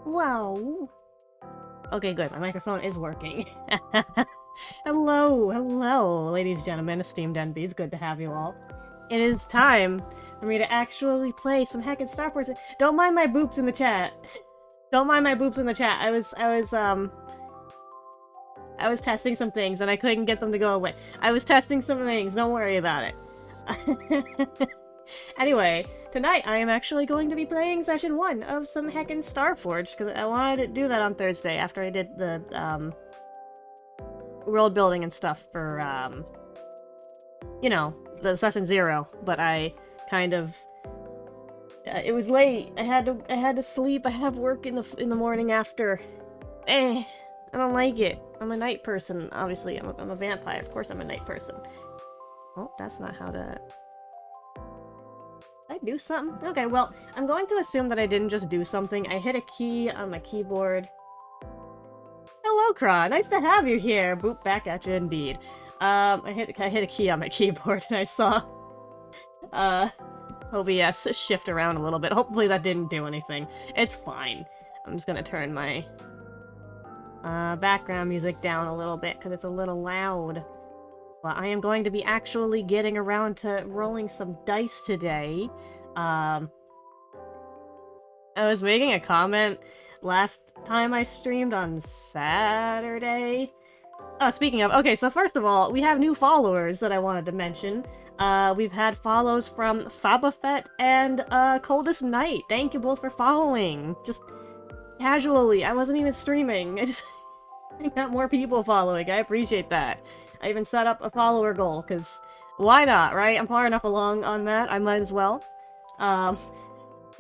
Wow. Okay, good. My microphone is working. Hello, ladies and gentlemen, esteemed NBs. Good to have you all. It is time for me to actually play some heckin' Starforged. Don't mind my boobs in the chat. Don't mind my boobs in the chat. I was testing some things and I couldn't get them to go away. I was testing some things. Don't worry about it. Anyway, tonight I am actually going to be playing session 1 of some heckin' Starforged, because I wanted to do that on Thursday after I did the, world building and stuff for, you know, the session 0, but I kind of... it was late. I had to sleep. I have work in the morning after. I don't like it. I'm a night person, obviously. I'm a vampire. Of course I'm a night person. Oh, that's not how to... Did I do something? Okay, well, I'm going to assume that I didn't just do something. I hit a key on my keyboard. Hello, Craw. Nice to have you here. Boop, back at you indeed. I hit a key on my keyboard and I saw, OBS shift around a little bit. Hopefully that didn't do anything. It's fine. I'm just gonna turn my, background music down a little bit because it's a little loud. But I am going to be actually getting around to rolling some dice today. I was making a comment last time I streamed on Saturday. Speaking of, okay, so first of all, we have new followers that I wanted to mention. We've had follows from Fabafet and, Coldest Night. Thank you both for following. Just casually. I wasn't even streaming. I got more people following. I appreciate that. I even set up a follower goal, because why not, right? I'm far enough along on that, I might as well. I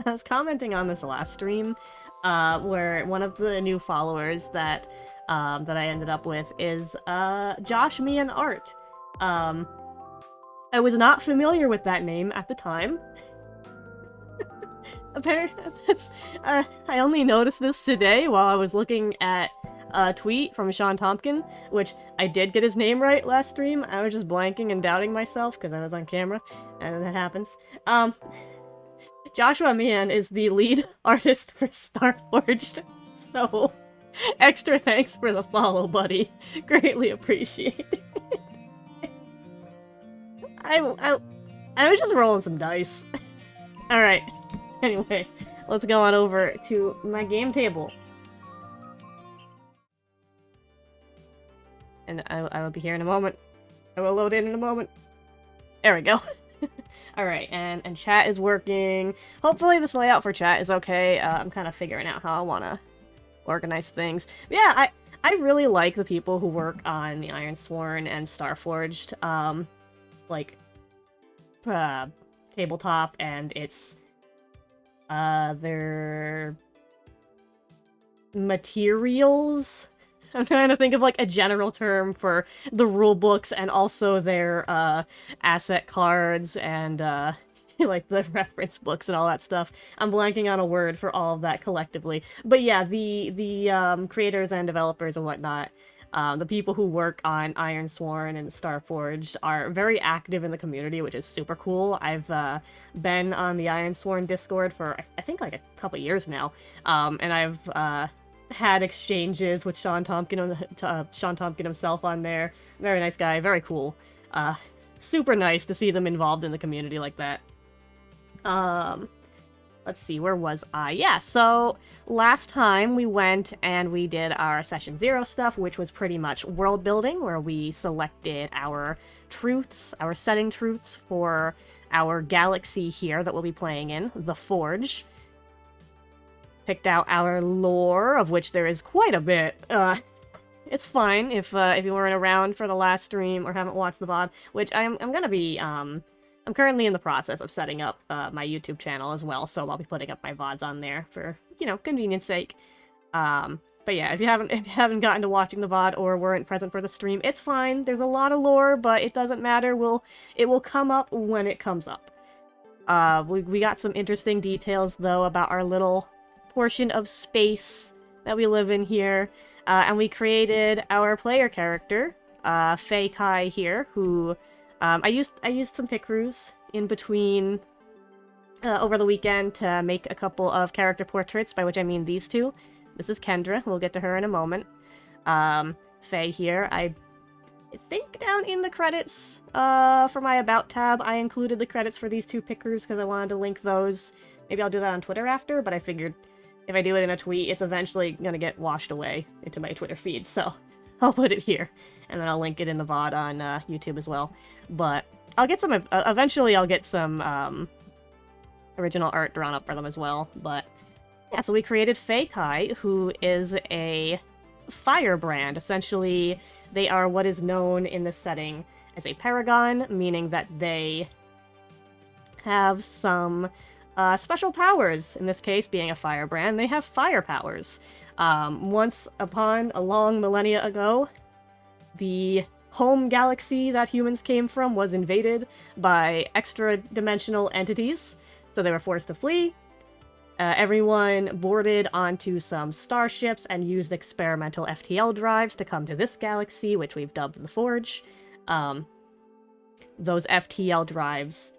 was commenting on this last stream, where one of the new followers that I ended up with is, Josh, Me, and Art. I was not familiar with that name at the time. Apparently, I only noticed this today while I was looking at a tweet from Sean Tompkin, which I did get his name right last stream. I was just blanking and doubting myself because I was on camera, and that happens. Joshua Meehan is the lead artist for Starforged, so extra thanks for the follow, buddy. Greatly appreciate it. I was just rolling some dice. Alright, anyway, let's go on over to my game table. And I will be here in a moment. I will load in a moment. There we go. Alright, and chat is working. Hopefully this layout for chat is okay. I'm kind of figuring out how I want to organize things. But yeah, I really like the people who work on the Ironsworn and Starforged, like, tabletop, and it's, their materials. I'm trying to think of, like, a general term for the rulebooks and also their, asset cards and, like, the reference books and all that stuff. I'm blanking on a word for all of that collectively. But yeah, the creators and developers and whatnot, the people who work on Ironsworn and Starforged are very active in the community, which is super cool. I've, been on the Ironsworn Discord for, I think, like, a couple years now, and I've, had exchanges with Sean Tompkin himself on there. Very nice guy, very cool. Super nice to see them involved in the community like that. Let's see, where was I? Yeah, so last time we went and we did our Session 0 stuff, which was pretty much world building, where we selected our truths, our setting truths for our galaxy here that we'll be playing in, the Forge. Picked out our lore, of which there is quite a bit. It's fine if you weren't around for the last stream or haven't watched the VOD, which I'm gonna be, I'm currently in the process of setting up, my YouTube channel as well, so I'll be putting up my VODs on there for, you know, convenience sake. But yeah, if you haven't gotten to watching the VOD or weren't present for the stream, it's fine. There's a lot of lore, but it doesn't matter. It will come up when it comes up. We got some interesting details, though, about our little portion of space that we live in here, and we created our player character, Faye Kai here, who, I used some pick crews in between over the weekend to make a couple of character portraits, by which I mean these two. This is Kendra. We'll get to her in a moment. Faye here. I think down in the credits for my About tab, I included the credits for these two pickers because I wanted to link those. Maybe I'll do that on Twitter after, but I figured if I do it in a tweet, it's eventually going to get washed away into my Twitter feed, so I'll put it here. And then I'll link it in the VOD on YouTube as well. But I'll get some, eventually I'll get some original art drawn up for them as well. But yeah, so we created Faye Kai, who is a firebrand. Essentially, they are what is known in this setting as a paragon, meaning that they have some special powers. In this case, being a firebrand, they have fire powers. Once upon a long millennia ago, the home galaxy that humans came from was invaded by extra-dimensional entities, so they were forced to flee. Everyone boarded onto some starships and used experimental FTL drives to come to this galaxy, which we've dubbed the Forge. Those FTL drives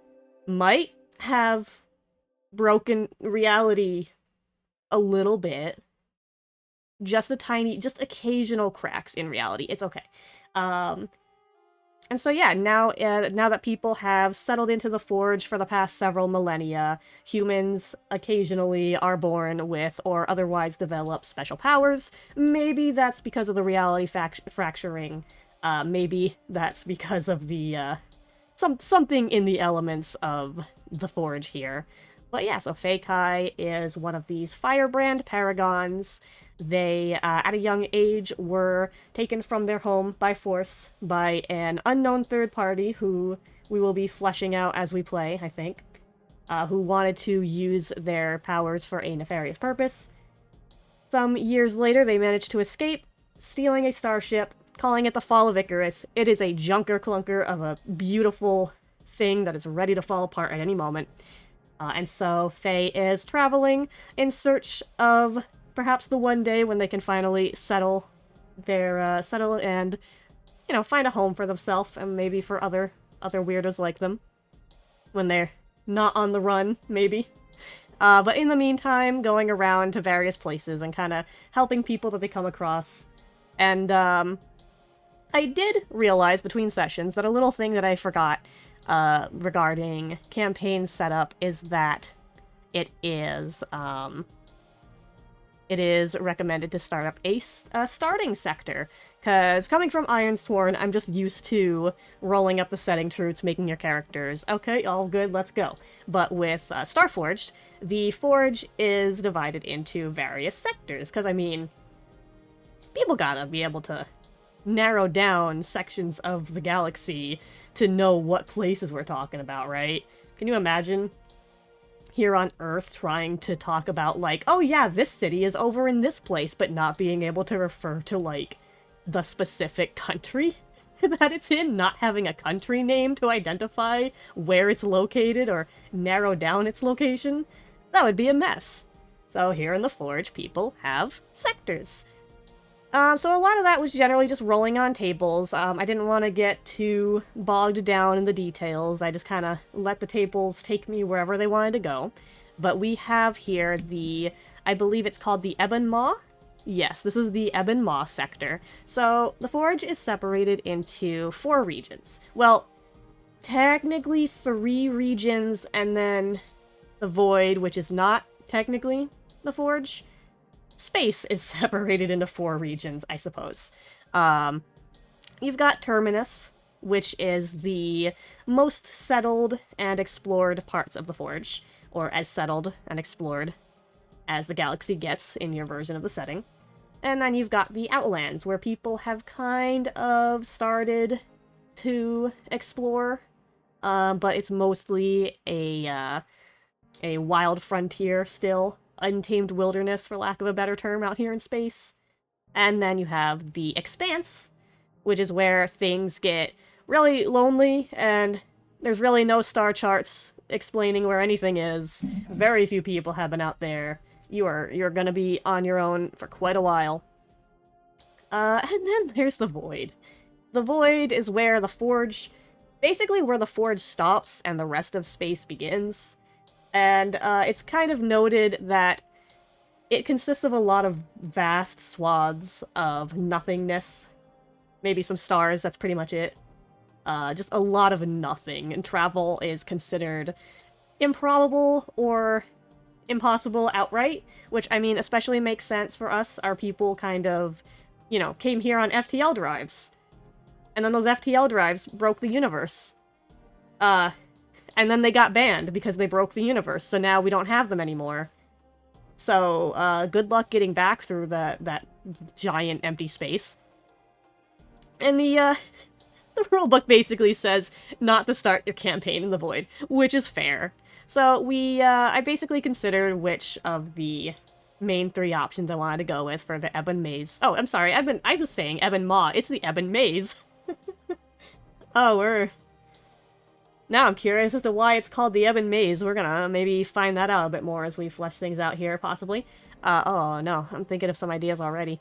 might have broken reality a little bit. Just occasional cracks in reality. It's okay. And so yeah, now that people have settled into the Forge for the past several millennia, humans occasionally are born with or otherwise develop special powers. Maybe that's because of the reality fracturing. Maybe that's because of the something in the elements of the Forge here. But yeah, so Faye Kai is one of these firebrand paragons. They, at a young age, were taken from their home by force by an unknown third party who we will be fleshing out as we play, I think, who wanted to use their powers for a nefarious purpose. Some years later, they managed to escape, stealing a starship, calling it the Fall of Icarus. It is a junker clunker of a beautiful thing that is ready to fall apart at any moment. And so Faye is traveling in search of perhaps the one day when they can finally settle and, you know, find a home for themselves and maybe for other weirdos like them when they're not on the run, maybe. But in the meantime, going around to various places and kind of helping people that they come across. And I did realize between sessions that a little thing that I forgot regarding campaign setup is that it is recommended to start up a starting sector, because coming from Ironsworn, I'm just used to rolling up the setting truths, making your characters, okay, all good, let's go. But with Starforged, the Forge is divided into various sectors, because, I mean, people gotta be able to narrow down sections of the galaxy to know what places we're talking about, right? Can you imagine here on Earth trying to talk about, like, oh yeah, this city is over in this place, but not being able to refer to, like, the specific country that it's in, not having a country name to identify where it's located or narrow down its location? That would be a mess. So here in the Forge, people have sectors. So a lot of that was generally just rolling on tables. I didn't want to get too bogged down in the details. I just kind of let the tables take me wherever they wanted to go. But we have here I believe it's called the Ebon Maw? Yes, this is the Ebon Maw sector. So the Forge is separated into 4 regions. Well, technically 3 regions, and then the Void, which is not technically the Forge. Space is separated into 4 regions, I suppose. You've got Terminus, which is the most settled and explored parts of the Forge, or as settled and explored as the galaxy gets in your version of the setting. And then you've got the Outlands, where people have kind of started to explore, but it's mostly a wild frontier still. Untamed wilderness, for lack of a better term, out here in space. And then you have the Expanse, which is where things get really lonely, and there's really no star charts explaining where anything is. Very few people have been out there. You're gonna be on your own for quite a while. And then there's the Void. The Void is basically where the Forge stops and the rest of space begins. And it's kind of noted that it consists of a lot of vast swaths of nothingness. Maybe some stars, that's pretty much it. Just a lot of nothing, and travel is considered improbable or impossible outright, which, I mean, especially makes sense for us. Our people kind of, you know, came here on FTL drives. And then those FTL drives broke the universe. And then they got banned because they broke the universe, so now we don't have them anymore. So, good luck getting back through that giant empty space. And the rulebook basically says not to start your campaign in the void, which is fair. So I basically considered which of the main 3 options I wanted to go with for the Ebon Maze. Oh, I'm sorry, I was saying Ebon Maw. It's the Ebon Maze. Oh, now I'm curious as to why it's called the Ebon Maze. We're gonna maybe find that out a bit more as we flesh things out here, possibly. Oh no, I'm thinking of some ideas already.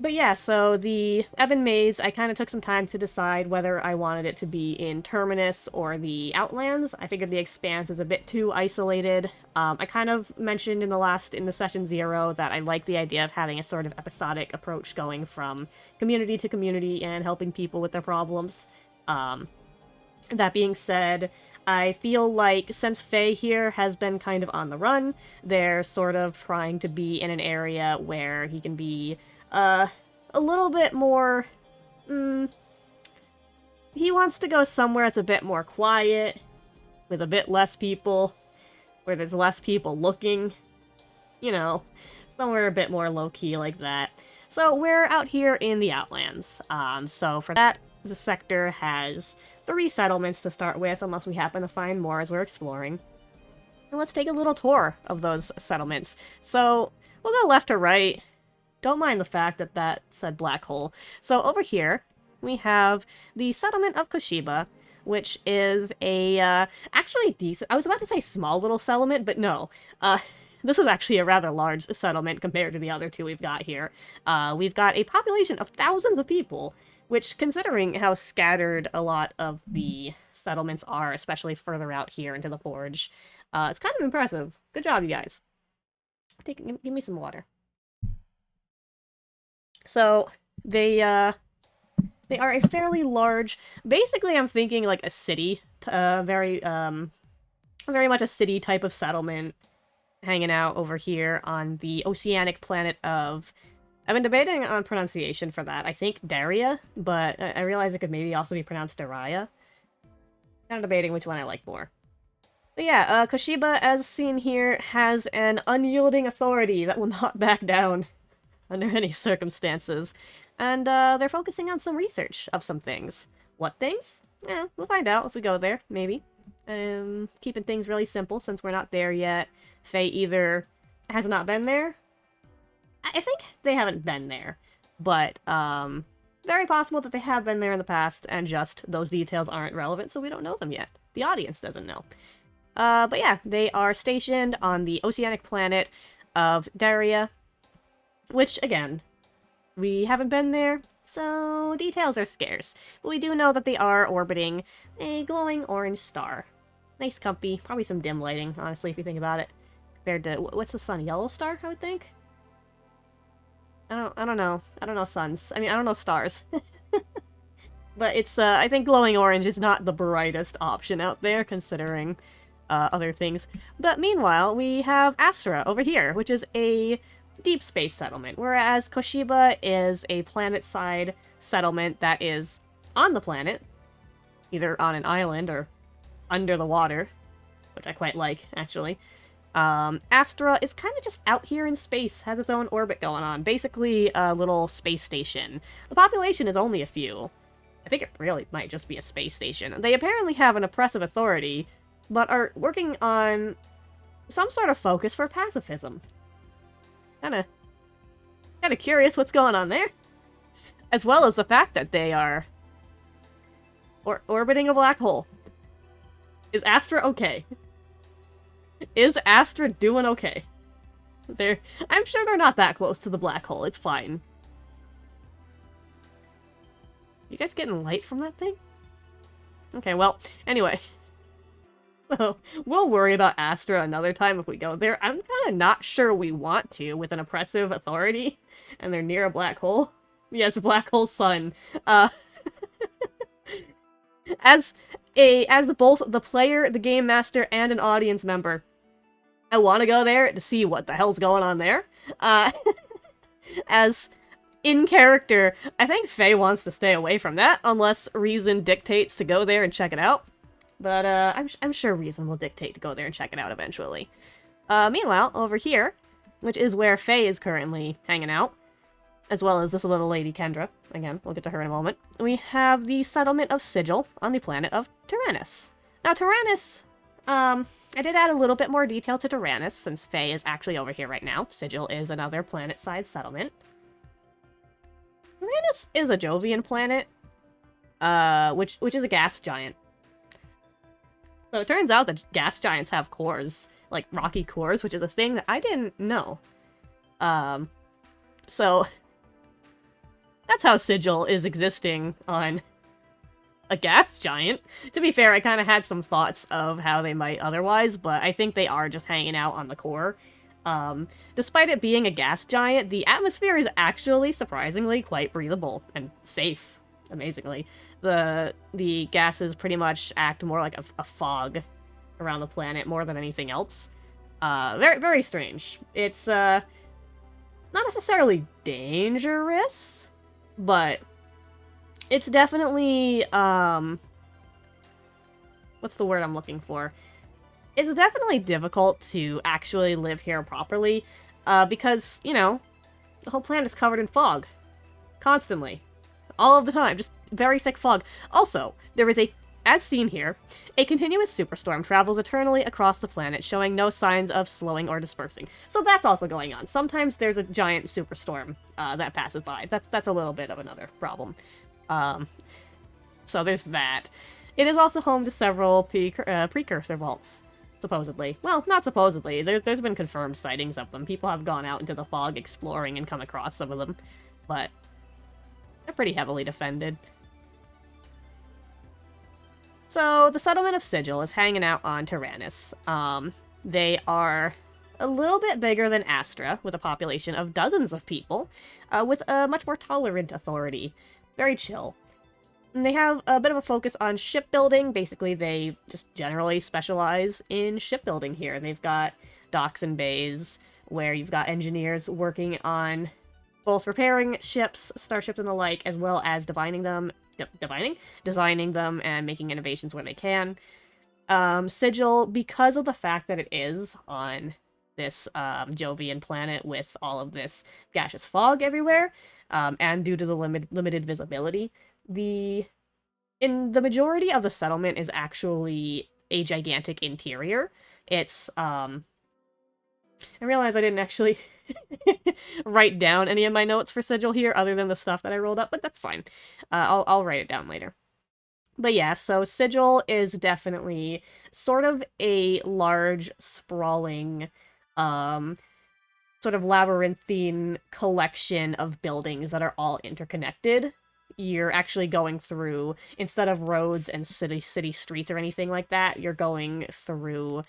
But yeah, so the Ebon Maze, I kind of took some time to decide whether I wanted it to be in Terminus or the Outlands. I figured the Expanse is a bit too isolated. I kind of mentioned in the session 0 that I like the idea of having a sort of episodic approach going from community to community and helping people with their problems. That being said, I feel like since Faye here has been kind of on the run, they're sort of trying to be in an area where he can be a little bit more, he wants to go somewhere that's a bit more quiet, with a bit less people, where there's less people looking, you know, somewhere a bit more low-key like that. So we're out here in the Outlands. So for that, the sector has 3 settlements to start with, unless we happen to find more as we're exploring. And let's take a little tour of those settlements. So we'll go left to right. Don't mind the fact that that said black hole. So over here, we have the settlement of Koshiba, which is a, actually decent, I was about to say small little settlement, but no. This is actually a rather large settlement compared to the other 2 we've got here. We've got a population of thousands of people, which, considering how scattered a lot of the settlements are, especially further out here into the Forge, it's kind of impressive. Good job, you guys. Give me some water. So, they are a fairly large, basically I'm thinking like a city, very much a city type of settlement hanging out over here on the oceanic planet of, I've been debating on pronunciation for that. I think Daria, but I realize it could maybe also be pronounced Daria. Kind of debating which one I like more. But yeah, Koshiba, as seen here, has an unyielding authority that will not back down under any circumstances. And they're focusing on some research of some things. What things? We'll find out if we go there, maybe. Keeping things really simple since we're not there yet. Faye either has not been there. I think they haven't been there, but very possible that they have been there in the past and just those details aren't relevant, so we don't know them yet. The audience doesn't know. But yeah, they are stationed on the oceanic planet of Daria, which, again, we haven't been there, so details are scarce. But we do know that they are orbiting a glowing orange star. Nice comfy, probably some dim lighting, honestly, if you think about it. Compared to, what's the sun? Yellow star, I would think? I don't know. I don't know suns. I mean, I don't know stars. But it's, I think glowing orange is not the brightest option out there, considering other things. But meanwhile, we have Astra over here, which is a deep space settlement, whereas Koshiba is a planet-side settlement that is on the planet, either on an island or under the water, which I quite like, actually. Astra is kind of just out here in space, has its own orbit going on, basically a little space station. The population is only a few. I think it really might just be a space station. They apparently have an oppressive authority, but are working on some sort of focus for pacifism. Kinda curious what's going on there. As well as the fact that they are orbiting a black hole. Is Astra okay? Is Astra doing okay? I'm sure they're not that close to the black hole. It's fine. You guys getting light from that thing? Okay, well, anyway. So, we'll worry about Astra another time if we go there. I'm kind of not sure we want to with an oppressive authority, and they're near a black hole. Yes, black hole sun. Uh, as as both the player, the game master, and an audience member, I want to go there to see what the hell's going on there. Uh, as in character, I think Faye wants to stay away from that unless reason dictates to go there and check it out. But I'm sure reason will dictate to go there and check it out eventually. Meanwhile, over here, which is where Faye is currently hanging out, as well as this little lady Kendra. Again, we'll get to her in a moment. We have the settlement of Sigil on the planet of Tyrannus. Now, Tyrannus, I did add a little bit more detail to Tyrannus, since Faye is actually over here right now. Sigil is another planet-side settlement. Tyrannus is a Jovian planet, which is a gas giant. So it turns out that gas giants have cores, like rocky cores, which is a thing that I didn't know. So that's how Sigil is existing on a gas giant. To be fair, I kind of had some thoughts of how they might otherwise, but I think they are just hanging out on the core. Despite it being a gas giant, the atmosphere is actually surprisingly quite breathable and safe, amazingly. The gases pretty much act more like a fog around the planet more than anything else. Very, very strange. It's, not necessarily dangerous, but it's definitely, what's the word I'm looking for? It's definitely difficult to actually live here properly, because, you know, the whole planet's covered in fog. Constantly. All of the time. Just very thick fog. Also, there is as seen here, a continuous superstorm travels eternally across the planet, showing no signs of slowing or dispersing. So that's also going on. Sometimes there's a giant superstorm that passes by. That's a little bit of another problem. So there's that. It is also home to several precursor vaults, supposedly. Well, not supposedly. There's been confirmed sightings of them. People have gone out into the fog exploring and come across some of them, but they're pretty heavily defended. So, the settlement of Sigil is hanging out on Tyrannus. They are a little bit bigger than Astra, with a population of dozens of people, with a much more tolerant authority. Very chill. And they have a bit of a focus on shipbuilding. Basically, they just generally specialize in shipbuilding here. They've got docks and bays, where you've got engineers working on both repairing ships, starships, and the like, as well as designing them and making innovations where they can. Sigil, because of the fact that it is on this Jovian planet with all of this gaseous fog everywhere, and due to the limited visibility, the majority of the settlement is actually a gigantic interior. It's I realize I didn't actually write down any of my notes for Sigil here, other than the stuff that I rolled up, but that's fine. I'll write it down later. But yeah, so Sigil is definitely sort of a large, sprawling, sort of labyrinthine collection of buildings that are all interconnected. You're actually going through, instead of roads and city streets or anything like that, you're going through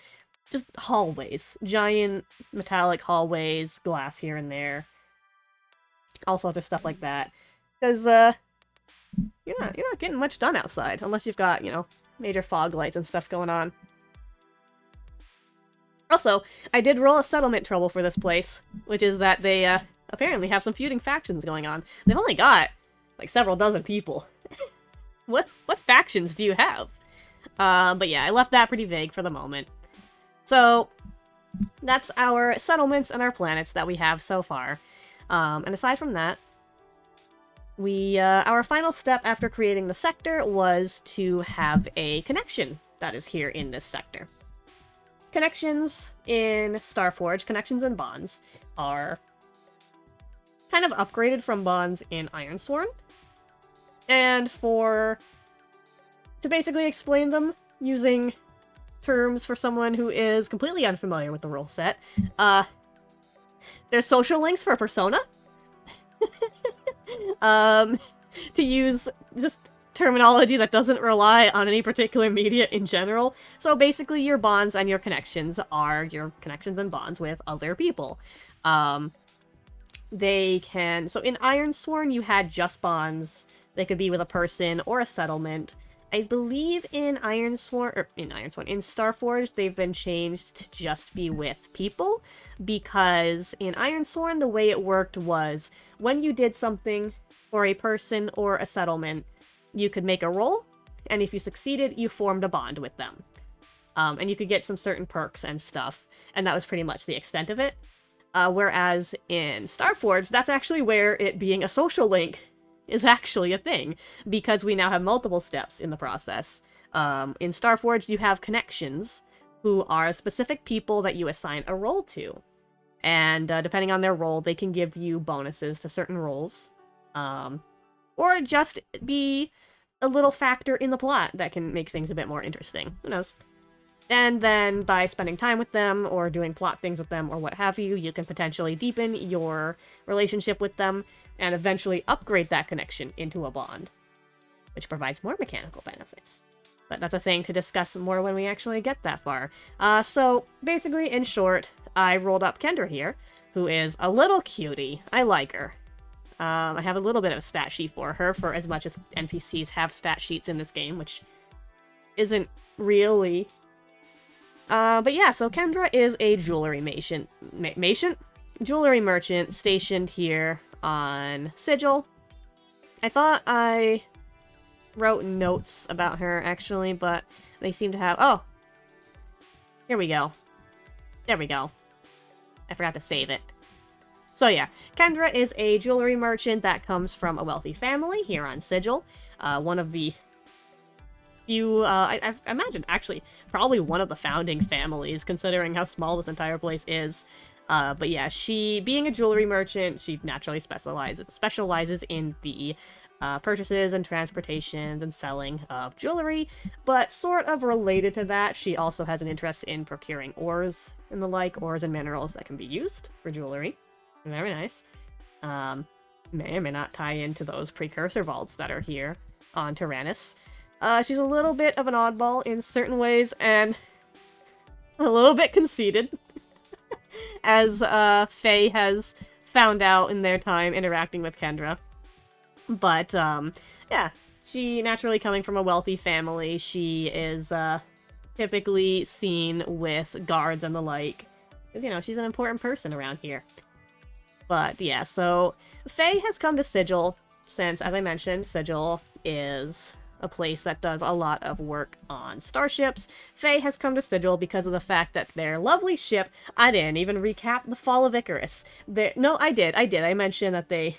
just hallways. Giant metallic hallways, glass here and there. All sorts of stuff like that. Because, you're not getting much done outside, unless you've got, you know, major fog lights and stuff going on. Also, I did roll a settlement trouble for this place, which is that they, apparently have some feuding factions going on. They've only got, like, several dozen people. What factions do you have? But yeah, I left that pretty vague for the moment. So, that's our settlements and our planets that we have so far. And aside from that, our final step after creating the sector was to have a connection that is here in this sector. Connections in Starforged, connections and bonds, are kind of upgraded from bonds in Ironsworn. And to basically explain them using terms for someone who is completely unfamiliar with the rule set, there's social links for a persona. To use just terminology that doesn't rely on any particular media in general. So basically your bonds and your connections are your connections and bonds with other people. They can... So in Ironsworn, you had just bonds. They could be with a person or a settlement. I believe in Ironsworn, in Starforged, they've been changed to just be with people, because in Ironsworn, the way it worked was, when you did something for a person or a settlement, you could make a roll, and if you succeeded, you formed a bond with them. And you could get some certain perks and stuff, and that was pretty much the extent of it. Whereas in Starforged, that's actually where it being a social link is actually a thing, because we now have multiple steps in the process. In Starforged, you have connections, who are specific people that you assign a role to. And depending on their role, they can give you bonuses to certain roles. Or just be a little factor in the plot that can make things a bit more interesting. Who knows? And then by spending time with them, or doing plot things with them, or what have you, you can potentially deepen your relationship with them, and eventually upgrade that connection into a bond, which provides more mechanical benefits. But that's a thing to discuss more when we actually get that far. So, basically, in short, I rolled up Kendra here, who is a little cutie. I like her. I have a little bit of a stat sheet for her, for as much as NPCs have stat sheets in this game, which isn't really... but yeah, so Kendra is a jewelry jewelry merchant stationed here on Sigil. I thought I wrote notes about her, actually, but they seem to have... Oh! Here we go. There we go. I forgot to save it. So yeah, Kendra is a jewelry merchant that comes from a wealthy family here on Sigil. One of the few, I imagine, actually, probably one of the founding families, considering how small this entire place is. But yeah, she, being a jewelry merchant, she naturally specializes in the purchases and transportations and selling of jewelry, but sort of related to that, she also has an interest in procuring ores and the like, ores and minerals that can be used for jewelry. Very nice. May or may not tie into those precursor vaults that are here on Tyrannus. She's a little bit of an oddball in certain ways, and a little bit conceited, as Faye has found out in their time interacting with Kendra. But, yeah, she, naturally coming from a wealthy family, she is typically seen with guards and the like, because, you know, she's an important person around here. But, yeah, so Faye has come to Sigil since, as I mentioned, Sigil is a place that does a lot of work on starships. Faye has come to Sigil because of the fact that their lovely ship... I didn't even recap the fall of Icarus. No, I did. I mentioned that they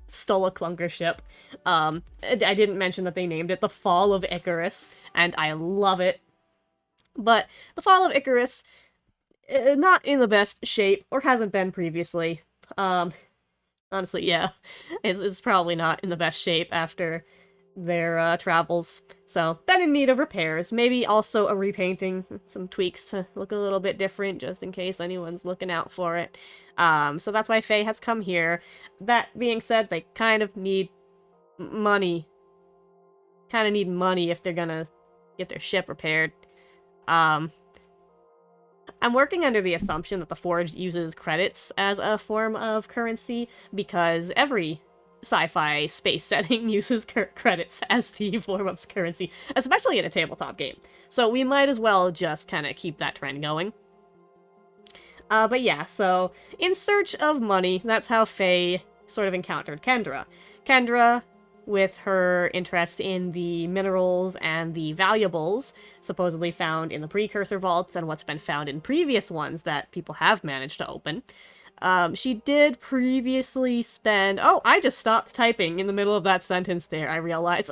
stole a clunker ship. I didn't mention that they named it the Fall of Icarus, and I love it. But the Fall of Icarus, not in the best shape, or hasn't been previously. Honestly, yeah, it's probably not in the best shape after their travels. So, been in need of repairs. Maybe also a repainting, some tweaks to look a little bit different, just in case anyone's looking out for it. So that's why Faye has come here. That being said, they kind of need money. Kind of need money if they're gonna get their ship repaired. I'm working under the assumption that the Forge uses credits as a form of currency, because every sci-fi space setting uses credits as the form of currency, especially in a tabletop game. So we might as well just kind of keep that trend going. But yeah, so in search of money, that's how Faye sort of encountered Kendra. Kendra, with her interest in the minerals and the valuables supposedly found in the precursor vaults and what's been found in previous ones that people have managed to open. She did previously spend... Oh, I just stopped typing in the middle of that sentence there, I realize.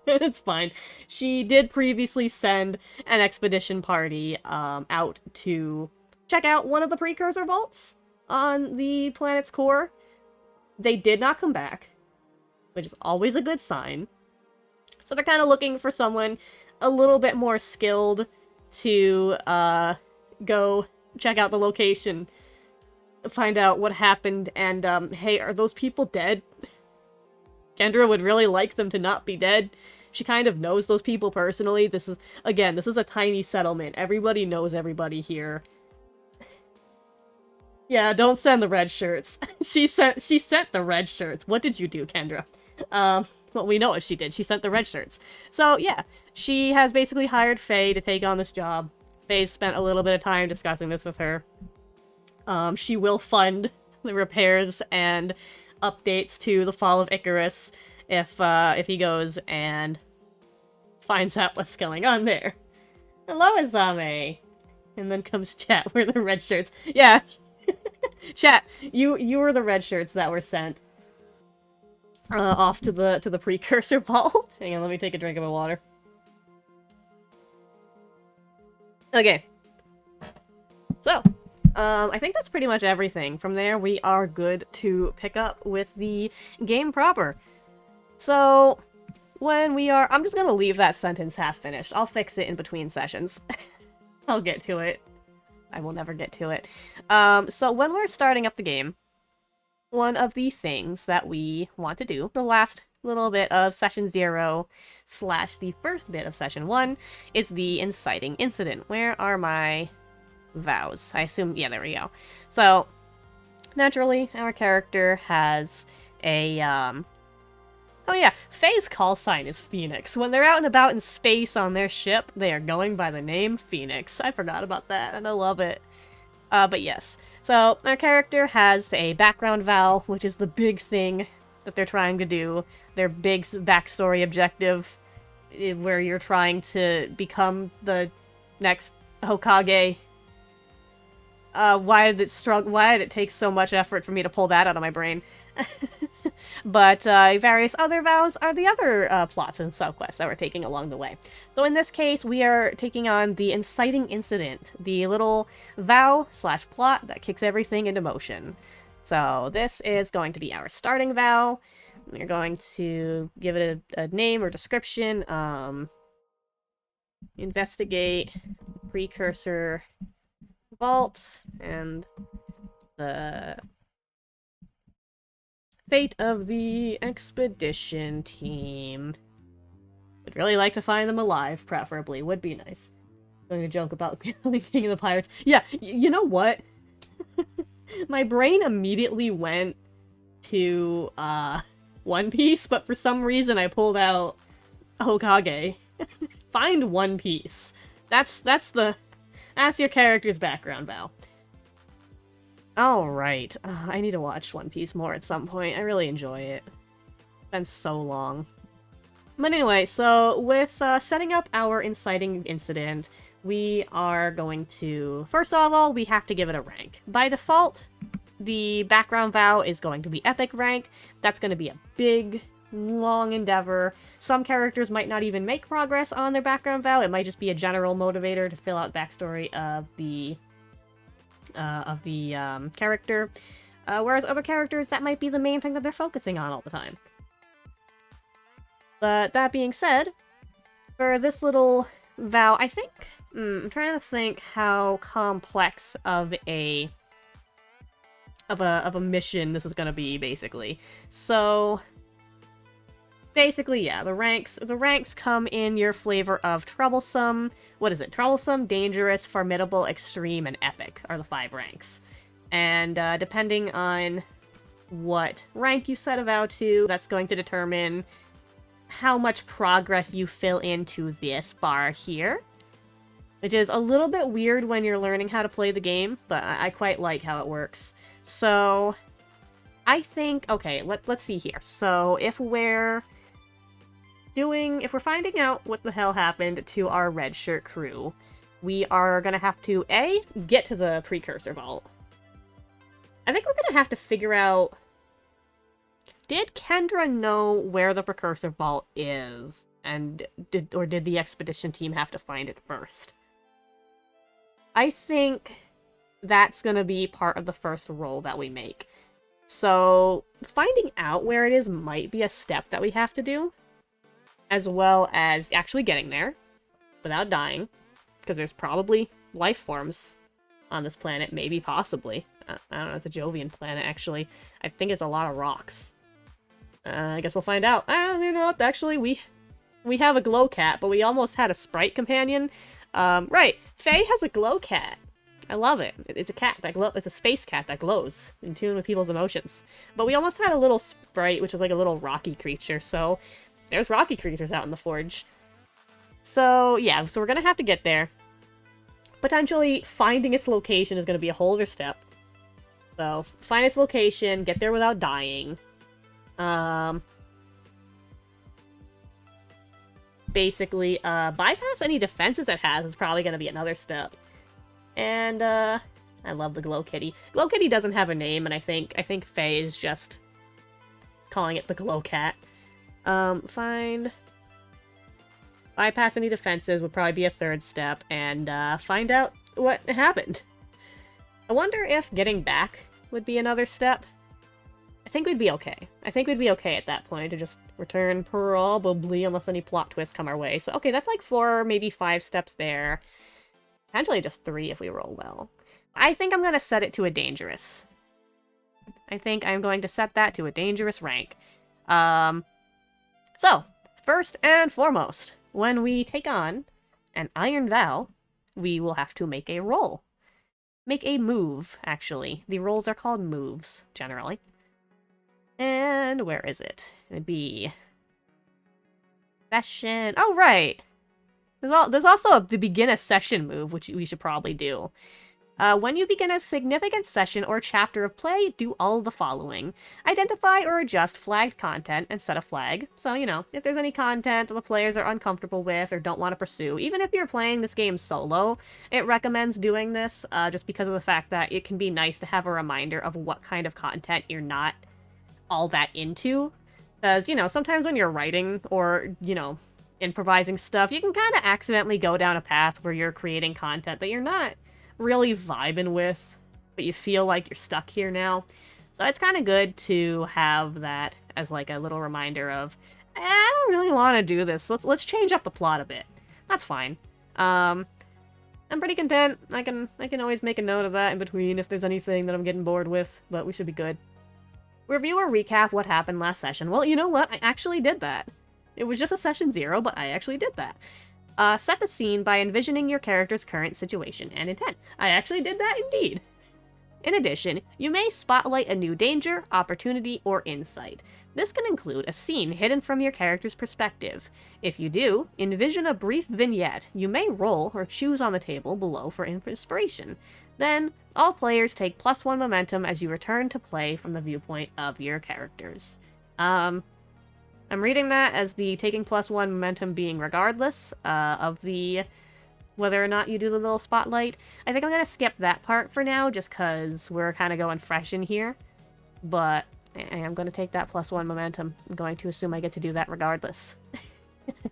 It's fine. She did previously send an expedition party out to check out one of the precursor vaults on the planet's core. They did not come back, which is always a good sign. So they're kind of looking for someone a little bit more skilled to go check out the location, find out what happened, and hey, are those people dead? Kendra would really like them to not be dead. She kind of knows those people personally. This is a tiny settlement. Everybody knows everybody here. Yeah, don't send the red shirts. She sent the red shirts. What did you do, Kendra? Well, we know what she did. She sent the red shirts. So, yeah, she has basically hired Faye to take on this job. Faye spent a little bit of time discussing this with her. She will fund the repairs and updates to the Fall of Icarus if he goes and finds out what's going on there. Hello, Azame! And then comes Chat, we're the red shirts. Yeah. Chat, you were the red shirts that were sent off to the precursor vault. Hang on, let me take a drink of my water. Okay. So, I think that's pretty much everything. From there, we are good to pick up with the game proper. So, when we are... I'm just gonna leave that sentence half finished. I'll fix it in between sessions. I'll get to it. I will never get to it. So when we're starting up the game, one of the things that we want to do, the last little bit of Session 0 / the first bit of Session 1, is the inciting incident. Where are my vows? I assume... yeah, there we go. So, naturally, our character has a, oh yeah, Faye's call sign is Phoenix. When they're out and about in space on their ship, they are going by the name Phoenix. I forgot about that, and I love it. But yes. So, our character has a background vow, which is the big thing that they're trying to do. Their big backstory objective, where you're trying to become the next Hokage. Why did it take so much effort for me to pull that out of my brain? But various other vows are the other plots and subquests that we're taking along the way. So in this case, we are taking on the inciting incident, the little vow / plot that kicks everything into motion. So this is going to be our starting vow. We're going to give it a name or description. Investigate precursor vault and the fate of the expedition team. Would really like to find them alive, preferably. Would be nice. I'm going to joke about becoming king of the pirates. Yeah, you know what? My brain immediately went to, One Piece, but for some reason I pulled out Hokage. Find One Piece. That's your character's background, Val. Alright. I need to watch One Piece more at some point. I really enjoy it. It's been so long. But anyway, so with setting up our inciting incident, we are going to... first of all, we have to give it a rank. By default, the background vow is going to be epic rank. That's going to be a big, long endeavor. Some characters might not even make progress on their background vow. It might just be a general motivator to fill out backstory of the character, whereas other characters, that might be the main thing that they're focusing on all the time. But that being said, for this little vow, I think, I'm trying to think how complex of a mission this is gonna be, basically. So, basically, yeah, the ranks come in your flavor of troublesome. What is it? Troublesome, dangerous, formidable, extreme, and epic are the 5 ranks. And depending on what rank you set a vow to, that's going to determine how much progress you fill into this bar here. Which is a little bit weird when you're learning how to play the game, but I quite like how it works. So, I think, okay, let's see here. So, if we're finding out what the hell happened to our red shirt crew, we are gonna have to, A, get to the precursor vault. I think we're gonna have to figure out, did Kendra know where the precursor vault is? And did the expedition team have to find it first? I think that's gonna be part of the first roll that we make. So, finding out where it is might be a step that we have to do, as well as actually getting there without dying, because there's probably life forms on this planet, maybe, possibly. I don't know, it's a Jovian planet, actually. I think it's a lot of rocks. I guess we'll find out. You know what? Actually, we have a glow cat, but we almost had a sprite companion. Right. Faye has a glow cat. I love it. It's a cat that it's a space cat that glows, in tune with people's emotions. But we almost had a little sprite, which is like a little rocky creature, so there's rocky creatures out in the forge. So, yeah, so we're gonna have to get there. Potentially, finding its location is gonna be a whole other step. So, find its location, get there without dying. Basically, bypass any defenses it has is probably gonna be another step. And, I love the Glow Kitty. Glow Kitty doesn't have a name, and I think Faye is just calling it the Glow Cat. Find... Bypass any defenses would probably be a third step, and, find out what happened. I wonder if getting back would be another step. I think we'd be okay. I think we'd be okay at that point to just return, probably, unless any plot twists come our way. So, okay, that's like 4, maybe 5 steps there. Potentially just 3 if we roll well. I think I'm going to set it to a dangerous. I think I'm going to set that to a dangerous rank. So, first and foremost, when we take on an Iron Vow, we will have to make a roll. Make a move, actually. The rolls are called moves, generally. And where is it? It'd be... Session... Oh, right! There's also the begin a session move, which we should probably do. When you begin a significant session or chapter of play, do all of the following. Identify or adjust flagged content and set a flag. So, you know, if there's any content that the players are uncomfortable with or don't want to pursue, even if you're playing this game solo, it recommends doing this just because of the fact that it can be nice to have a reminder of what kind of content you're not all that into. Because, you know, sometimes when you're writing or, you know, improvising stuff, you can kind of accidentally go down a path where you're creating content that you're not really vibing with, but you feel like you're stuck here now. So it's kind of good to have that as like a little reminder of, I don't really want to do this. Let's change up the plot a bit. That's fine. I'm pretty content. I can always make a note of that in between if there's anything that I'm getting bored with, but we should be good. Review or recap what happened last session. Well, you know what? I actually did that. It was just a session 0, but I actually did that. Set the scene by envisioning your character's current situation and intent. I actually did that indeed. In addition, you may spotlight a new danger, opportunity, or insight. This can include a scene hidden from your character's perspective. If you do, envision a brief vignette you may roll or choose on the table below for inspiration. Then, all players take +1 momentum as you return to play from the viewpoint of your characters. I'm reading that as the taking +1 momentum being regardless of the whether or not you do the little spotlight. I think I'm going to skip that part for now, just because we're kind of going fresh in here. But I am going to take that +1 momentum. I'm going to assume I get to do that regardless.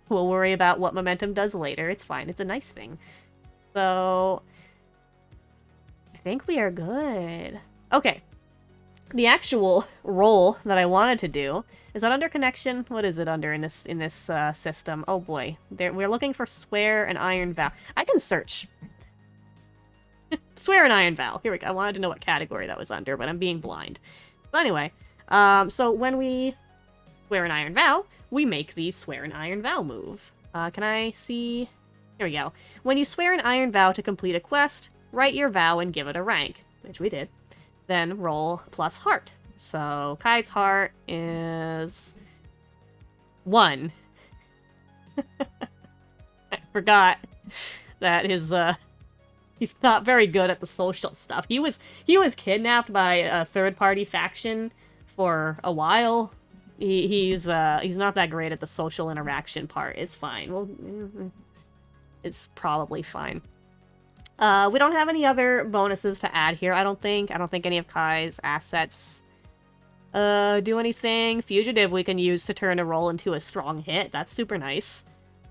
We'll worry about what momentum does later. It's fine. It's a nice thing. So, I think we are good. Okay. The actual roll that I wanted to do, is that under connection? What is it under in this system? Oh boy. We're looking for swear and iron vow. I can search. Swear and iron vow. Here we go. I wanted to know what category that was under, but I'm being blind. So anyway, so when we swear an iron vow, we make the swear an iron vow move. Can I see? Here we go. When you swear an iron vow to complete a quest, write your vow and give it a rank, which we did. Then roll plus heart. So Kai's heart is 1. I forgot that he's not very good at the social stuff. He was kidnapped by a third-party faction for a while. He's not that great at the social interaction part. It's fine. Well, it's probably fine. We don't have any other bonuses to add here, I don't think. I don't think any of Kai's assets do anything. Fugitive we can use to turn a roll into a strong hit. That's super nice.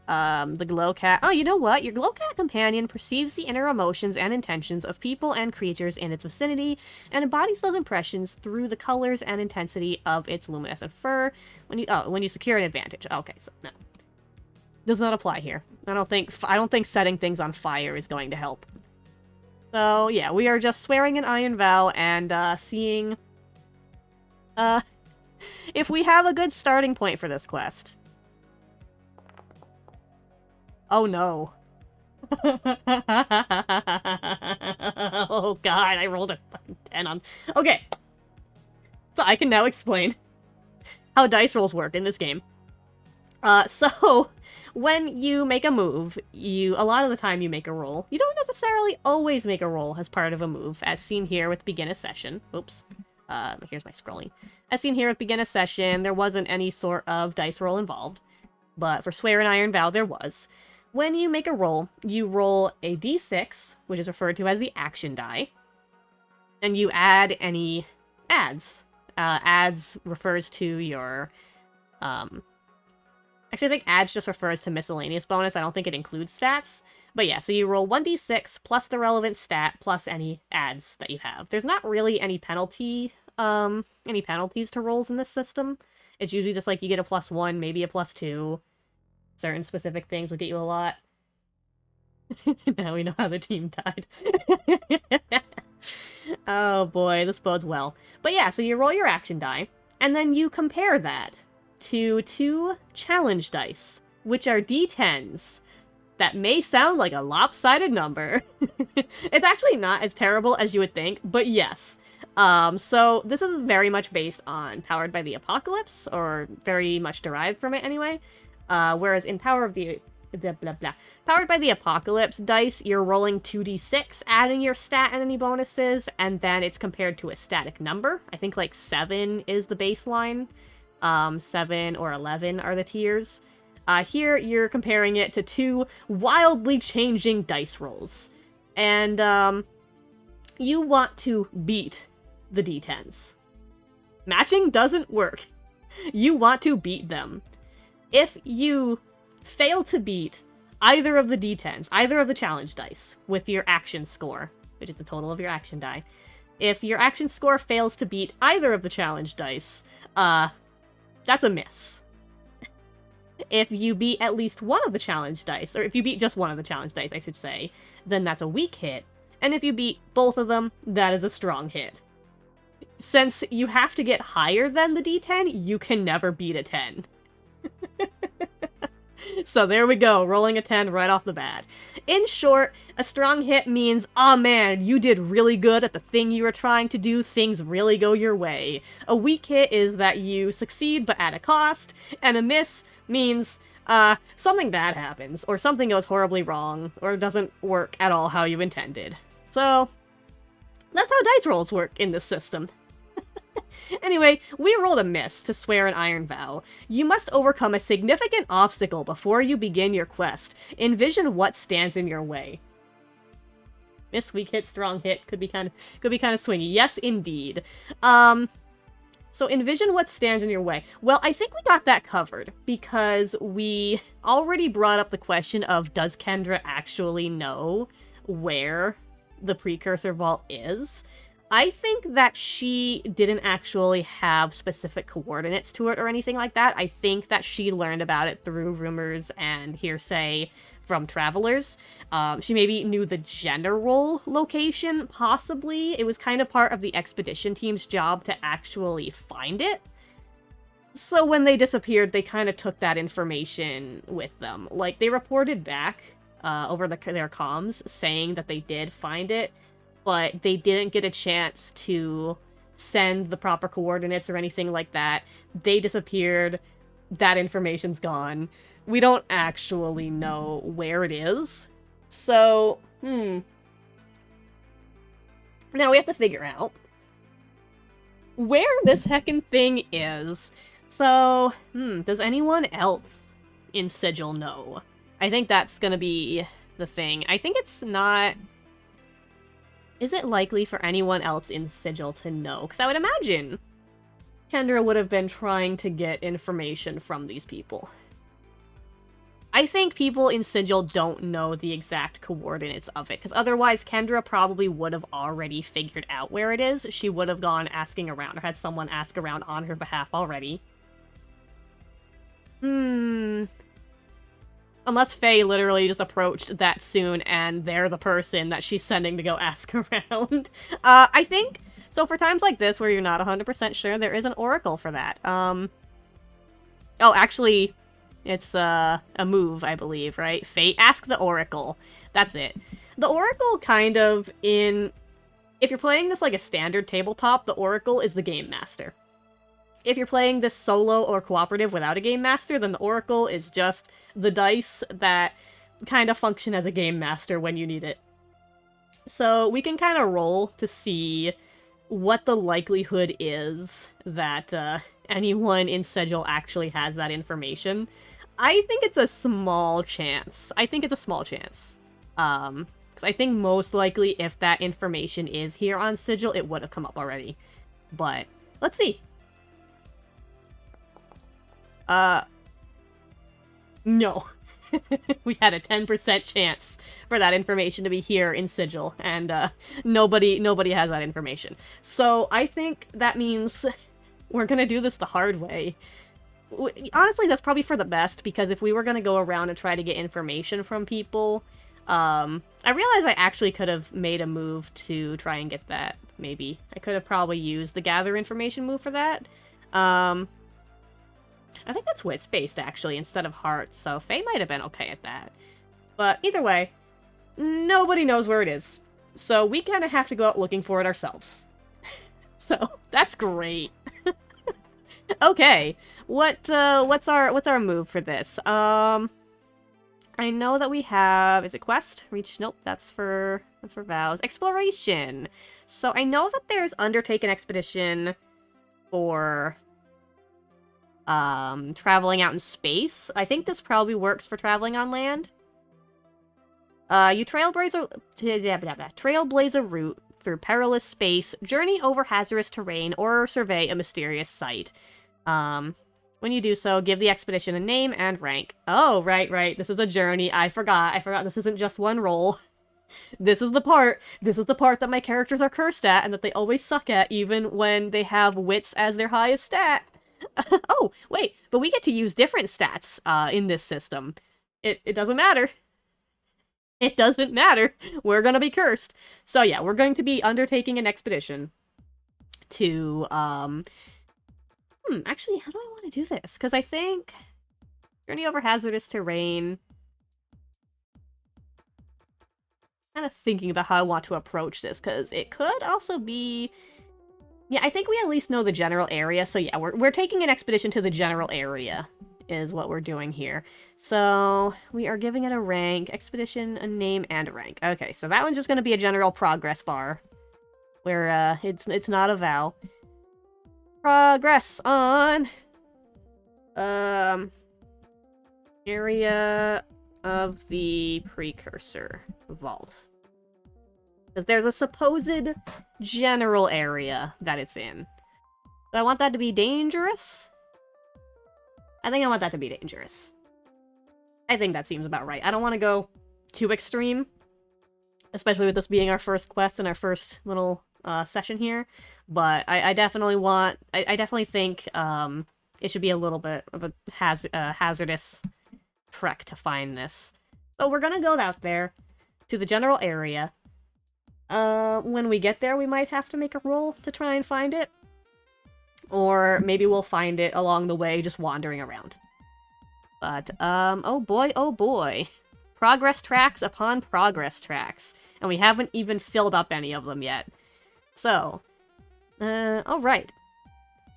The Glow Cat. Oh, you know what? Your Glow Cat companion perceives the inner emotions and intentions of people and creatures in its vicinity and embodies those impressions through the colors and intensity of its luminescent fur when you secure an advantage. Okay, so no. Does not apply here. I don't think setting things on fire is going to help. So, yeah, we are just swearing an iron vow and, seeing, if we have a good starting point for this quest. Oh no. Oh god, I rolled a fucking 10 on... Okay. So I can now explain how dice rolls work in this game. So, when you make a move, a lot of the time you make a roll. You don't necessarily always make a roll as part of a move, as seen here with begin a session. Oops. Here's my scrolling. As seen here with begin a session, there wasn't any sort of dice roll involved. But for Swear and Iron Vow, there was. When you make a roll, you roll a d6, which is referred to as the action die, and you add any adds. Adds refers to your, actually, I think adds just refers to miscellaneous bonus. I don't think it includes stats. But yeah, so you roll 1d6 plus the relevant stat plus any adds that you have. There's not really any penalties to rolls in this system. It's usually just like you get a +1, maybe a +2. Certain specific things will get you a lot. Now we know how the team died. Oh boy, this bodes well. But yeah, so you roll your action die, and then you compare that to 2 challenge dice, which are d10s. That may sound like a lopsided number. It's actually not as terrible as you would think, but yes. So this is very much based on Powered by the Apocalypse, or very much derived from it anyway. Whereas in Powered by the Apocalypse dice, you're rolling 2d6, adding your stat and any bonuses, and then it's compared to a static number. I think like 7 is the baseline. 7 or 11 are the tiers. Here, you're comparing it to 2 wildly changing dice rolls. And, you want to beat the d10s. Matching doesn't work. You want to beat them. If you fail to beat either of the d10s, either of the challenge dice, with your action score, which is the total of your action die, if your action score fails to beat either of the challenge dice, that's a miss. If you beat at least one of the challenge dice, or if you beat just one of the challenge dice, I should say, then that's a weak hit. And if you beat both of them, that is a strong hit. Since you have to get higher than the d10, you can never beat a 10. So there we go, rolling a 10 right off the bat. In short, a strong hit means, oh man, you did really good at the thing you were trying to do, things really go your way. A weak hit is that you succeed but at a cost, and a miss means, something bad happens, or something goes horribly wrong, or doesn't work at all how you intended. So, that's how dice rolls work in this system. Anyway, we rolled a miss to Swear an Iron Vow. You must overcome a significant obstacle before you begin your quest. Envision what stands in your way. Miss, weak hit, strong hit, could be kind of swingy. Yes, indeed. So envision what stands in your way. Well, I think we got that covered, because we already brought up the question of, does Kendra actually know where the Precursor Vault is? I think that she didn't actually have specific coordinates to it or anything like that. I think that she learned about it through rumors and hearsay from travelers. She maybe knew the general location, possibly. It was kind of part of the expedition team's job to actually find it. So when they disappeared, they kind of took that information with them. Like, they reported back over their comms saying that they did find it, but they didn't get a chance to send the proper coordinates or anything like that. They disappeared. That information's gone. We don't actually know where it is. So, Now we have to figure out where this heckin' thing is. So, does anyone else in Sigil know? I think that's gonna be the thing. I think it's not... Is it likely for anyone else in Sigil to know? Because I would imagine Kendra would have been trying to get information from these people. I think people in Sigil don't know the exact coordinates of it, because otherwise Kendra probably would have already figured out where it is. She would have gone asking around, or had someone ask around on her behalf already. Unless Faye literally just approached that soon and they're the person that she's sending to go ask around. I think So for times like this where you're not 100% sure, there is an oracle for that. Oh, actually, it's a move, I believe, right? Fate, ask the oracle. That's it. The oracle kind of if you're playing this like a standard tabletop, the oracle is the game master. If you're playing this solo or cooperative without a game master, then the oracle is just the dice that kind of function as a game master when you need it. So we can kind of roll to see what the likelihood is that anyone in Sigil actually has that information. I think it's a small chance. Because I think most likely if that information is here on Sigil, it would have come up already. But let's see. No. We had a 10% chance for that information to be here in Sigil, and nobody has that information. So I think that means we're gonna do this the hard way. Honestly, that's probably for the best, because if we were gonna go around and try to get information from people, I realize I actually could have made a move to try and get that, maybe. I could have probably used the gather information move for that. I think that's wits-based, actually, instead of hearts, so Faye might have been okay at that. But either way, nobody knows where it is. So we kind of have to go out looking for it ourselves. So, that's great. Okay, what's our move for this? I know that we have, is it quest? Reach, nope, that's for vows. Exploration! So I know that there's undertake an expedition for traveling out in space. I think this probably works for traveling on land. You trailblaze a route through perilous space, journey over hazardous terrain, or survey a mysterious site. When you do so, give the expedition a name and rank. Oh, right. This is a journey. I forgot this isn't just one roll. This is the part that my characters are cursed at and that they always suck at, even when they have wits as their highest stat. Oh, wait, but we get to use different stats in this system. It doesn't matter. It doesn't matter. We're gonna be cursed. So yeah, we're going to be undertaking an expedition to, actually, how do I want to do this? Because I think journey over hazardous terrain. Kind of thinking about how I want to approach this, because it could also be... Yeah, I think we at least know the general area, so yeah, we're taking an expedition to the general area, is what we're doing here. So, we are giving it a rank, expedition, a name, and a rank. Okay, so that one's just gonna be a general progress bar, where, it's not a vow. Progress on... area of the precursor vault. Because there's a supposed general area that it's in. But I want that to be dangerous? I think I want that to be dangerous. I think that seems about right. I don't want to go too extreme. Especially with this being our first quest and our first little session here. But I definitely want... I definitely think it should be a little bit of a hazardous trek to find this. So we're gonna go out there to the general area. When we get there, we might have to make a roll to try and find it. Or maybe we'll find it along the way, just wandering around. But, oh boy. Progress tracks upon progress tracks. And we haven't even filled up any of them yet. So, alright.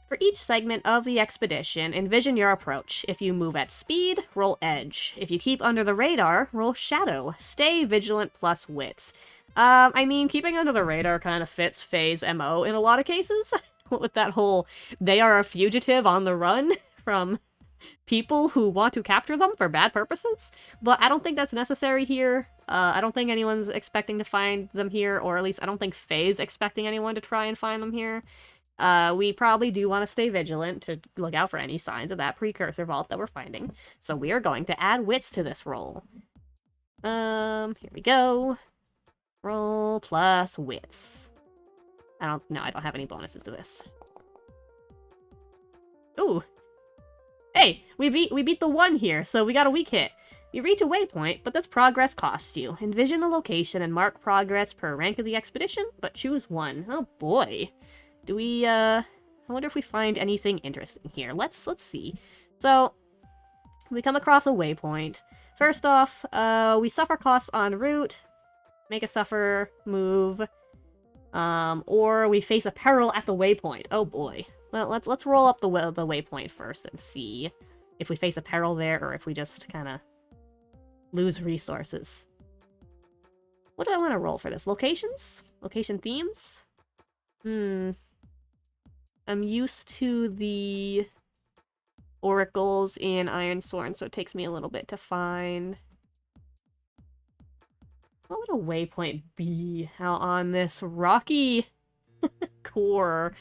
For each segment of the expedition, envision your approach. If you move at speed, roll edge. If you keep under the radar, roll shadow. Stay vigilant plus wits. I mean, keeping under the radar kind of fits Faye's MO in a lot of cases. With that whole, they are a fugitive on the run from people who want to capture them for bad purposes. But I don't think that's necessary here. I don't think anyone's expecting to find them here, or at least I don't think Faye's expecting anyone to try and find them here. We probably do want to stay vigilant to look out for any signs of that precursor vault that we're finding. So we are going to add wits to this roll. Here we go. Roll plus wits. I don't have any bonuses to this. Ooh. Hey, we beat the 1 here, so we got a weak hit. You reach a waypoint, but this progress costs you. Envision a location and mark progress per rank of the expedition, but choose one. Oh boy. Do we, I wonder if we find anything interesting here. Let's see. So, we come across a waypoint. First off, we suffer costs en route, make a suffer move, or we face a peril at the waypoint. Oh boy. Well, let's roll up the waypoint first and see if we face a peril there or if we just kind of lose resources. What do I want to roll for this? Locations? Location themes? I'm used to the oracles in Ironsworn, so it takes me a little bit to find. What would a waypoint be out on this rocky core?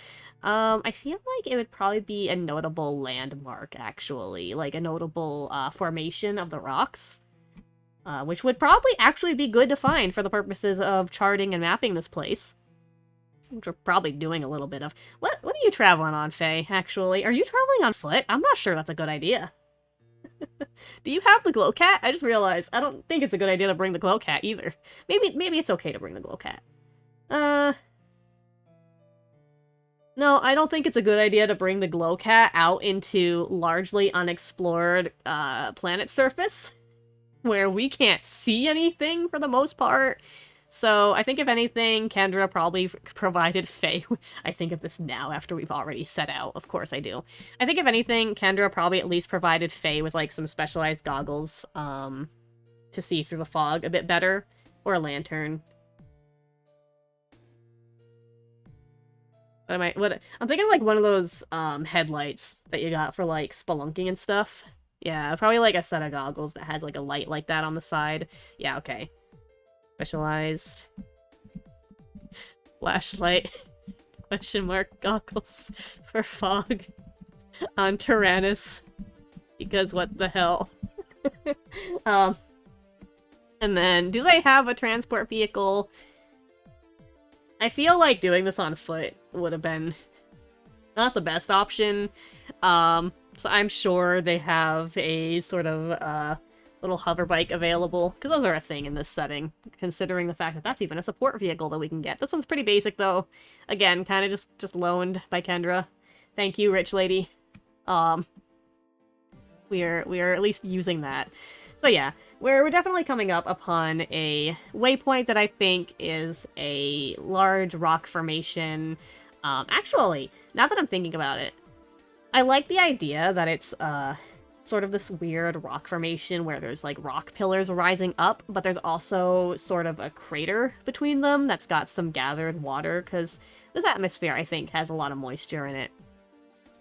I feel like it would probably be a notable landmark, actually. Like a notable formation of the rocks. Which would probably actually be good to find for the purposes of charting and mapping this place. Which we're probably doing a little bit of. What are you traveling on, Faye, actually? Are you traveling on foot? I'm not sure that's a good idea. Do you have the glow cat? I just realized I don't think it's a good idea to bring the glow cat either. Maybe it's okay to bring the glow cat. No, I don't think it's a good idea to bring the glow cat out into largely unexplored planet surface, where we can't see anything for the most part. So I think if anything, Kendra probably provided Faye. I think of this now after we've already set out. Of course I do. I think if anything, Kendra probably at least provided Faye with like some specialized goggles to see through the fog a bit better. Or a lantern. I'm thinking like one of those headlights that you got for like spelunking and stuff. Yeah, probably like a set of goggles that has like a light like that on the side. Yeah, okay. Specialized flashlight question mark goggles for fog on Tyrannus, because what the hell. And then do they have a transport vehicle? I feel like doing this on foot would have been not the best option. So I'm sure they have a sort of little hover bike available, because those are a thing in this setting, considering the fact that that's even a support vehicle that we can get. This one's pretty basic, though. Again, kind of just loaned by Kendra. Thank you, rich lady. We are at least using that. So yeah, we're definitely coming up upon a waypoint that I think is a large rock formation. Actually, now that I'm thinking about it, I like the idea that it's sort of this weird rock formation where there's like rock pillars rising up, but there's also sort of a crater between them that's got some gathered water, because this atmosphere, I think, has a lot of moisture in it.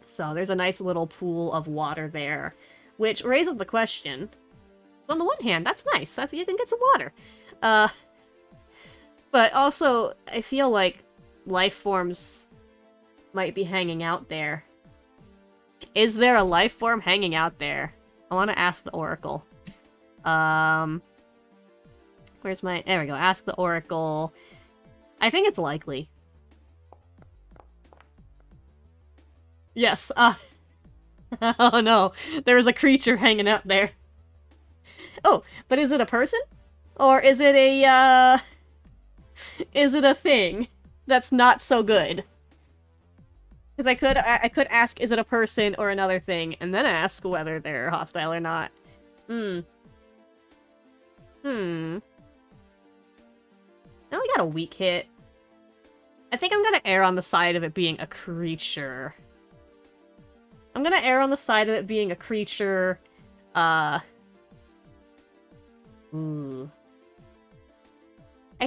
So there's a nice little pool of water there, which raises the question. On the one hand, that's nice. You can get some water. But also, I feel like life forms might be hanging out there. Is there a life form hanging out there? I want to ask the Oracle. Where's my... There we go. Ask the Oracle. I think it's likely. Yes. Oh no. There's a creature hanging out there. Oh, but is it a person? Or is it a, is it a thing that's not so good? Because I could ask, is it a person or another thing, and then ask whether they're hostile or not. I only got a weak hit. I think I'm gonna err on the side of it being a creature. I'm gonna err on the side of it being a creature. I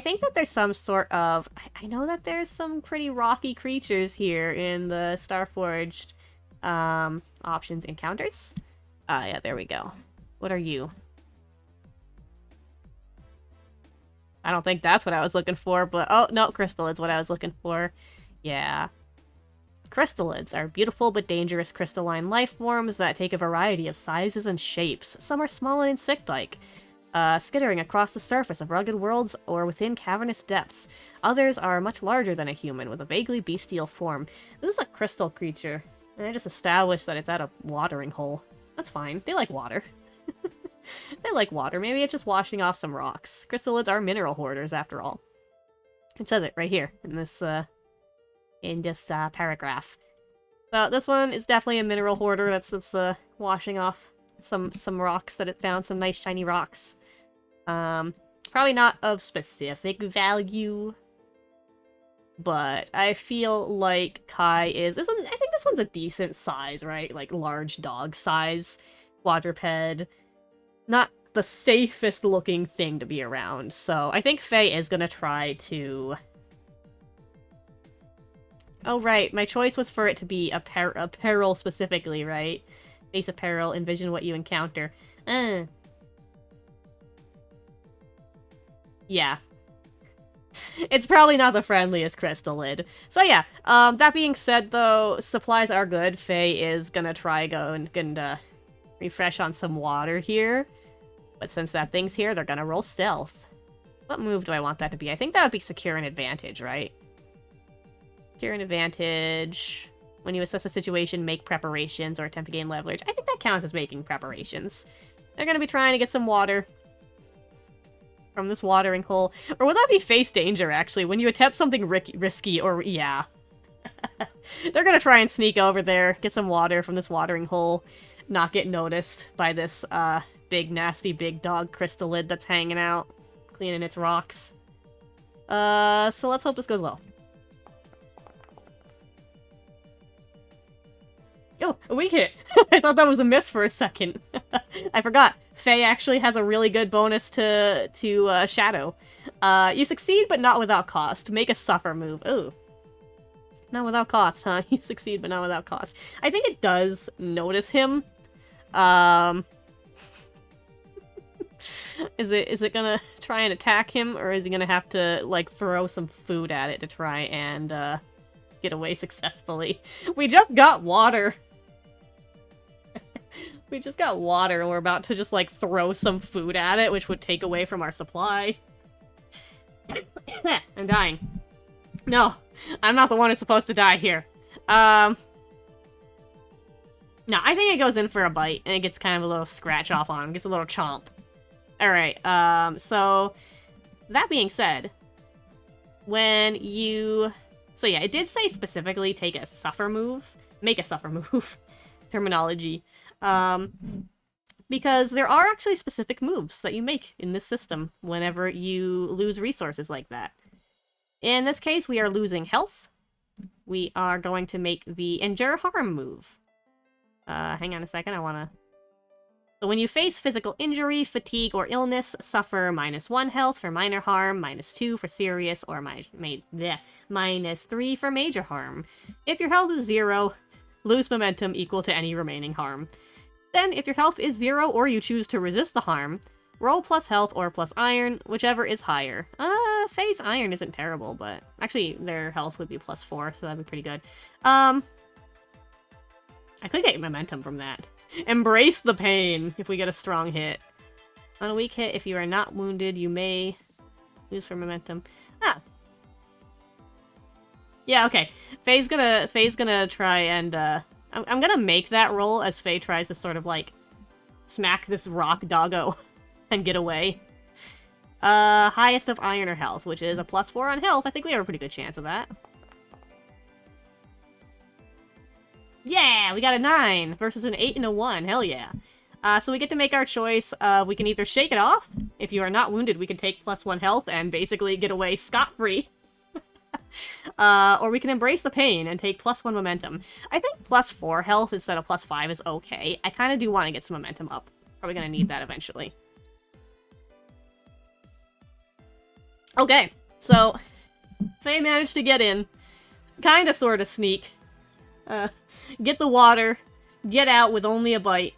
think that there's some sort of... I know that there's some pretty rocky creatures here in the Starforged options encounters. Yeah, there we go. What are you? I don't think that's what I was looking for, but... Oh, no, crystalids what I was looking for. Yeah. Crystalids are beautiful but dangerous crystalline life forms that take a variety of sizes and shapes. Some are small and insect-like, skittering across the surface of rugged worlds or within cavernous depths. Others are much larger than a human, with a vaguely bestial form. This is a crystal creature, and I just established that it's at a watering hole. That's fine. They like water. They like water. Maybe it's just washing off some rocks. Crystallids are mineral hoarders, after all. It says it right here in this paragraph. So this one is definitely a mineral hoarder that's washing off some rocks that it found, some nice shiny rocks. Probably not of specific value, but I feel like Kai is... I think this one's a decent size, right? Like, large dog size quadruped. Not the safest looking thing to be around, so I think Faye is gonna try to... Oh, right, my choice was for it to be apparel specifically, right? Base apparel, envision what you encounter. Yeah. It's probably not the friendliest crystallid. So yeah, that being said though, supplies are good. Faye is gonna try going and refresh on some water here. But since that thing's here, they're gonna roll stealth. What move do I want that to be? I think that would be secure an advantage, right? Secure an advantage. When you assess a situation, make preparations or attempt to gain leverage. I think that counts as making preparations. They're gonna be trying to get some water from this watering hole. Or would that be face danger, actually? When you attempt something risky, or yeah. They're gonna try and sneak over there, get some water from this watering hole, not get noticed by this, big, nasty, big dog crystallid that's hanging out, cleaning its rocks. So let's hope this goes well. Oh, a weak hit! I thought that was a miss for a second. I forgot. Faye actually has a really good bonus to Shadow. You succeed, but not without cost. Make a suffer move. Ooh. Not without cost, huh? You succeed, but not without cost. I think it does notice him. Is it gonna try and attack him, or is he gonna have to, like, throw some food at it to try and, get away successfully? We just got water! We just got water, and we're about to just, like, throw some food at it, which would take away from our supply. I'm dying. No, I'm not the one who's supposed to die here. No, I think it goes in for a bite, and it gets kind of a little scratch off on him, gets a little chomp. Alright, so, that being said, when you... So yeah, it did say specifically take a suffer move. Make a suffer move. Terminology. Because there are actually specific moves that you make in this system whenever you lose resources like that. In this case, we are losing health. We are going to make the endure harm move. Hang on a second, I wanna... So when you face physical injury, fatigue, or illness, suffer -1 health for minor harm, -2 for serious, or -3 for major harm. If your health is 0, lose momentum equal to any remaining harm. Then, if your health is 0 or you choose to resist the harm, roll plus health or plus iron, whichever is higher. Faye's iron isn't terrible, but... Actually, their health would be +4, so that'd be pretty good. I could get momentum from that. Embrace the pain if we get a strong hit. On a weak hit, if you are not wounded, you may lose for momentum. Ah. Yeah, okay. Faye's gonna try and, I'm gonna make that roll as Faye tries to sort of, like, smack this rock doggo and get away. Highest of iron or health, which is a +4 on health. I think we have a pretty good chance of that. Yeah, we got a 9 versus an 8 and a 1. Hell yeah. So we get to make our choice. We can either shake it off. If you are not wounded, we can take +1 health and basically get away scot-free. Or we can embrace the pain and take +1 momentum. I think +4 health instead of +5 is okay. I kind of do want to get some momentum up. Probably gonna need that eventually. Okay, so Faye managed to get in. Kinda sorta sneak. Get the water, get out with only a bite,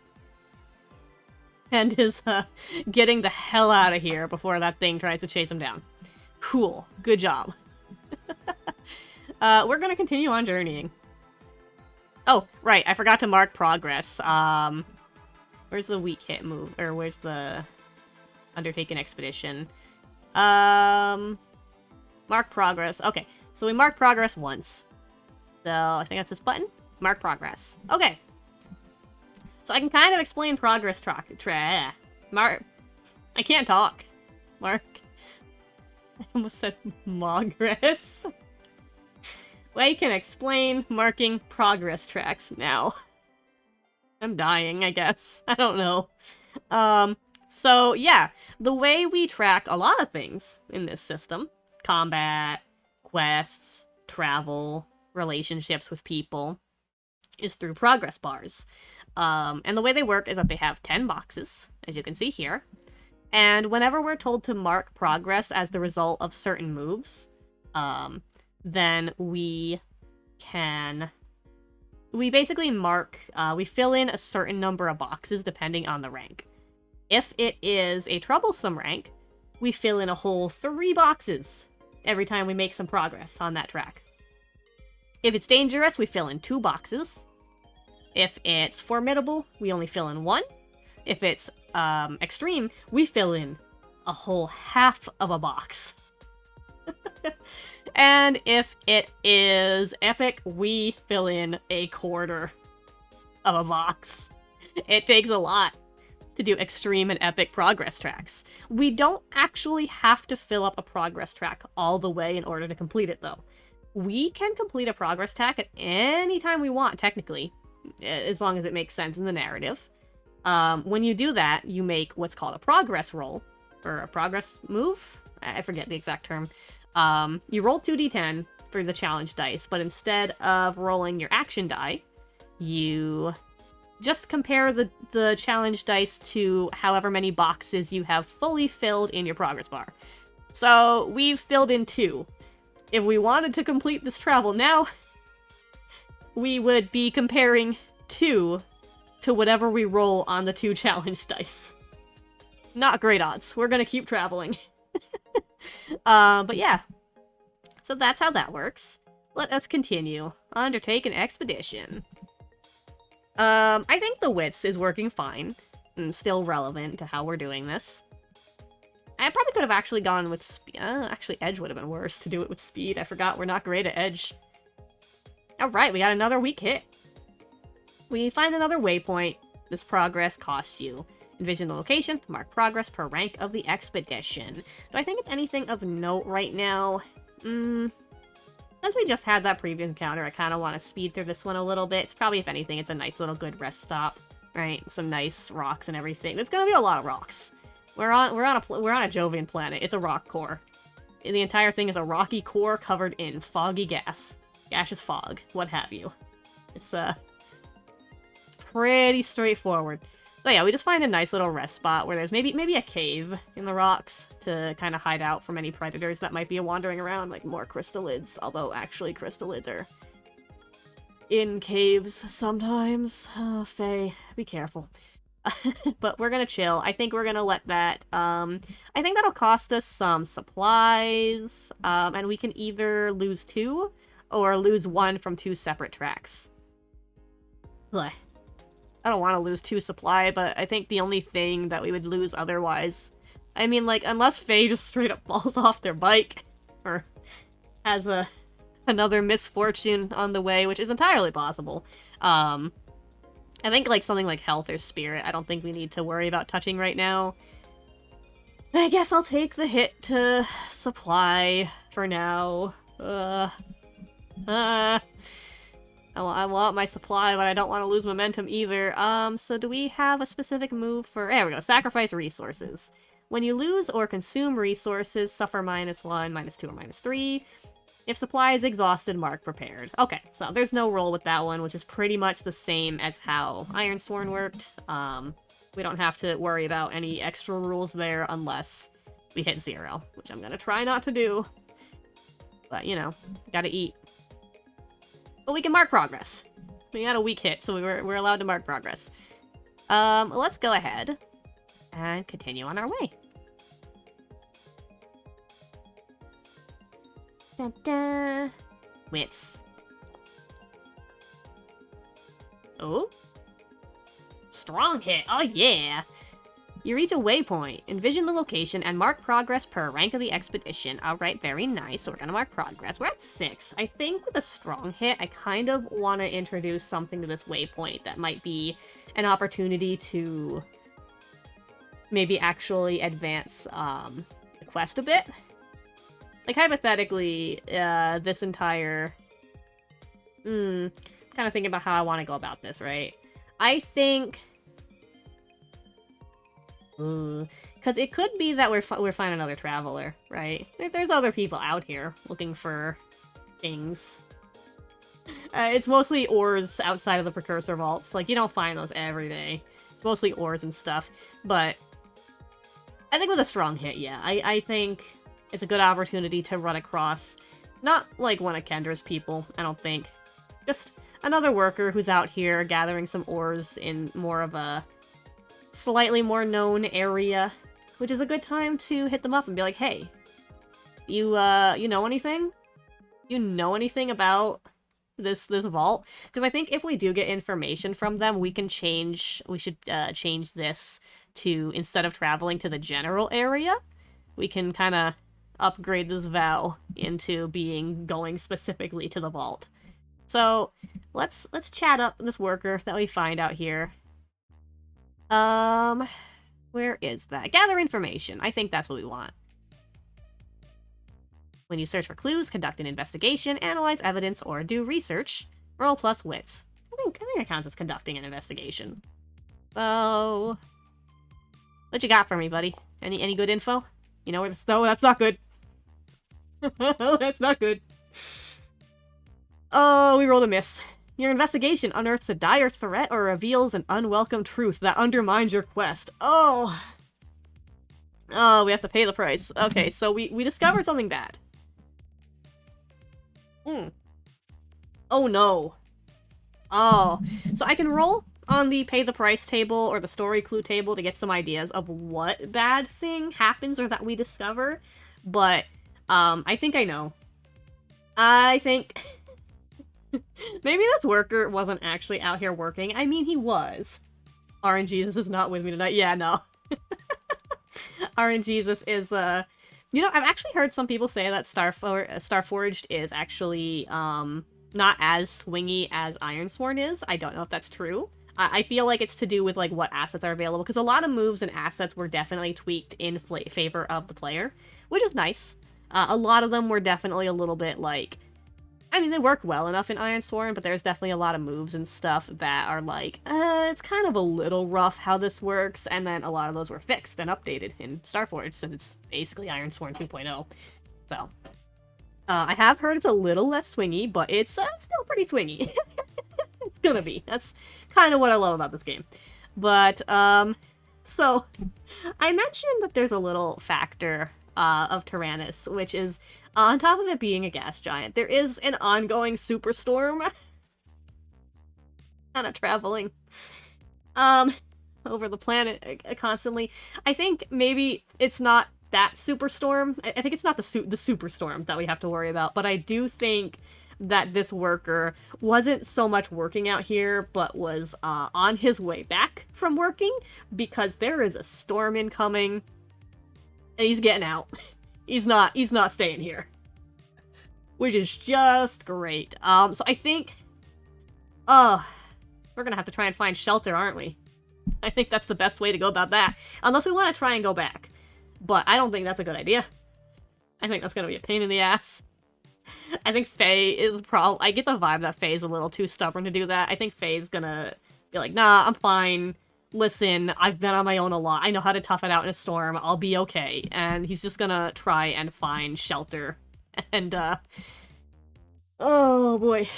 and is, getting the hell out of here before that thing tries to chase him down. Cool. Good job. We're gonna continue on journeying. Oh, right, I forgot to mark progress. Where's the weak hit move? Or where's the undertaken expedition? Mark progress. Okay, so we marked progress once. So, I think that's this button. Mark progress. Okay. So I can kind of explain progress Mark. I can't talk. Mark. I almost said progress. Way can explain marking progress tracks now. I'm dying, I guess. I don't know. So yeah, the way we track a lot of things in this system, combat, quests, travel, relationships with people, is through progress bars. And the way they work is that they have 10 boxes, as you can see here. And whenever we're told to mark progress as the result of certain moves, then we basically mark, we fill in a certain number of boxes depending on the rank. If it is a troublesome rank, we fill in a whole 3 boxes every time we make some progress on that track. If it's dangerous, we fill in 2 boxes. If it's formidable, we only fill in 1. If it's extreme, we fill in a whole half of a box. And if it is epic, we fill in a quarter of a box. It takes a lot to do extreme and epic progress tracks. We don't actually have to fill up a progress track all the way in order to complete it, though. We can complete a progress track at any time we want, technically, as long as it makes sense in the narrative. When you do that, you make what's called a progress roll, or a progress move? I forget the exact term. You roll 2d10 for the challenge dice, but instead of rolling your action die, you just compare the challenge dice to however many boxes you have fully filled in your progress bar. So we've filled in 2. If we wanted to complete this travel now, we would be comparing 2 to whatever we roll on the 2 challenge dice. Not great odds. We're gonna keep traveling. But yeah. So that's how that works. Let us continue. Undertake an expedition. I think the wits is working fine, and still relevant to how we're doing this. I probably could have actually gone with speed. Actually, edge would have been worse to do it with speed. I forgot we're not great at edge. Alright, we got another weak hit. We find another waypoint. This progress costs you. Envision the location, mark progress per rank of the expedition. Do I think it's anything of note right now? Since we just had that previous encounter, I kind of want to speed through this one a little bit. It's probably, if anything, it's a nice little good rest stop, right? Some nice rocks and everything. There's gonna be a lot of rocks. We're on a Jovian planet. It's a rock core. The entire thing is a rocky core covered in foggy gas, gaseous fog, what have you. It's pretty straightforward. So yeah, we just find a nice little rest spot where there's maybe a cave in the rocks to kind of hide out from any predators that might be wandering around, like more crystallids, although actually crystallids are in caves sometimes. Oh, Faye, be careful. But we're gonna chill. I think we're gonna let that, I think that'll cost us some supplies, and we can either lose 2 or lose 1 from 2 separate tracks. Blech. I don't want to lose 2 supply, but I think the only thing that we would lose otherwise... I mean, like, unless Faye just straight up falls off their bike, or has another misfortune on the way, which is entirely possible. I think, like, something like health or spirit, I don't think we need to worry about touching right now. I guess I'll take the hit to supply for now. I want my supply, but I don't want to lose momentum either. So do we have a specific move for... There we go, sacrifice resources. When you lose or consume resources, suffer -1, -2, or -3. If supply is exhausted, mark prepared. Okay, so there's no roll with that one, which is pretty much the same as how Ironsworn worked. We don't have to worry about any extra rules there unless we hit 0, which I'm gonna try not to do. But, you know, gotta eat. But we can mark progress. We got a weak hit, so we're allowed to mark progress. Let's go ahead and continue on our way. Da-da. Wits. Oh? Strong hit. Oh, yeah. You reach a waypoint. Envision the location and mark progress per rank of the expedition. Alright, very nice. So we're gonna mark progress. We're at 6. I think with a strong hit, I kind of want to introduce something to this waypoint that might be an opportunity to maybe actually advance the quest a bit. Like, hypothetically, this entire... kind of thinking about how I want to go about this, right? I think... because it could be that we're finding another traveler, right? There's other people out here looking for things. It's mostly ores outside of the precursor vaults. Like, you don't find those every day. It's mostly ores and stuff. But I think with a strong hit, yeah. I think it's a good opportunity to run across, not like one of Kendra's people, I don't think. Just another worker who's out here gathering some ores in more of a slightly more known area, which is a good time to hit them up and be like, hey, you know anything? You know anything about this vault? Because I think if we do get information from them, we should change this to, instead of traveling to the general area, we can kind of upgrade this vow into going specifically to the vault. So let's chat up this worker that we find out here. Where is that? Gather information. I think that's what we want. When you search for clues, conduct an investigation, analyze evidence, or do research, roll plus wits. I think it counts as conducting an investigation. So, what you got for me, buddy? Any good info? You know where this... No, that's not good. That's not good. Oh, we rolled a miss. Your investigation unearths a dire threat or reveals an unwelcome truth that undermines your quest. Oh. Oh, we have to pay the price. Okay, so we discovered something bad. Oh no. Oh. So I can roll on the pay the price table or the story clue table to get some ideas of what bad thing happens or that we discover. But, I think I know. I think... Maybe this worker wasn't actually out here working. I mean, he was. RNGesus is not with me tonight. Yeah, no. RNGesus is, you know, I've actually heard some people say that Starforged is actually, not as swingy as Ironsworn is. I don't know if that's true. I feel like it's to do with, like, what assets are available, because a lot of moves and assets were definitely tweaked in favor of the player, which is nice. A lot of them were definitely a little bit, like... I mean, they work well enough in Ironsworn, but there's definitely a lot of moves and stuff that are like, it's kind of a little rough how this works, and then a lot of those were fixed and updated in Starforged, since it's basically Ironsworn 2.0. So, I have heard it's a little less swingy, but it's still pretty swingy. It's gonna be. That's kind of what I love about this game. But, so, I mentioned that there's a little factor of Tyrannus, which is, on top of it being a gas giant, there is an ongoing superstorm kind of traveling over the planet constantly. I think maybe it's not that superstorm. I think it's not the superstorm that we have to worry about, but I do think that this worker wasn't so much working out here, but was on his way back from working, because there is a storm incoming, and he's getting out. He's not staying here. Which is just great. So I think... we're gonna have to try and find shelter, aren't we? I think that's the best way to go about that. Unless we want to try and go back. But I don't think that's a good idea. I think that's gonna be a pain in the ass. I think Faye is I get the vibe that Faye's a little too stubborn to do that. I think Faye's gonna be like, nah, I'm fine. Listen, I've been on my own a lot. I know how to tough it out in a storm. I'll be okay. And he's just gonna try and find shelter. And, oh boy.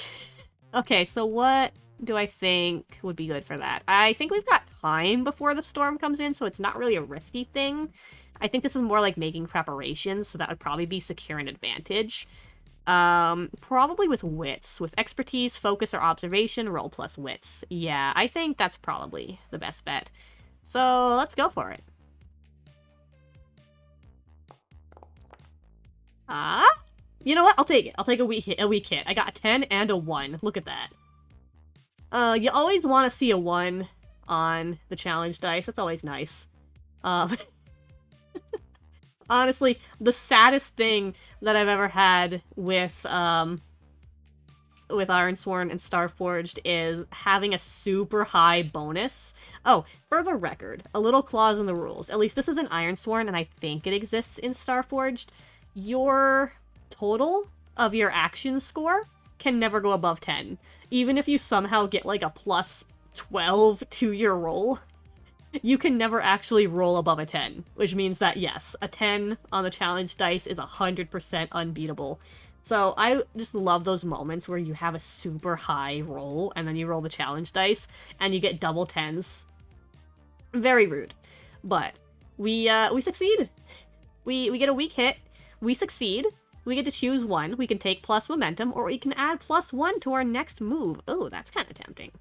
Okay, so what do I think would be good for that? I think we've got time before the storm comes in, so it's not really a risky thing. I think this is more like making preparations, so that would probably be secure an advantage. Probably with wits. With expertise, focus, or observation, roll plus wits. Yeah, I think that's probably the best bet. So, let's go for it. You know what? I'll take it. I'll take a weak hit. I got a 10 and a 1. Look at that. You always want to see a 1 on the challenge dice. That's always nice. Honestly, the saddest thing that I've ever had with, with Ironsworn and Starforged is having a super high bonus. Oh, for the record, a little clause in the rules. At least this is in Ironsworn, and I think it exists in Starforged. Your total of your action score can never go above 10. Even if you somehow get like a plus 12 to your roll, you can never actually roll above a 10, which means that yes, a 10 on the challenge dice is 100% unbeatable. So I just love those moments where you have a super high roll and then you roll the challenge dice and you get double 10s. Very rude. But we succeed. We get a weak hit. We succeed. We get to choose one. We can take plus momentum, or we can add +1 to our next move. Oh, that's kind of tempting.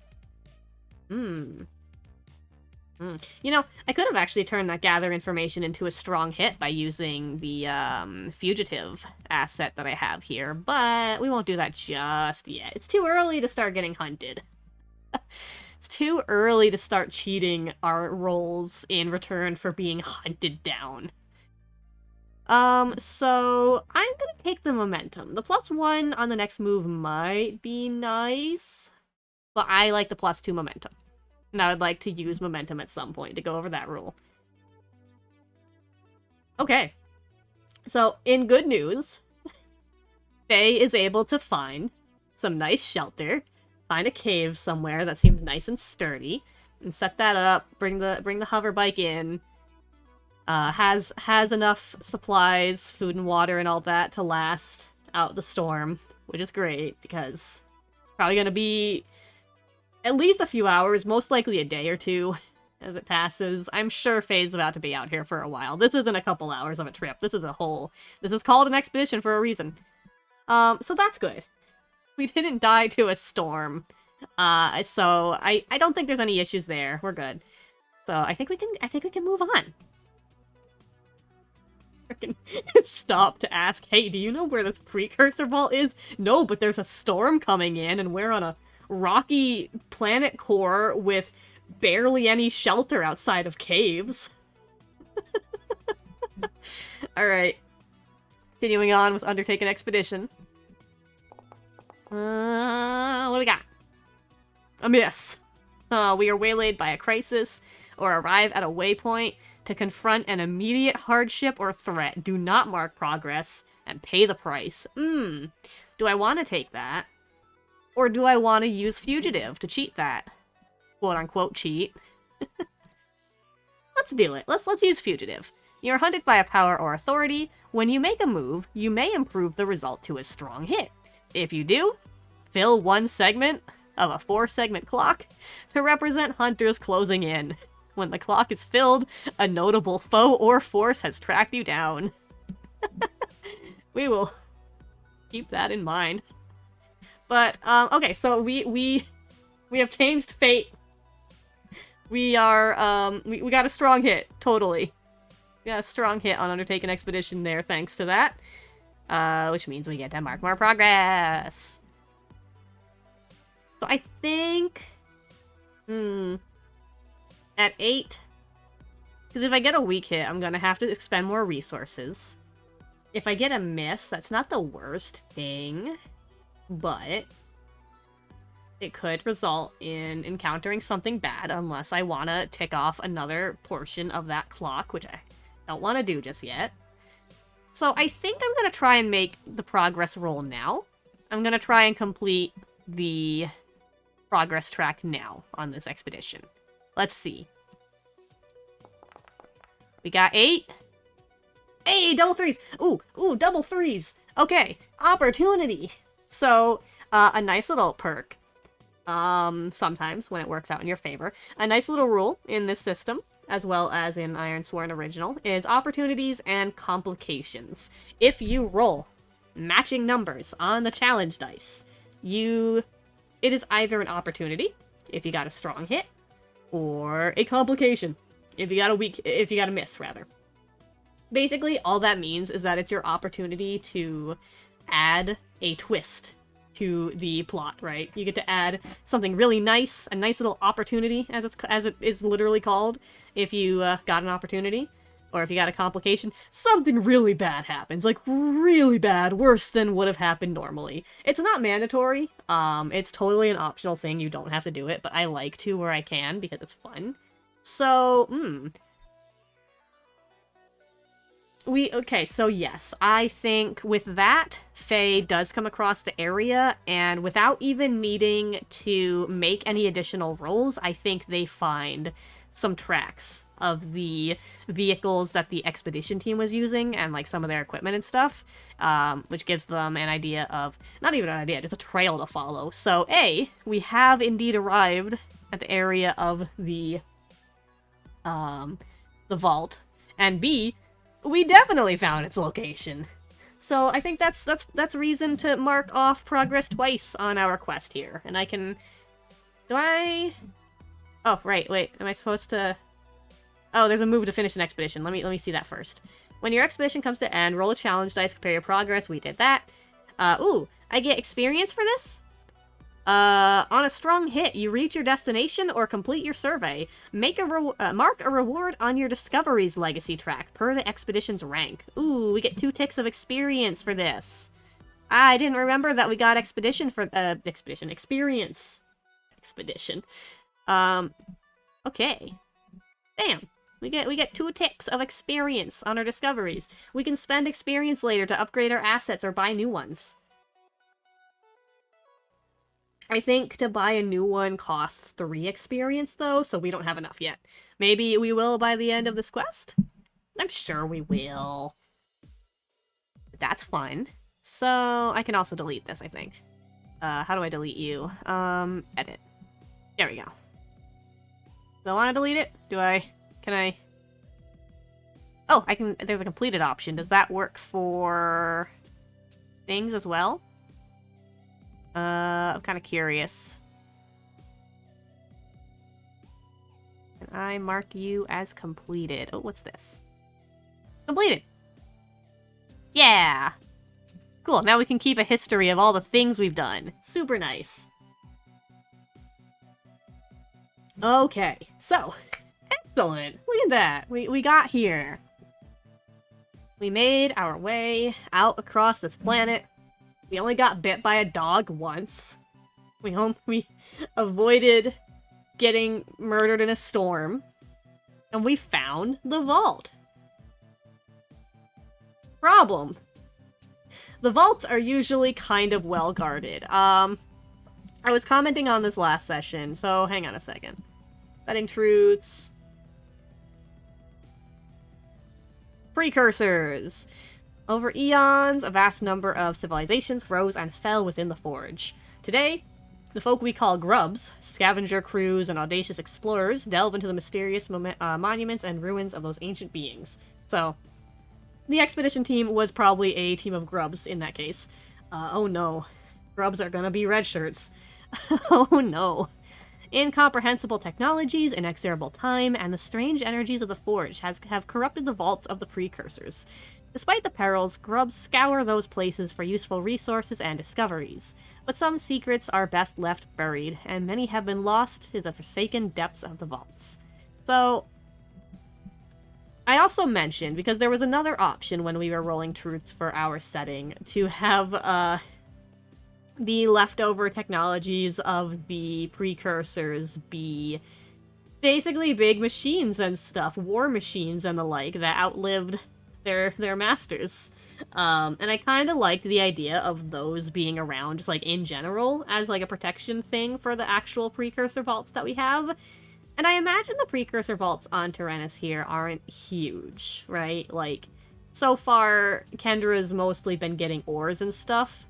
You know, I could have actually turned that gather information into a strong hit by using the fugitive asset that I have here, but we won't do that just yet. It's too early to start getting hunted. It's too early to start cheating our rolls in return for being hunted down. So I'm gonna take the momentum. The +1 on the next move might be nice, but I like the +2 momentum. And I would like to use momentum at some point to go over that rule. Okay. So, in good news, Faye is able to find some nice shelter, find a cave somewhere that seems nice and sturdy, and set that up, bring the hover bike in, has enough supplies, food and water and all that to last out the storm, which is great, because probably gonna be at least a few hours, most likely a day or two as it passes. I'm sure Faye's about to be out here for a while. This isn't a couple hours of a trip. This is this is called an expedition for a reason. So that's good. We didn't die to a storm. So I don't think there's any issues there. We're good. So I think we can move on. Freaking stop to ask, hey, do you know where this precursor vault is? No, but there's a storm coming in and we're on a rocky planet core with barely any shelter outside of caves. Alright. Continuing on with Undertake an Expedition. What do we got? A miss. We are waylaid by a crisis or arrive at a waypoint to confront an immediate hardship or threat. Do not mark progress and pay the price. Do I want to take that? Or do I want to use Fugitive to cheat that? Quote-unquote cheat. Let's do it. Let's use Fugitive. You're hunted by a power or authority. When you make a move, you may improve the result to a strong hit. If you do, fill one segment of a 4-segment clock to represent hunters closing in. When the clock is filled, a notable foe or force has tracked you down. We will keep that in mind. But, okay, so we have changed fate. We are, we got a strong hit, totally. We got a strong hit on Undertake an Expedition there, thanks to that. Which means we get to mark more progress. So I think, at 8, because if I get a weak hit, I'm gonna have to expend more resources. If I get a miss, that's not the worst thing. But it could result in encountering something bad unless I want to tick off another portion of that clock, which I don't want to do just yet. So I think I'm going to try and make the progress roll now. I'm going to try and complete the progress track now on this expedition. Let's see. We got 8. Hey, double 3s! Ooh, double 3s! Okay, opportunity! So, a nice little perk, sometimes when it works out in your favor. A nice little rule in this system, as well as in Ironsworn Original, is opportunities and complications. If you roll matching numbers on the challenge dice, it is either an opportunity, if you got a strong hit, or a complication, if you got a miss, rather. Basically, all that means is that it's your opportunity to add a twist to the plot, right? You get to add something really nice, a nice little opportunity, as it is literally called, if you got an opportunity. Or if you got a complication, something really bad happens. Like, really bad, worse than would have happened normally. It's not mandatory. It's totally an optional thing. You don't have to do it, but I like to where I can because it's fun. So, okay, so yes, I think with that, Faye does come across the area, and without even needing to make any additional rolls, I think they find some tracks of the vehicles that the expedition team was using, and like some of their equipment and stuff, which gives them an idea of, not even an idea, just a trail to follow. So A, we have indeed arrived at the area of the vault, and B, we definitely found its location. So I think that's reason to mark off progress twice on our quest here. And I can... Do I... Oh, right, wait. Am I supposed to... Oh, there's a move to finish an expedition. Let me see that first. When your expedition comes to end, roll a challenge dice, compare your progress. We did that. Ooh, I get experience for this? On a strong hit, you reach your destination or complete your survey. Mark a reward on your Discoveries legacy track, per the expedition's rank. Ooh, we get 2 ticks of experience for this. I didn't remember that we got experience. Expedition. Okay. Bam. We get 2 ticks of experience on our Discoveries. We can spend experience later to upgrade our assets or buy new ones. I think to buy a new one costs 3 experience, though, so we don't have enough yet. Maybe we will by the end of this quest? I'm sure we will. That's fun. So, I can also delete this, I think. How do I delete you? Edit. There we go. Do I want to delete it? Can I? Oh, I can, there's a completed option. Does that work for things as well? I'm kind of curious. Can I mark you as completed? Oh, what's this? Completed! Yeah! Cool, now we can keep a history of all the things we've done. Super nice. Okay, so, excellent! Look at that! We got here. We made our way out across this planet. We only got bit by a dog once. We avoided getting murdered in a storm. And we found the vault. Problem. The vaults are usually kind of well guarded. I was commenting on this last session, so hang on a second. Setting truths. Precursors. Over eons, a vast number of civilizations rose and fell within the Forge. Today, the folk we call grubs, scavenger crews, and audacious explorers delve into the mysterious monuments and ruins of those ancient beings. So, the expedition team was probably a team of grubs in that case. Oh no. Grubs are gonna be red shirts. Oh no. Incomprehensible technologies, inexorable time, and the strange energies of the Forge have corrupted the vaults of the Precursors. Despite the perils, grubs scour those places for useful resources and discoveries. But some secrets are best left buried, and many have been lost to the forsaken depths of the vaults. So, I also mentioned, because there was another option when we were rolling truths for our setting, to have, the leftover technologies of the Precursors be basically big machines and stuff, war machines and the like, that outlived their masters. And I kind of liked the idea of those being around, just like in general, as like a protection thing for the actual Precursor vaults that we have. And I imagine the Precursor vaults on Tyrannus here aren't huge, right? Like, so far, Kendra's mostly been getting ores and stuff.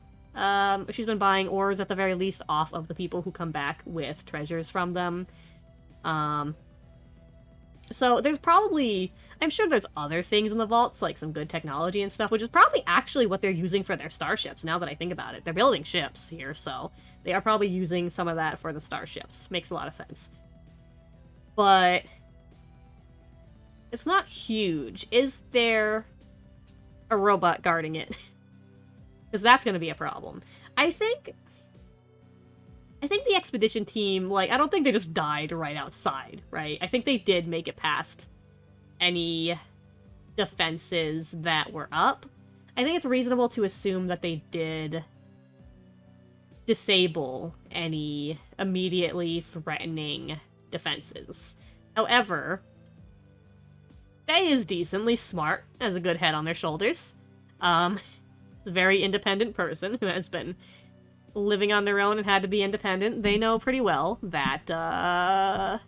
She's been buying ores at the very least off of the people who come back with treasures from them. So there's probably, I'm sure there's other things in the vaults, like some good technology and stuff, which is probably actually what they're using for their starships, now that I think about it. They're building ships here, so they are probably using some of that for the starships. Makes a lot of sense. But it's not huge. Is there a robot guarding it? Because that's going to be a problem. I think the expedition team, like, I don't think they just died right outside, right? I think they did make it past any defenses that were up, I think it's reasonable to assume that they did disable any immediately threatening defenses. However, Faye is decently smart, has a good head on their shoulders. A very independent person who has been living on their own and had to be independent. They know pretty well that,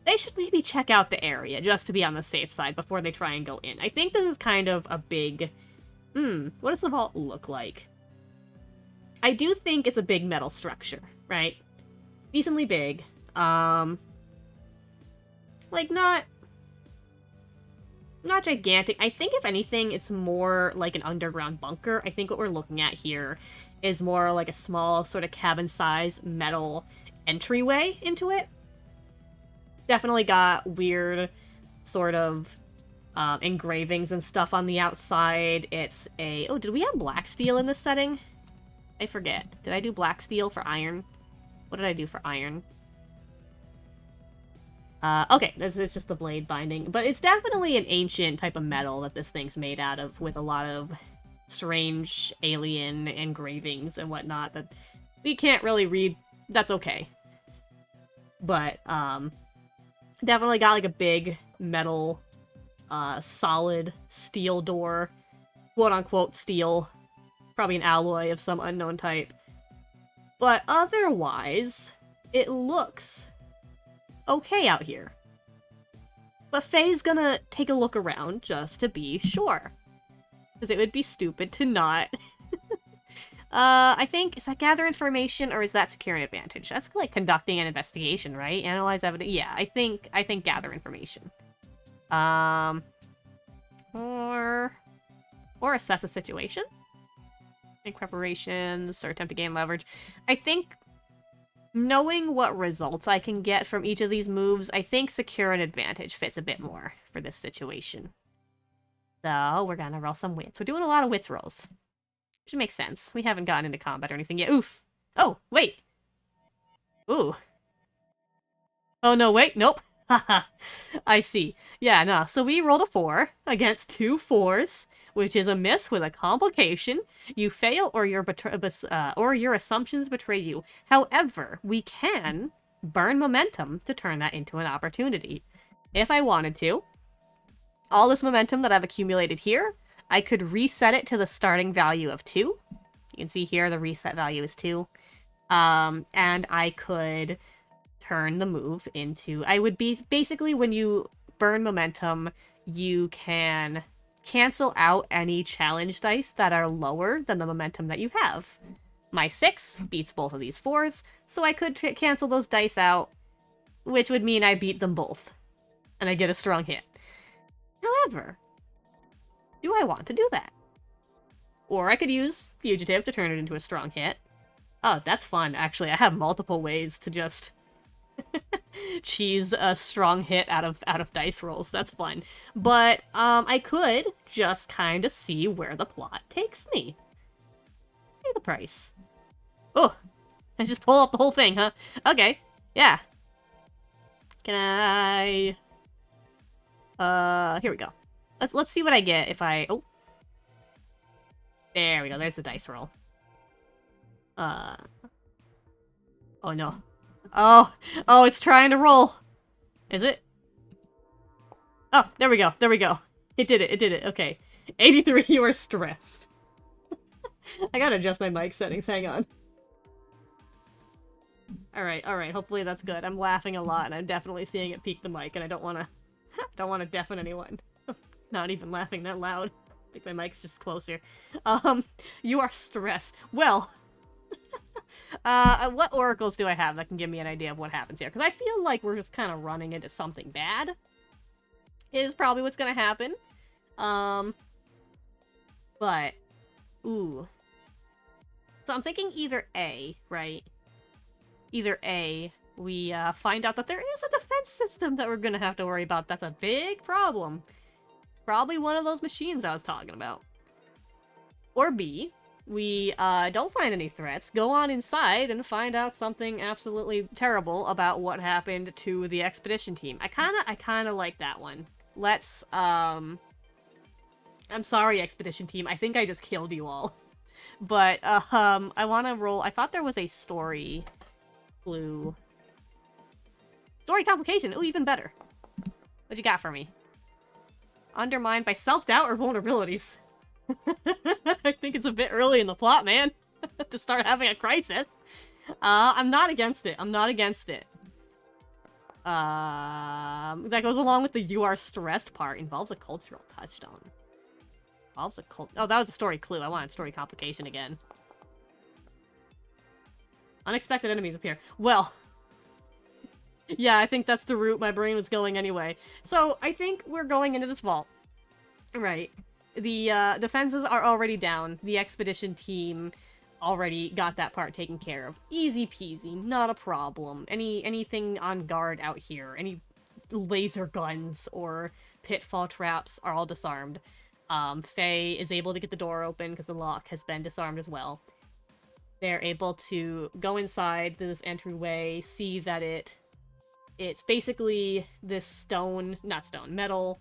they should maybe check out the area just to be on the safe side before they try and go in. I think this is kind of a big... what does the vault look like? I do think it's a big metal structure, right? Decently big. Like, not gigantic. I think, if anything, it's more like an underground bunker. I think what we're looking at here is more like a small, sort of cabin-size metal entryway into it. Definitely got weird sort of engravings and stuff on the outside. It's a... Oh, did we have black steel in this setting? I forget. Did I do black steel for iron? What did I do for iron? Okay, this is just the blade binding. But it's definitely an ancient type of metal that this thing's made out of, with a lot of strange alien engravings and whatnot that we can't really read. That's okay. But, definitely got like a big metal, solid steel door. Quote-unquote steel. Probably an alloy of some unknown type. But otherwise, it looks okay out here. But Faye's gonna take a look around just to be sure. Because it would be stupid to not. I think, is that gather information or is that secure an advantage? That's like conducting an investigation, right? Analyze evidence. Yeah, I think gather information. Or assess a situation. Make preparations or attempt to gain leverage. I think knowing what results I can get from each of these moves, I think secure an advantage fits a bit more for this situation. So, we're gonna roll some wits. We're doing a lot of wits rolls. Which makes sense. We haven't gotten into combat or anything yet. Oof! Oh, wait! Ooh. Oh, no, wait, nope. Haha. I see. Yeah, no. So we rolled a 4 against 2 4s, which is a miss with a complication. You fail or your assumptions betray you. However, we can burn momentum to turn that into an opportunity. If I wanted to, all this momentum that I've accumulated here, I could reset it to the starting value of 2. You can see here the reset value is 2. And I could turn the move into... I would be... Basically, when you burn momentum, you can cancel out any challenge dice that are lower than the momentum that you have. My 6 beats both of these 4s, so I could cancel those dice out, which would mean I beat them both. And I get a strong hit. However, do I want to do that? Or I could use Fugitive to turn it into a strong hit. Oh, that's fun, actually. I have multiple ways to just cheese a strong hit out of dice rolls. That's fun. But, I could just kind of see where the plot takes me. Pay the price. Oh! I just pull up the whole thing, huh? Okay. Yeah. Can I... here we go. Let's see what I get if I... Oh. There we go. There's the dice roll. Oh, no. Oh! Oh, it's trying to roll! Is it? Oh, there we go. There we go. It did it. It did it. Okay. 83, you are stressed. I gotta adjust my mic settings. Hang on. Alright, alright. Hopefully that's good. I'm laughing a lot, and I'm definitely seeing it peak the mic, and I don't wanna... don't wanna deafen anyone. Not even laughing that loud. I think my mic's just closer. You are stressed. Well... what oracles do I have that can give me an idea of what happens here? Because I feel like we're just kind of running into something bad. Is probably what's gonna happen. But... Ooh. So I'm thinking either A, right? Either A, we find out that there is a defense system that we're gonna have to worry about. That's a big problem. Probably one of those machines I was talking about. Or B, we don't find any threats, go on inside and find out something absolutely terrible about what happened to the expedition team. I kinda like that one. Let's I'm sorry, Expedition Team. I think I just killed you all. But, I want to roll... I thought there was a story clue. Story complication! Ooh, even better. What you got for me? Undermined by self-doubt or vulnerabilities? I think it's a bit early in the plot, man. To start having a crisis. I'm not against it. I'm not against it. That goes along with the you are stressed part. Involves a cultural touchstone. Involves a cult... Oh, that was a story clue. I wanted story complication again. Unexpected enemies appear. Well... Yeah, I think that's the route my brain was going anyway. So, I think we're going into this vault. Right. The defenses are already down. The expedition team already got that part taken care of. Easy peasy, not a problem. Anything on guard out here, any laser guns or pitfall traps are all disarmed. Faye is able to get the door open because the lock has been disarmed as well. They're able to go inside to this entryway, see that it's basically this metal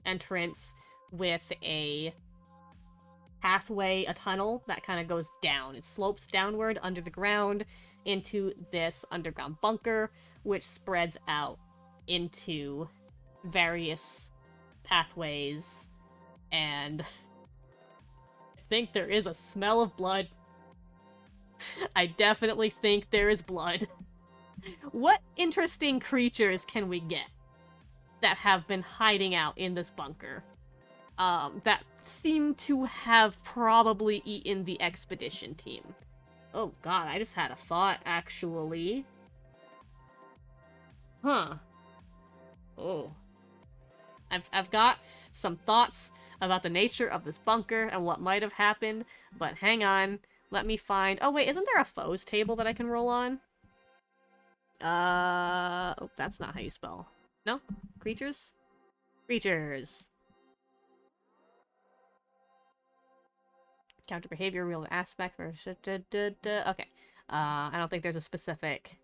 entrance with a pathway, a tunnel that kind of goes down. It slopes downward under the ground into this underground bunker, which spreads out into various pathways, and I think there is a smell of blood. I definitely think there is blood. What interesting creatures can we get that have been hiding out in this bunker? That seem to have probably eaten the expedition team. Oh god, I just had a thought, actually. Huh. Oh. I've got some thoughts about the nature of this bunker and what might have happened, but hang on. Let me find... Oh wait, isn't there a foes table that I can roll on? Oh, that's not how you spell. No? Creatures? Creatures. Counter behavior, real aspect for... Okay. I don't think there's a specific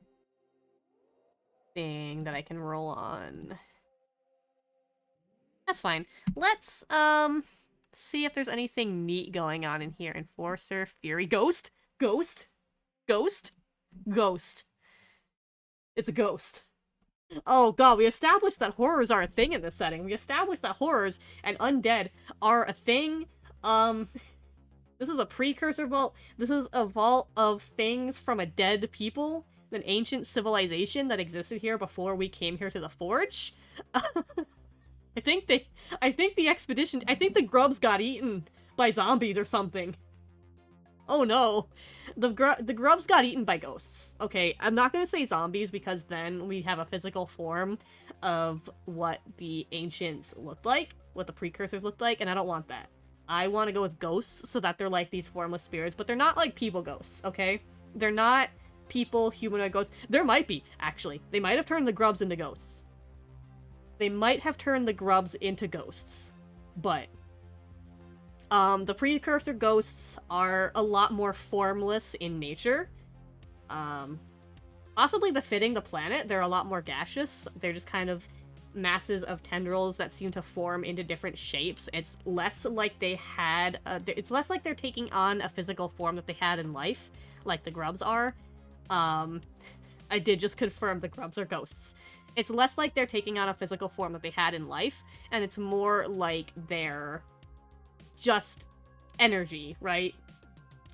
thing that I can roll on. That's fine. Let's, see if there's anything neat going on in here. Enforcer, Fury, Ghost? Ghost? Ghost? Ghost. It's a ghost. Oh god, we established that horrors are a thing in this setting. We established that horrors and undead are a thing. This is a precursor vault. This is a vault of things from a dead people, an ancient civilization that existed here before we came here to the Forge. I think the grubs got eaten by zombies or something. Oh no. The grubs got eaten by ghosts. Okay, I'm not gonna say zombies because then we have a physical form of what the ancients looked like, what the precursors looked like, and I don't want that. I want to go with ghosts so that they're like these formless spirits, but they're not like people ghosts, okay? They're not people, humanoid ghosts. There might be, actually. They might have turned the grubs into ghosts. They might have turned the grubs into ghosts, but the precursor ghosts are a lot more formless in nature. Possibly befitting the planet. They're a lot more gaseous. They're just kind of masses of tendrils that seem to form into different shapes. It's less like they had... it's less like they're taking on a physical form that they had in life, like the grubs are. I did just confirm the grubs are ghosts. It's less like they're taking on a physical form that they had in life, and it's more like they're just energy, right?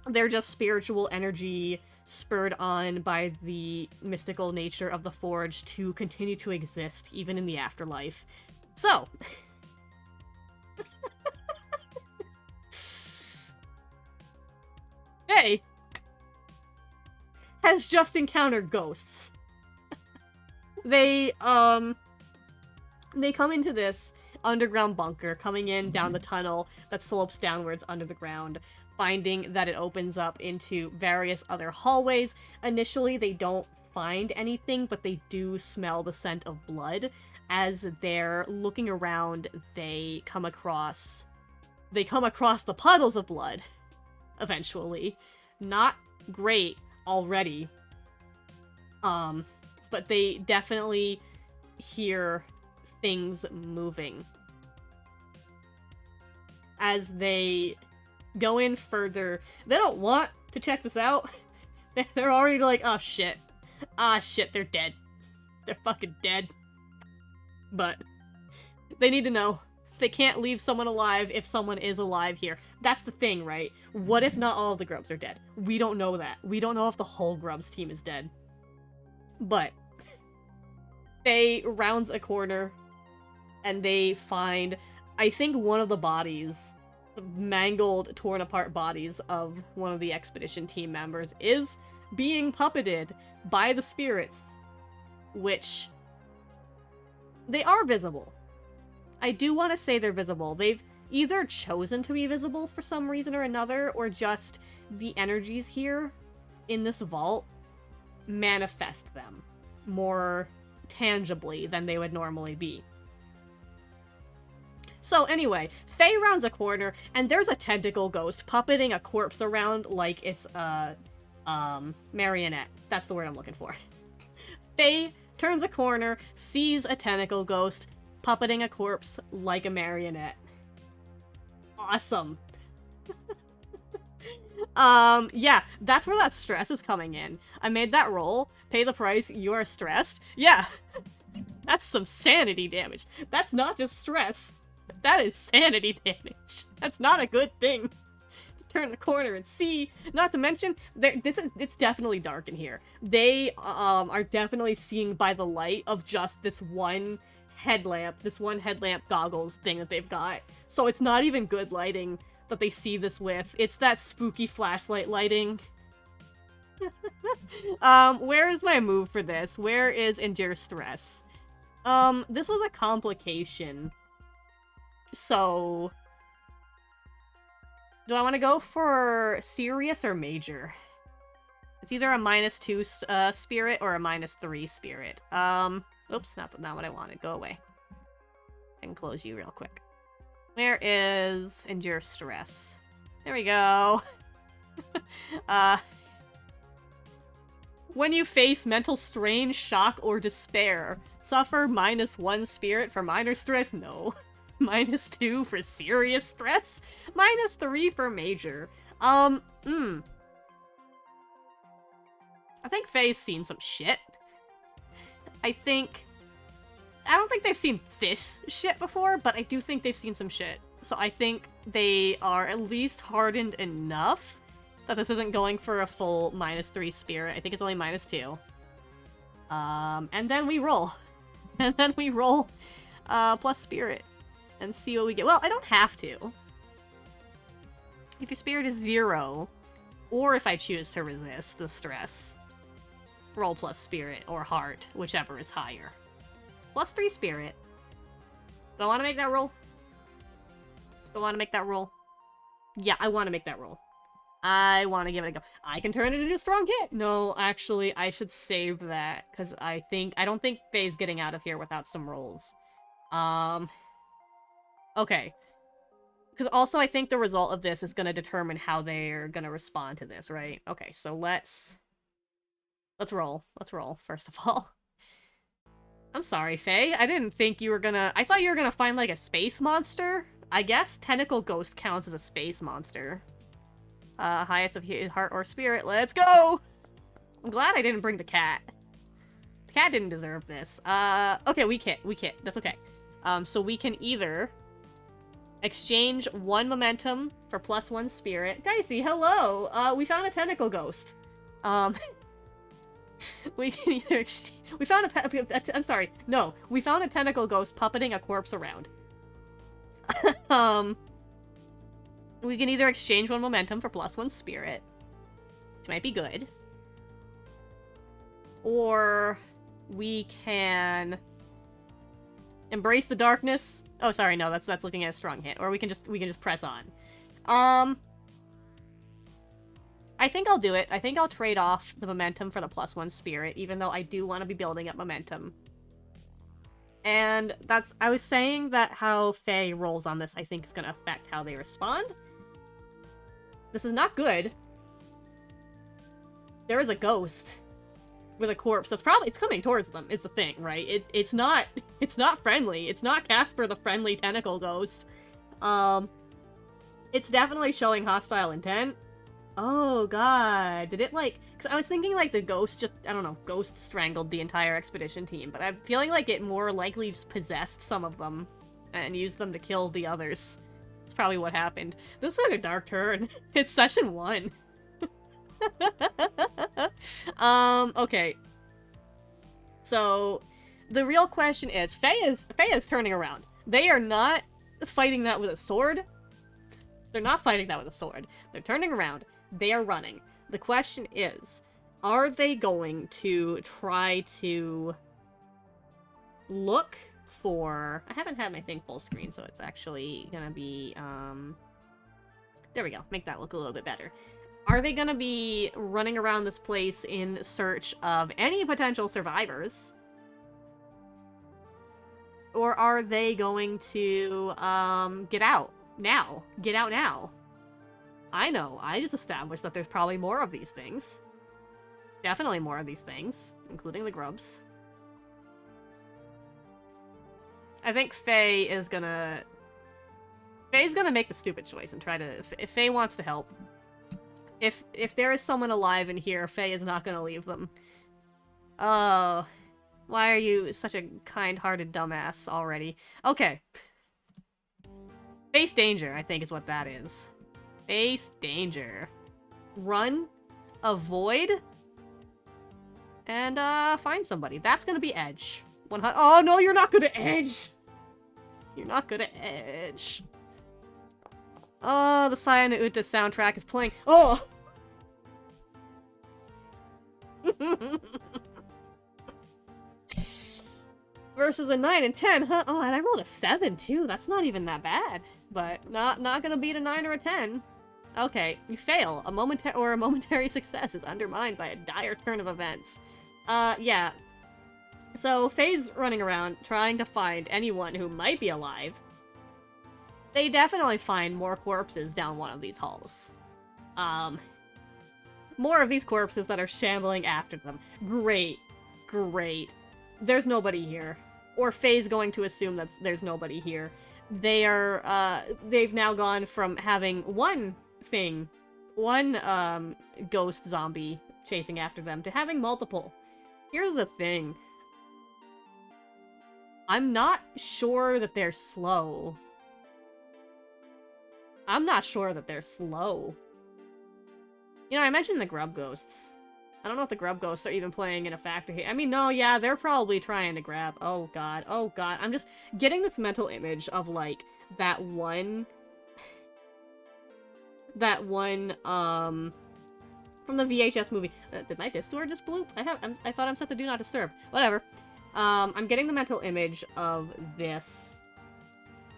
They're just spiritual energy spurred on by the mystical nature of the Forge to continue to exist even in the afterlife. So, Faye has just encountered ghosts. They come into this underground bunker, coming in down the tunnel that slopes downwards under the ground, finding that it opens up into various other hallways. Initially, they don't find anything, but they do smell the scent of blood. As they're looking around, they come across the puddles of blood, eventually. Not great already. But they definitely hear things moving. as they go in further. They don't want to check this out. They're already like, oh shit. Ah shit, they're dead. They're fucking dead. But they need to know. They can't leave someone alive if someone is alive here. That's the thing, right? What if not all of the Grubs are dead? We don't know that. We don't know if the whole Grubs team is dead. But Faye rounds a corner and they find, I think, one of the bodies, the mangled, torn apart bodies of one of the expedition team members is being puppeted by the spirits, which they are visible. I do want to say they're visible. They've either chosen to be visible for some reason or another, or just the energies here in this vault manifest them more tangibly than they would normally be. So anyway, Faye rounds a corner, and there's a tentacle ghost puppeting a corpse around like it's a marionette. That's the word I'm looking for. Faye turns a corner, sees a tentacle ghost puppeting a corpse like a marionette. Awesome. Yeah, that's where that stress is coming in. I made that roll. Pay the price, you are stressed. Yeah. That's some sanity damage. That's not just stress. That is sanity damage. That's not a good thing. Turn the corner and see. Not to mention, it's definitely dark in here. They are definitely seeing by the light of just this one headlamp goggles thing that they've got. So it's not even good lighting that they see this with. It's that spooky flashlight lighting. Where is my move for this? Where is endure stress? This was a complication. So do I want to go for serious or major? It's either a -2 spirit or a -3 spirit. Oops, not what I wanted. Go away. I can close you real quick. Where is endure stress? There we go. When you face mental strain, shock, or despair, suffer -1 spirit for minor stress? No. -2 for serious stress? -3 for major. I think Faye's seen some shit. I don't think they've seen this shit before, but I do think they've seen some shit. So I think they are at least hardened enough that this isn't going for a full -3 spirit. I think it's only -2. And then we roll. And then we roll plus spirit and see what we get. Well, I don't have to. If your spirit is 0, or if I choose to resist the stress, roll plus spirit or heart, whichever is higher. +3 spirit. Do I want to make that roll? Do I want to make that roll? Yeah, I want to make that roll. I want to give it a go. I can turn it into a strong hit. No, actually, I should save that, because I don't think Faye's getting out of here without some rolls. Okay. Because also I think the result of this is going to determine how they're going to respond to this, right? Okay, so let's roll. Let's roll, first of all. I'm sorry, Faye. I didn't think you were gonna... I thought you were gonna find, like, a space monster. I guess Tentacle Ghost counts as a space monster. Highest of heart or spirit. Let's go! I'm glad I didn't bring the cat. The cat didn't deserve this. Okay, we can't. That's okay. So we can either exchange 1 momentum for +1 spirit. Dicey, hello! We found a Tentacle Ghost. We can either exchange... We found a... I'm sorry. No. We found a tentacle ghost puppeting a corpse around. We can either exchange 1 momentum for +1 spirit, which might be good. Or we can embrace the darkness. Oh, sorry, no, that's looking at a strong hit. Or we can just press on. I think I'll do it. I think I'll trade off the momentum for the +1 spirit, even though I do want to be building up momentum. And I was saying that how Faye rolls on this, I think, is going to affect how they respond. This is not good. There is a ghost with a corpse that's it's coming towards them, is the thing, right? It's not friendly. It's not Casper the friendly tentacle ghost. It's definitely showing hostile intent. Oh god, did it like... Because I was thinking like the ghost just, I don't know, ghost strangled the entire expedition team, but I'm feeling like it more likely just possessed some of them and used them to kill the others. That's probably what happened. This is like a dark turn. It's session 1. Okay. So, the real question is, Faye is turning around. They are not fighting that with a sword. They're not fighting that with a sword. They're turning around. They are running. The question is, are they going to try to look for... I haven't had my thing full screen, so it's actually gonna be, there we go. Make that look a little bit better. Are they gonna be running around this place in search of any potential survivors? Or are they going to, get out now? Get out now. I know, I just established that there's probably more of these things. Definitely more of these things, including the grubs. I think Faye is gonna... Faye's gonna make the stupid choice and try to... If Faye wants to help. If there is someone alive in here, Faye is not gonna leave them. Oh... Why are you such a kind-hearted dumbass already? Okay. Face danger, I think is what that is. Face danger. Run, avoid, and find somebody. That's gonna be edge. Oh no, you're not good at edge! You're not good at edge. Oh, the Sayana Uta soundtrack is playing. Oh! Versus a 9 and 10, huh? Oh, and I rolled a 7 too. That's not even that bad. But not gonna beat a 9 or a 10. Okay, you fail. A momentary success is undermined by a dire turn of events. Yeah. So Faye's running around trying to find anyone who might be alive. They definitely find more corpses down one of these halls. More of these corpses that are shambling after them. Great. Great. There's nobody here. Or Faye's going to assume that there's nobody here. They are, they've now gone from having one ghost zombie chasing after them to having multiple. Here's the thing. I'm not sure that they're slow. I'm not sure that they're slow. You know, I mentioned the grub ghosts. I don't know if the grub ghosts are even playing in a factor here. I mean, no, yeah, they're probably trying to grab. Oh god, oh god. I'm just getting this mental image of, like, that one, from the VHS movie. Did my Discord just bloop? I thought I'm set to do not disturb. Whatever. I'm getting the mental image of this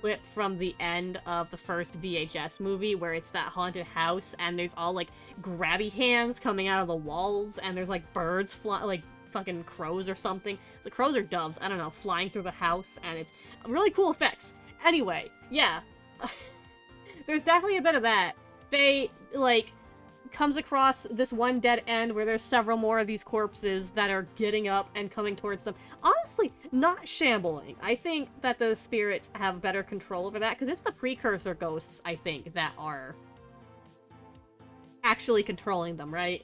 clip from the end of the first VHS movie where it's that haunted house and there's all like grabby hands coming out of the walls and there's like birds flying, like fucking crows or something. So crows or doves, I don't know, flying through the house, and it's really cool effects. Anyway, yeah. There's definitely a bit of that. Faye, like, comes across this one dead end where there's several more of these corpses that are getting up and coming towards them. Honestly, not shambling. I think that the spirits have better control over that, because it's the precursor ghosts, I think, that are actually controlling them, right?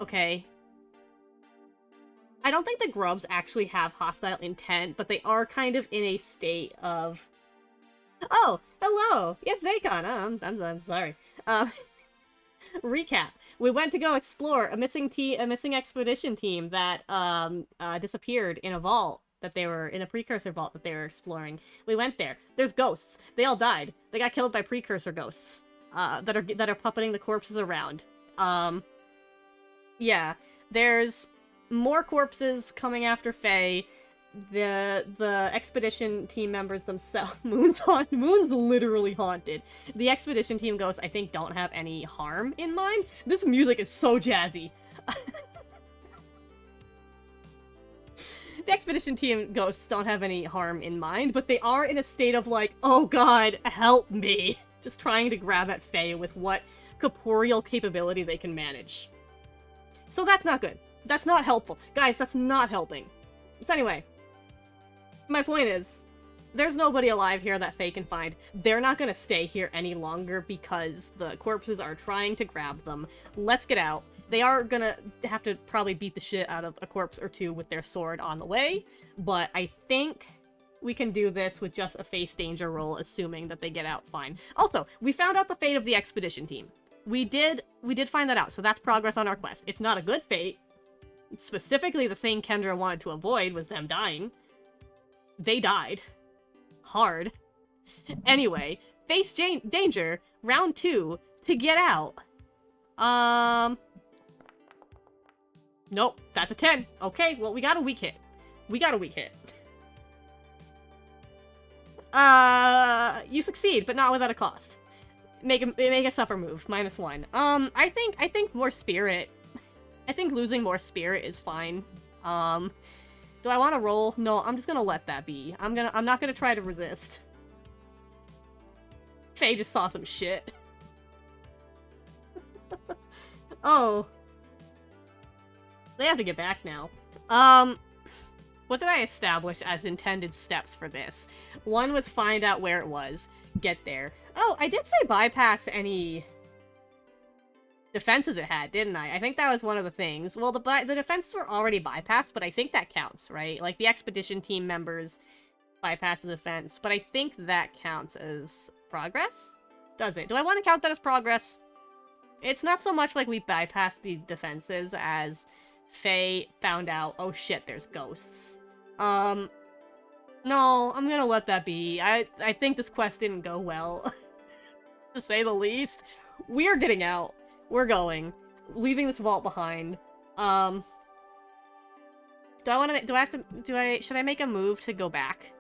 Okay. I don't think the grubs actually have hostile intent, but they are kind of in a state of... Oh, hello! Yes, Zakon! I'm sorry. Recap. We went to go explore a missing expedition team that disappeared in a vault that they were in a precursor vault that they were exploring. We went there. There's ghosts. They all died. They got killed by precursor ghosts that are puppeting the corpses around. Yeah. There's more corpses coming after Faye. The expedition team members themselves, Moon's literally haunted. The expedition team ghosts, I think, don't have any harm in mind. This music is so jazzy. The expedition team ghosts don't have any harm in mind, but they are in a state of like, oh god, help me. Just trying to grab at Faye with what corporeal capability they can manage. So that's not good. That's not helpful. Guys, that's not helping. So anyway, my point is, There's nobody alive here that Faye can find. They're not gonna stay here any longer because the corpses are trying to grab them. Let's get out. They are gonna have to probably beat the shit out of a corpse or two with their sword on the way, but I think we can do this with just a face danger roll, assuming that they get out fine. Also, we found out the fate of the expedition team. We did find that out, so that's progress on our quest. It's not a good fate. Specifically, the thing Kendra wanted to avoid was them dying. They died. Hard. Anyway, face danger, round 2, to get out. Nope, that's a 10. Okay, well, we got a weak hit. You succeed, but not without a cost. Make a suffer move, -1. I think more spirit. I think losing more spirit is fine. Do I want to roll? No, I'm just gonna let that be. I'm not gonna try to resist. Faye just saw some shit. Oh. They have to get back now. What did I establish as intended steps for this? One was find out where it was, get there. Oh, I did say bypass any defenses it had, didn't I? I think that was one of the things. Well, the defenses were already bypassed, but I think that counts, right? Like, the expedition team members bypass the defense, but I think that counts as progress? Does it? Do I want to count that as progress? It's not so much like we bypassed the defenses as Faye found out, oh shit, there's ghosts. No, I'm gonna let that be. I think this quest didn't go well, to say the least. We're getting out. We're going. Leaving this vault behind. Should I make a move to go back?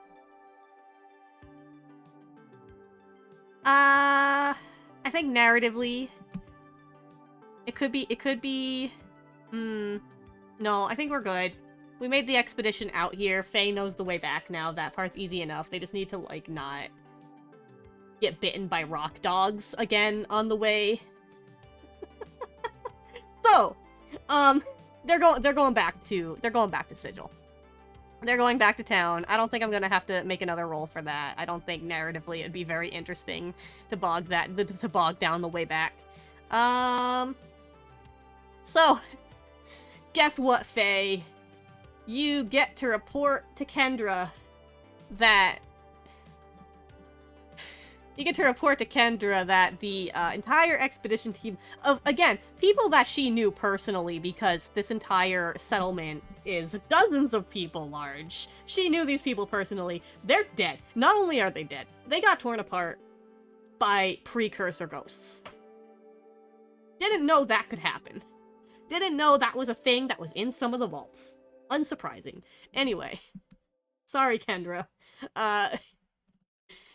I think narratively, it could be, no, I think we're good. We made the expedition out here. Faye knows the way back now. That part's easy enough. They just need to, like, not get bitten by rock dogs again on the way. So, they're going back to Sigil. They're going back to town. I don't think I'm gonna have to make another roll for that. I don't think narratively it'd be very interesting to bog down the way back. So, guess what, Faye? You get to report to Kendra that the entire expedition team of, again, people that she knew personally, because this entire settlement is dozens of people large. She knew these people personally. They're dead. Not only are they dead, they got torn apart by precursor ghosts. Didn't know that could happen. Didn't know that was a thing that was in some of the vaults. Unsurprising. Anyway. Sorry, Kendra.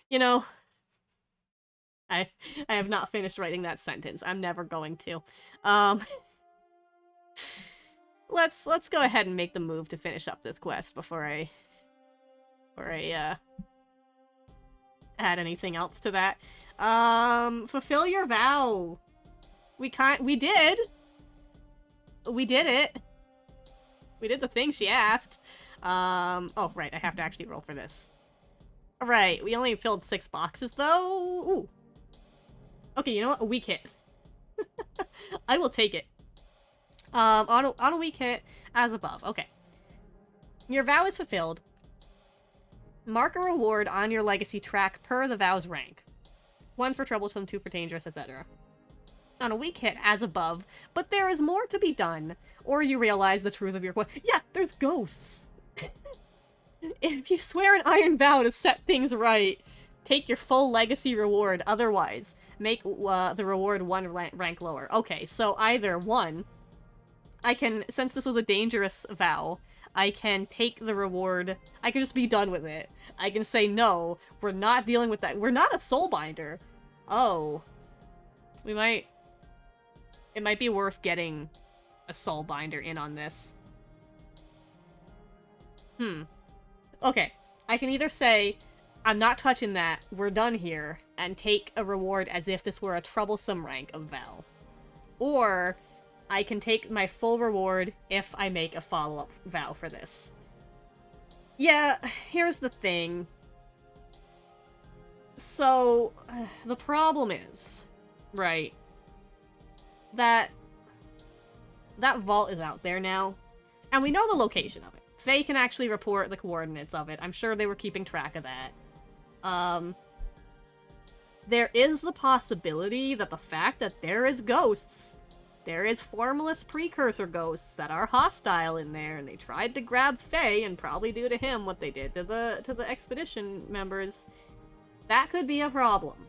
You know, I have not finished writing that sentence. I'm never going to. Let's go ahead and make the move to finish up this quest before I add anything else to that. Fulfill your vow. We did. We did it. We did the thing she asked. Oh, right, I have to actually roll for this. Alright, we only filled 6 boxes, though. Ooh. Okay, you know what? A weak hit. I will take it. On a weak hit, as above. Okay. Your vow is fulfilled. Mark a reward on your legacy track per the vow's rank. 1 for troublesome, 2 for dangerous, etc. On a weak hit, as above, but there is more to be done. Or you realize the truth of your quest. Yeah, there's ghosts. If you swear an iron vow to set things right, take your full legacy reward. Otherwise, make the reward 1 rank lower. Okay, so either 1, I can, since this was a dangerous vow, I can take the reward. I can just be done with it. I can say, no, we're not dealing with that. We're not a soulbinder. Oh. It might be worth getting a soulbinder in on this. Okay, I can either say, I'm not touching that, we're done here, and take a reward as if this were a troublesome rank of vow. Or, I can take my full reward if I make a follow-up vow for this. Yeah, here's the thing. So, the problem is, right, that vault is out there now, and we know the location of it. Faye can actually report the coordinates of it. I'm sure they were keeping track of that. There is the possibility that the fact that there is ghosts, there is formless precursor ghosts that are hostile in there, and they tried to grab Faye and probably do to him what they did to the expedition members. That could be a problem.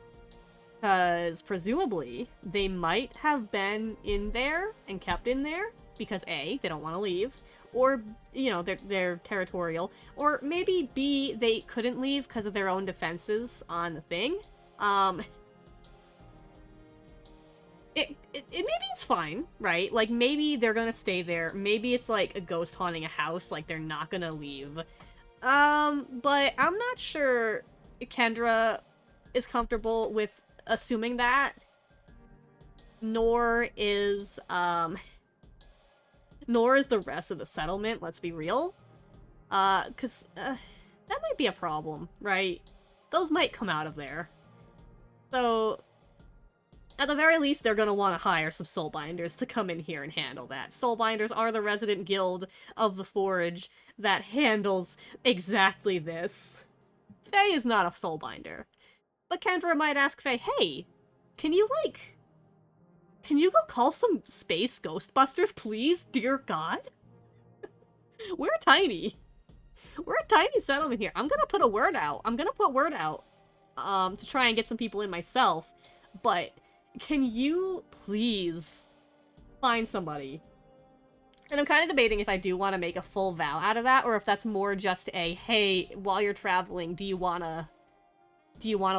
Because presumably they might have been in there and kept in there because A, they don't want to leave, or, you know, they're territorial, or maybe B, they couldn't leave because of their own defenses on the thing. Maybe it's fine, right? Like, maybe they're gonna stay there. Maybe it's like a ghost haunting a house, like they're not gonna leave. But I'm not sure Kendra is comfortable with assuming that. Nor is the rest of the settlement, let's be real. Cause, that might be a problem, right? Those might come out of there. So, at the very least, they're gonna want to hire some soulbinders to come in here and handle that. Soulbinders are the resident guild of the Forge that handles exactly this. Faye is not a soulbinder. But Kendra might ask Faye, hey, can you go call some space ghostbusters, please, dear God? We're tiny. We're a tiny settlement here. I'm gonna put word out to try and get some people in myself, but can you please find somebody? And I'm kind of debating if I do want to make a full vow out of that, or if that's more just a, hey, while you're traveling, do you want to,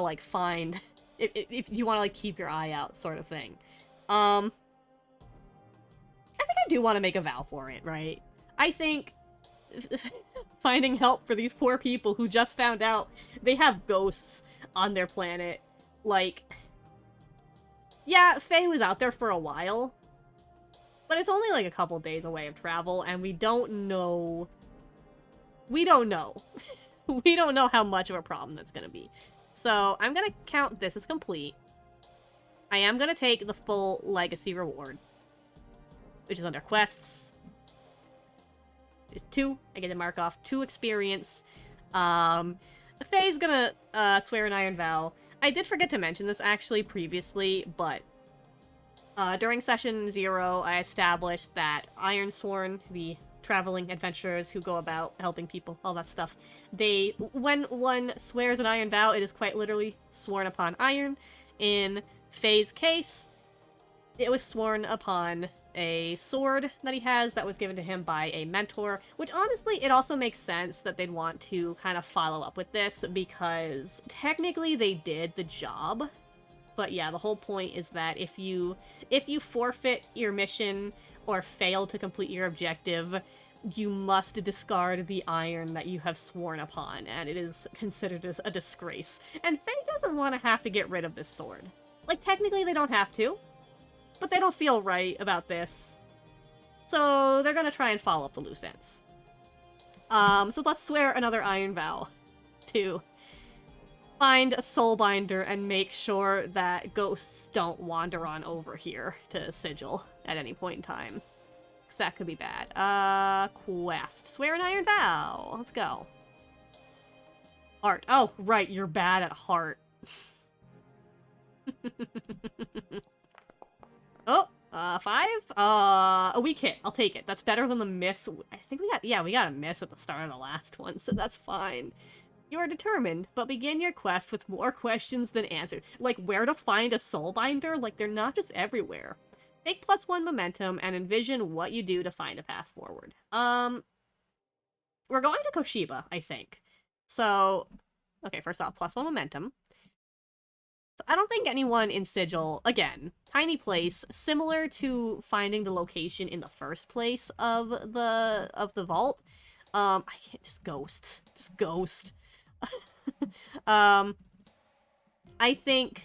like, find, if you want to, like, keep your eye out sort of thing. I think I do want to make a vow for it, right? I think finding help for these poor people who just found out they have ghosts on their planet, like, yeah, Faye was out there for a while, but it's only like a couple days away of travel, and we don't know. We don't know how much of a problem that's gonna be. So I'm gonna count this as complete. I am gonna take the full legacy reward, which is under quests. It's 2. I get to mark off 2 experience. Faye's gonna swear an iron vow. I did forget to mention this actually previously, but during session 0, I established that Ironsworn, the traveling adventurers who go about helping people, all that stuff, when one swears an iron vow, it is quite literally sworn upon iron. In Faye's case, it was sworn upon a sword that he has that was given to him by a mentor, which honestly, it also makes sense that they'd want to kind of follow up with this, because technically they did the job. But yeah, the whole point is that if you forfeit your mission or fail to complete your objective, you must discard the iron that you have sworn upon, and it is considered a disgrace. And Faye doesn't want to have to get rid of this sword. Like, technically they don't have to, but they don't feel right about this. So they're gonna try and follow up the loose ends. So let's swear another iron vow to find a soulbinder and make sure that ghosts don't wander on over here to Sigil at any point in time. Because that could be bad. Quest. Swear an iron vow. Let's go. Heart. Oh, right, you're bad at heart. Oh, 5? A weak hit. I'll take it. That's better than the miss. I think we got a miss at the start of the last one, so that's fine. You are determined, but begin your quest with more questions than answers. Like, where to find a soulbinder? Like, they're not just everywhere. Take +1 momentum and envision what you do to find a path forward. We're going to Koshiba, I think. So, okay, first off, +1 momentum. So I don't think anyone in Sigil, again, tiny place, similar to finding the location in the first place of the vault. I can't, just ghost. Just ghost. I think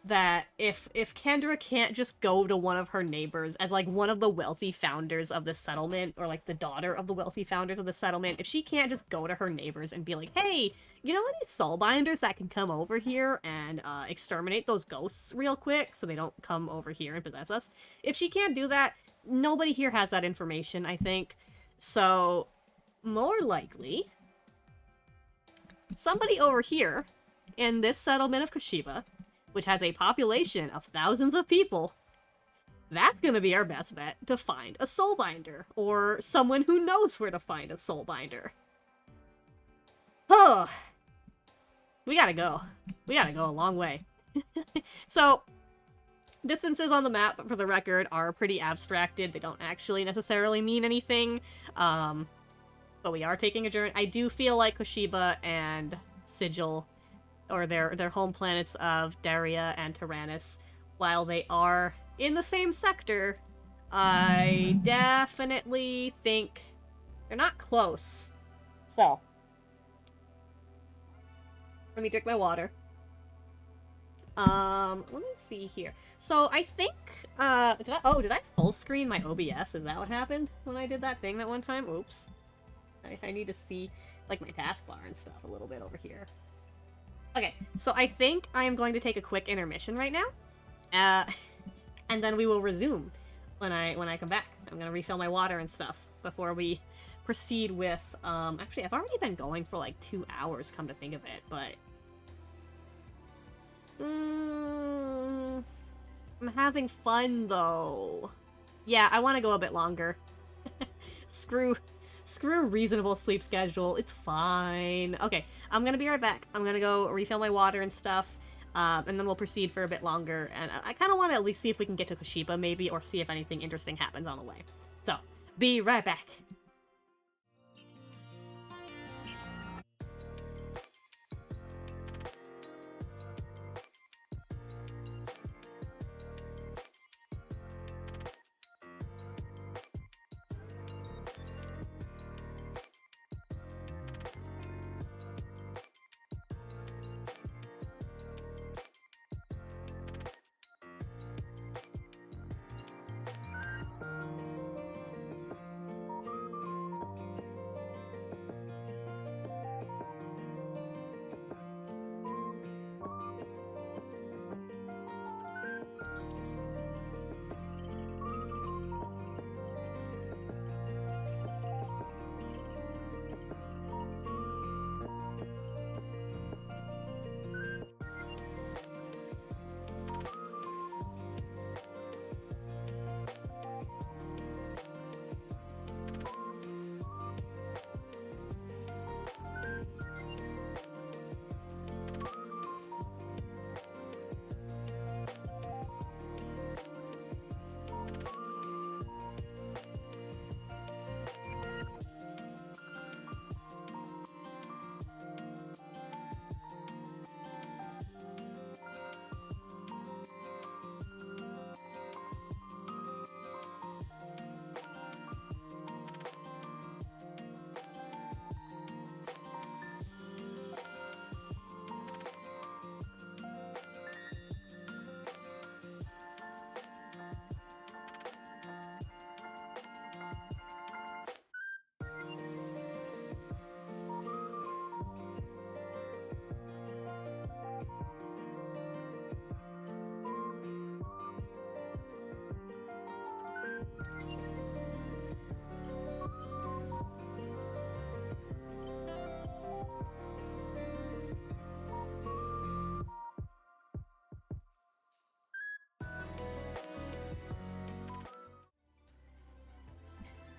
that if Kendra can't just go to one of her neighbors as like one of the wealthy founders of the settlement, or like the daughter of the wealthy founders of the settlement, if she can't just go to her neighbors and be like, hey, you know any soulbinders that can come over here and exterminate those ghosts real quick so they don't come over here and possess us? If she can't do that, nobody here has that information, I think. So, more likely, somebody over here in this settlement of Kashiba, which has a population of thousands of people, that's gonna be our best bet to find a soulbinder, or someone who knows where to find a soulbinder. Oh, we gotta go. We gotta go a long way. So, distances on the map, for the record, are pretty abstracted. They don't actually necessarily mean anything. But we are taking a journey. I do feel like Koshiba and Sigil, or their home planets of Daria and Tyrannus, while they are in the same sector, I definitely think they're not close. So, let me drink my water. Let me see here. So I think, did I full screen my OBS? Is that what happened when I did that thing that one time? Oops. I need to see, like, my taskbar and stuff a little bit over here. Okay, so I think I am going to take a quick intermission right now, and then we will resume when I come back. I'm gonna refill my water and stuff before we proceed with, actually, I've already been going for, like, 2 hours, come to think of it, but... I'm having fun, though. Yeah, I want to go a bit longer. Screw a reasonable sleep schedule. It's fine. Okay, I'm gonna be right back. I'm gonna go refill my water and stuff, and then we'll proceed for a bit longer. And I kind of want to at least see if we can get to Koshiba, maybe, or see if anything interesting happens on the way. So, be right back.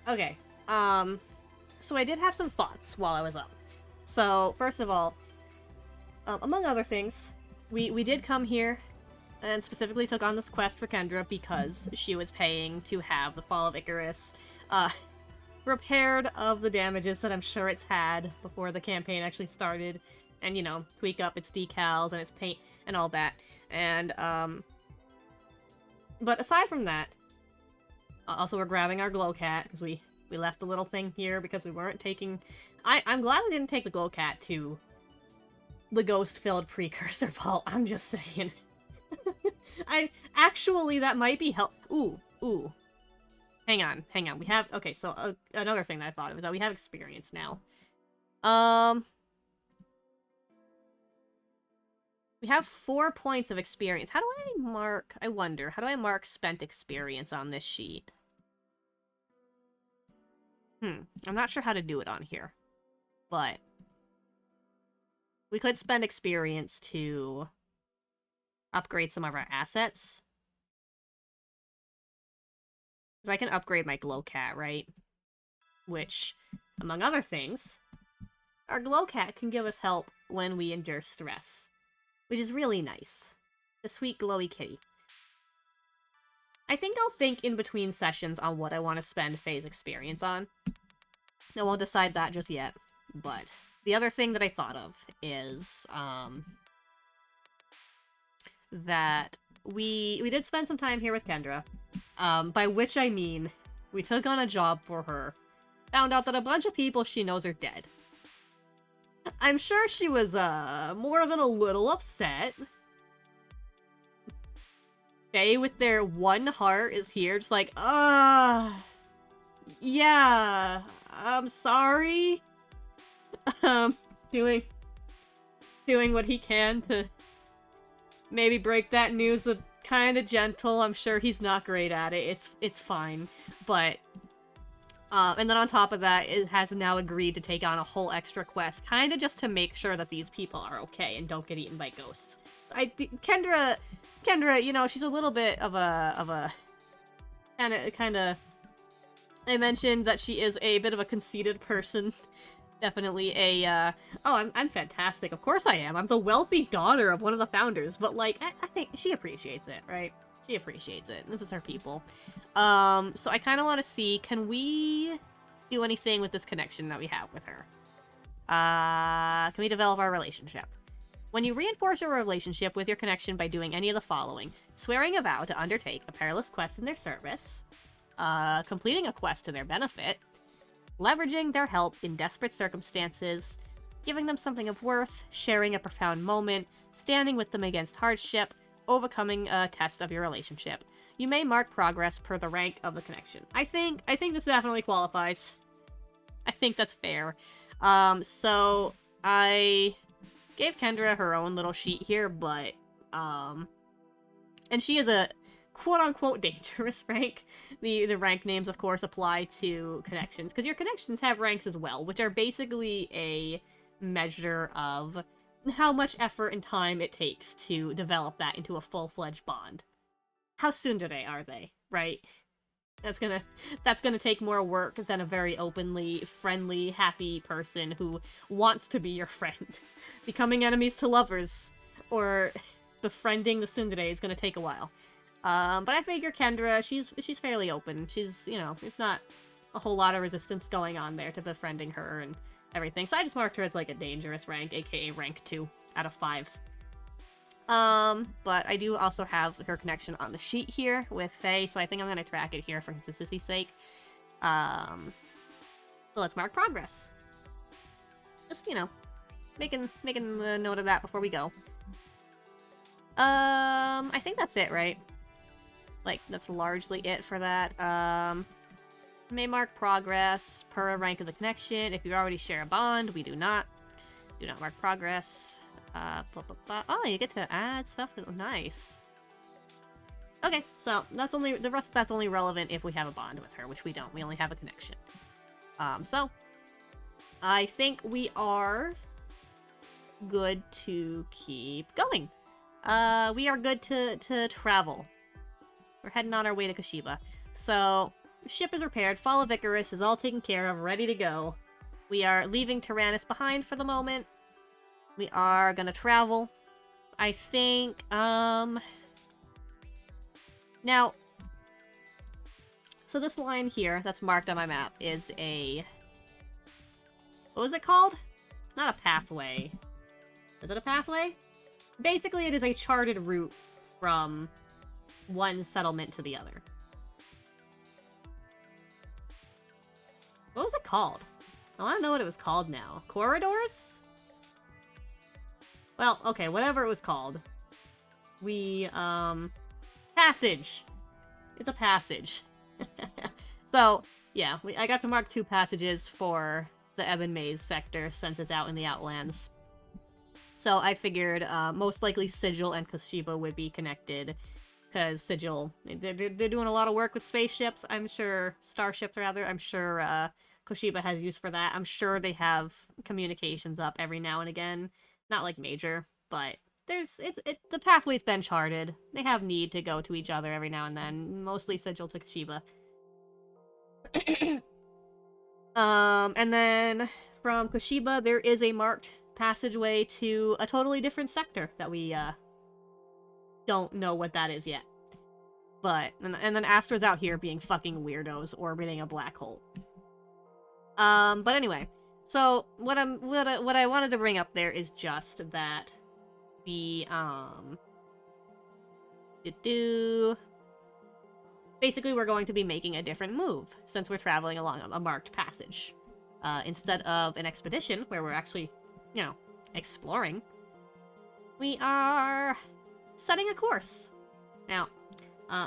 Okay, so I did have some thoughts while I was up. So, first of all, among other things, we did come here and specifically took on this quest for Kendra because she was paying to have the Fall of Icarus repaired of the damages that I'm sure it's had before the campaign actually started, and, you know, tweak up its decals and its paint and all that. And, but aside from that, also we're grabbing our glow cat, because we left the little thing here because we weren't taking... I'm glad we didn't take the glow cat to the ghost-filled precursor vault, I'm just saying. Actually, that might be help. Ooh. Hang on. We have... Okay, so another thing that I thought of is that we have experience now. We have 4 points of experience. How do I mark... I wonder, how do I mark spent experience on this sheet? I'm not sure how to do it on here. But we could spend experience to upgrade some of our assets. Because I can upgrade my glow cat, right? Which, among other things, our glow cat can give us help when we endure stress. Which is really nice. The sweet glowy kitty. I think I'll think in between sessions on what I want to spend Faye's experience on. I won't decide that just yet. But the other thing that I thought of is that we did spend some time here with Kendra. By which I mean, we took on a job for her. Found out that a bunch of people she knows are dead. I'm sure she was, more than a little upset. Faye, with their one heart, is here just like, yeah, I'm sorry. Doing what he can to maybe break that news of kind of gentle. I'm sure he's not great at it. It's fine. But, and then on top of that, it has now agreed to take on a whole extra quest, kind of just to make sure that these people are okay and don't get eaten by ghosts. Kendra, you know, she's a little bit of a kind of. I mentioned that she is a bit of a conceited person. Definitely a, oh, I'm fantastic. Of course I am. I'm the wealthy daughter of one of the founders. But, like, I think she appreciates it, right? She appreciates it. This is her people. So I kind of want to see, can we do anything with this connection that we have with her? Can we develop our relationship? When you reinforce your relationship with your connection by doing any of the following: swearing a vow to undertake a perilous quest in their service, completing a quest to their benefit, leveraging their help in desperate circumstances, giving them something of worth, sharing a profound moment, standing with them against hardship, overcoming a test of your relationship. You may mark progress per the rank of the connection. I think this definitely qualifies. I think that's fair. So I gave Kendra her own little sheet here, but, and she is a quote-unquote dangerous rank. The rank names, of course, apply to connections, because your connections have ranks as well, which are basically a measure of how much effort and time it takes to develop that into a full-fledged bond. How tsundere are they, right? That's gonna take more work than a very openly friendly, happy person who wants to be your friend. Becoming enemies to lovers, or befriending the tsundere is gonna take a while. But I figure Kendra, she's fairly open. She's, you know, there's not a whole lot of resistance going on there to befriending her and everything. So I just marked her as like a dangerous rank, aka rank 2 out of 5. But I do also have her connection on the sheet here with Faye, so I think I'm gonna track it here for consistency's sake. So let's mark progress. Just, you know, making a note of that before we go. I think that's it, right? Like, that's largely it for that. May mark progress per rank of the connection. If you already share a bond, we do not. Do not mark progress. Oh, you get to add stuff. Nice. Okay, so that's only the rest. That's only relevant if we have a bond with her, which we don't. We only have a connection. So I think we are good to keep going. We are good to travel. We're heading on our way to Kashiba. So ship is repaired. Fall of Icarus is all taken care of, ready to go. We are leaving Tyrannus behind for the moment. We are gonna travel. I think, now, so this line here that's marked on my map is a, what was it called? Not a pathway. Is it a pathway? Basically, it is a charted route from one settlement to the other. What was it called? I want to know what it was called now. Corridors? Well, okay, whatever it was called. We Passage. It's a passage. So, yeah, I got to mark 2 passages for the Ebon Maze sector since it's out in the Outlands. So I figured most likely Sigil and Koshiba would be connected, because Sigil, they're doing a lot of work with spaceships, I'm sure, starships rather, I'm sure Koshiba has use for that. I'm sure they have communications up every now and again, not like major, but the pathway's been charted. They have need to go to each other every now and then, mostly Sigil to Koshiba. And then from Koshiba, there is a marked passageway to a totally different sector that we don't know what that is yet. But and then Astra's out here being fucking weirdos orbiting a black hole. But anyway, so what I wanted to bring up there is just that the basically we're going to be making a different move since we're traveling along a marked passage. Instead of an expedition where we're actually, you know, exploring, we are setting a course. Now,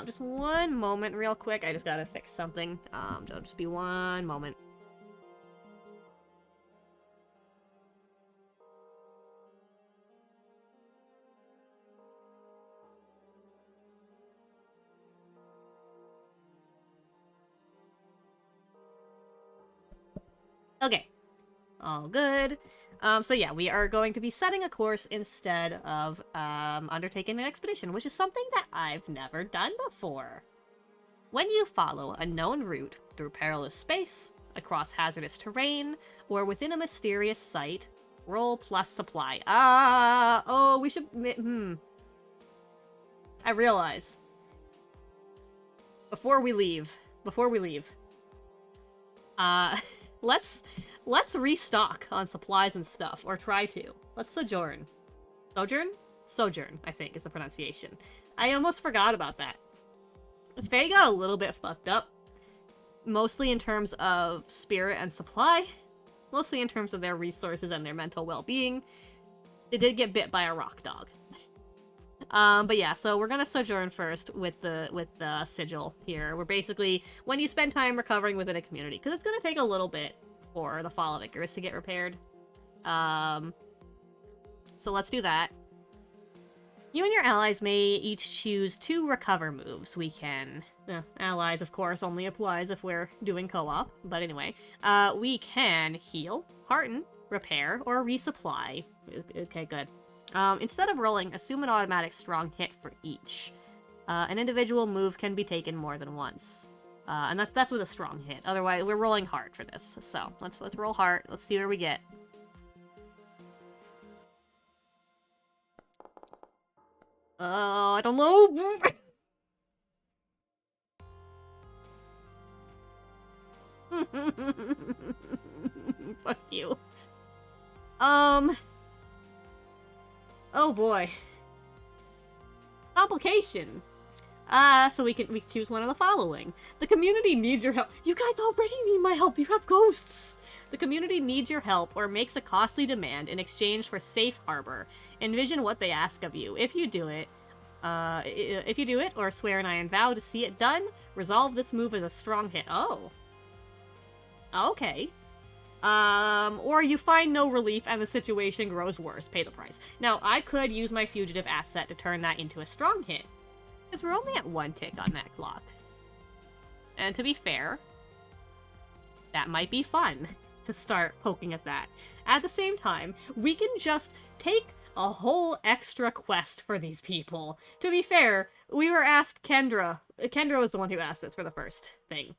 just one moment real quick. I just gotta fix something. It'll just be one moment. Okay. All good. So yeah, we are going to be setting a course instead of, undertaking an expedition, which is something that I've never done before. When you follow a known route through perilous space, across hazardous terrain, or within a mysterious site, roll plus supply. Oh, we should, I realized. Before we leave, let's restock on supplies and stuff, or try to. Let's sojourn. Sojourn? Sojourn, I think is the pronunciation. I almost forgot about that. Faye got a little bit fucked up. Mostly in terms of spirit and supply. Mostly in terms of their resources and their mental well-being. They did get bit by a rock dog. But yeah, so we're gonna sojourn first with the sigil here. We're basically, when you spend time recovering within a community, because it's gonna take a little bit for the Fall of Icarus to get repaired. So let's do that. You and your allies may each choose 2 recover moves. We can... allies, of course, only applies if we're doing co-op. But anyway, we can heal, hearten, repair, or resupply. Okay, good. Instead of rolling, assume an automatic strong hit for each. An individual move can be taken more than once. And that's with a strong hit. Otherwise, we're rolling hard for this. So, let's roll hard. Let's see where we get. I don't know. Fuck you. Oh boy. Complication. So we choose one of the following. The community needs your help. You guys already need my help. You have ghosts. The community needs your help or makes a costly demand in exchange for safe harbor. Envision what they ask of you. If you do it, or swear an iron vow to see it done, resolve this move as a strong hit. Oh. Okay. Or you find no relief and the situation grows worse. Pay the price. Now, I could use my fugitive asset to turn that into a strong hit. Because we're only at 1 tick on that clock. And to be fair, that might be fun to start poking at that. At the same time, we can just take a whole extra quest for these people. To be fair, we were asked Kendra. Kendra was the one who asked us for the first thing.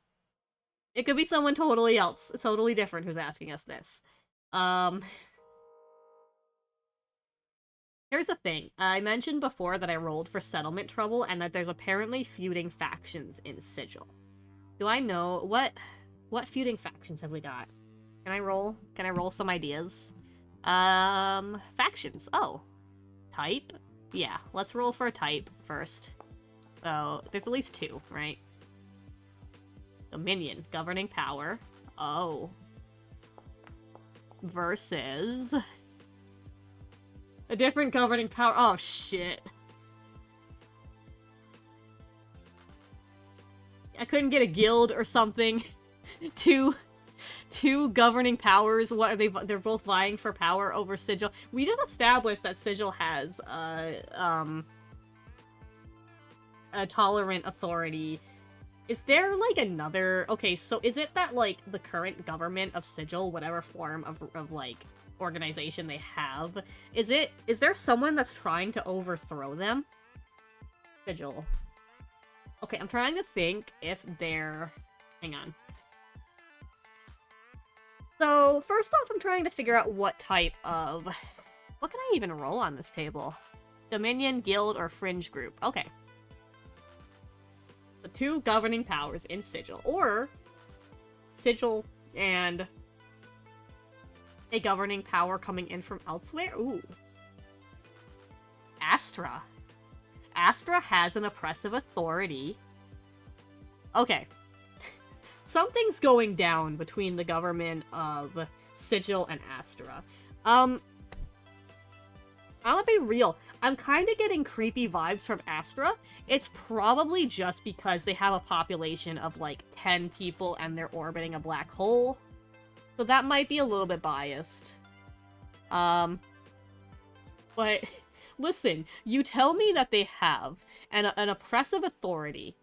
It could be someone totally else, totally different who's asking us this. Here's the thing. I mentioned before that I rolled for settlement trouble and that there's apparently feuding factions in Sigil. Do I know what feuding factions have we got? Can I roll? Can I roll some ideas? Factions. Oh. Type? Yeah, let's roll for a type first. So, there's at least 2, right? Dominion. Governing power. Oh. Versus... a different governing power. Oh, shit. couldn't get a guild or something. Two governing powers. What are they? They're both vying for power over Sigil. We just established that Sigil has a tolerant authority. Is there, like, another... Okay, so is it that, like, the current government of Sigil, whatever form of like, organization they have, is there someone that's trying to overthrow them? Sigil. Okay, I'm trying to think if they're... Hang on. So, first off, I'm trying to figure out what type of... What can I even roll on this table? Dominion, Guild, or Fringe Group. Okay. The two governing powers in Sigil. Or Sigil and a governing power coming in from elsewhere. Ooh. Astra. Astra has an oppressive authority. Okay. Something's going down between the government of Sigil and Astra. I'm gonna be real. I'm kind of getting creepy vibes from Astra. It's probably just because they have a population of, like, 10 people and they're orbiting a black hole. So that might be a little bit biased. But, listen, you tell me that they have an oppressive authority,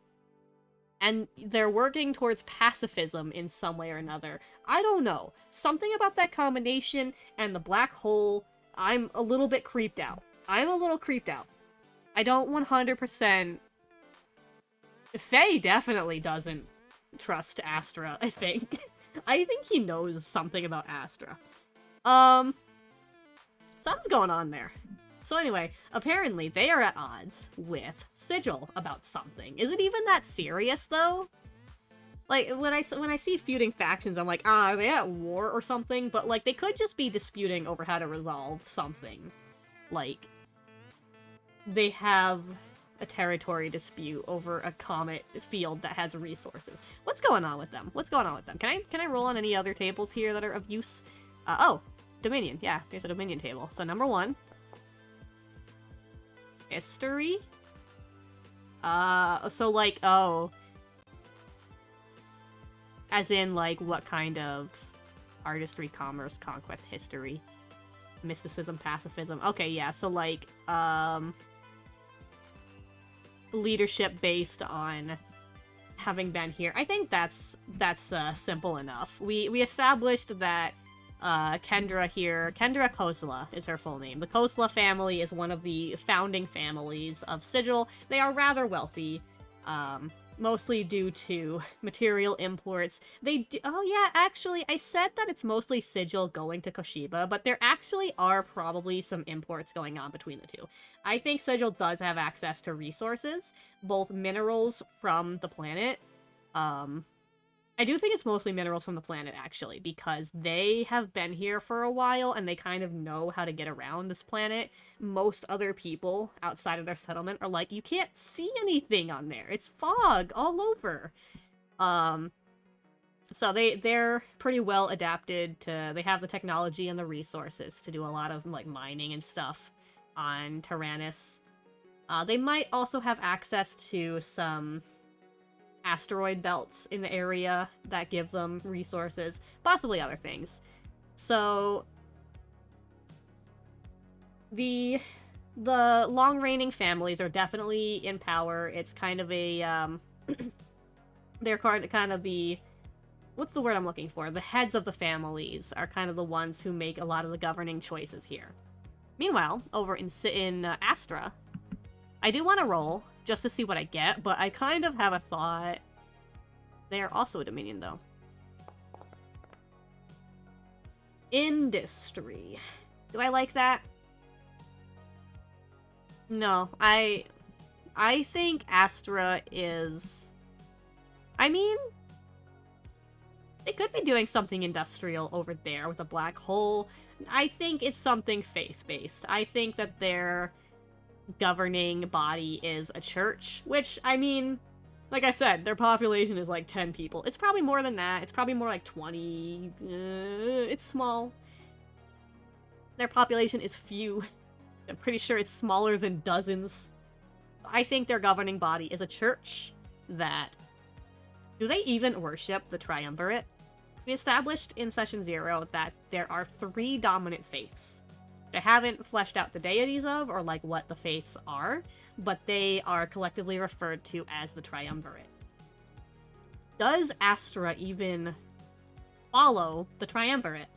and they're working towards pacifism in some way or another. I don't know. Something about that combination and the black hole, I'm a little bit creeped out. I'm a little creeped out. I don't 100%... Faye definitely doesn't trust Astra, I think. I think he knows something about Astra. Something's going on there. So anyway, apparently they are at odds with Sigil about something. Is it even that serious, though? Like, when I see feuding factions, I'm like, ah, are they at war or something? But, like, they could just be disputing over how to resolve something. Like, they have a territory dispute over a comet field that has resources. What's going on with them? What's going on with them? Can I roll on any other tables here that are of use? Oh, Dominion. Yeah, there's a Dominion table. So number 1. History? So, like, oh. As in, like, what kind of artistry, commerce, conquest, history, mysticism, pacifism. Okay, yeah, so, like, leadership based on having been here. I think that's simple enough. We established that Kendra here, Kendra Khosla is her full name. The Khosla family is one of the founding families of Sigil. They are rather wealthy, mostly due to material imports. Oh yeah, actually, I said that it's mostly Sigil going to Koshiba, but there actually are probably some imports going on between the two. I think Sigil does have access to resources, both minerals from the planet, I do think it's mostly minerals from the planet, actually, because they have been here for a while, and they kind of know how to get around this planet. Most other people outside of their settlement are like, you can't see anything on there. It's fog all over. So they're pretty well adapted to... They have the technology and the resources to do a lot of, like, mining and stuff on Tyrannus. They might also have access to some asteroid belts in the area that gives them resources, possibly other things. So the long-reigning families are definitely in power. It's kind of a they're kind of the, what's the word I'm looking for? The heads of the families are kind of the ones who make a lot of the governing choices here. Meanwhile, over in Astra, I do want to roll just to see what I get, but I kind of have a thought. They are also a Dominion, though. Industry. Do I like that? No, I think Astra is... I mean, they could be doing something industrial over there with a black hole. I think it's something faith-based. I think that their governing body is a church, which, I mean, like I said, their population is like 10 people. It's probably more than that. It's probably more like 20. It's small. Their population is few. I'm pretty sure it's smaller than dozens. I think their governing body is a church that Do they even worship the Triumvirate? We established in Session 0 that there are 3 dominant faiths. They haven't fleshed out the deities of, or like what the faiths are, but they are collectively referred to as the Triumvirate. Does Astra even follow the Triumvirate?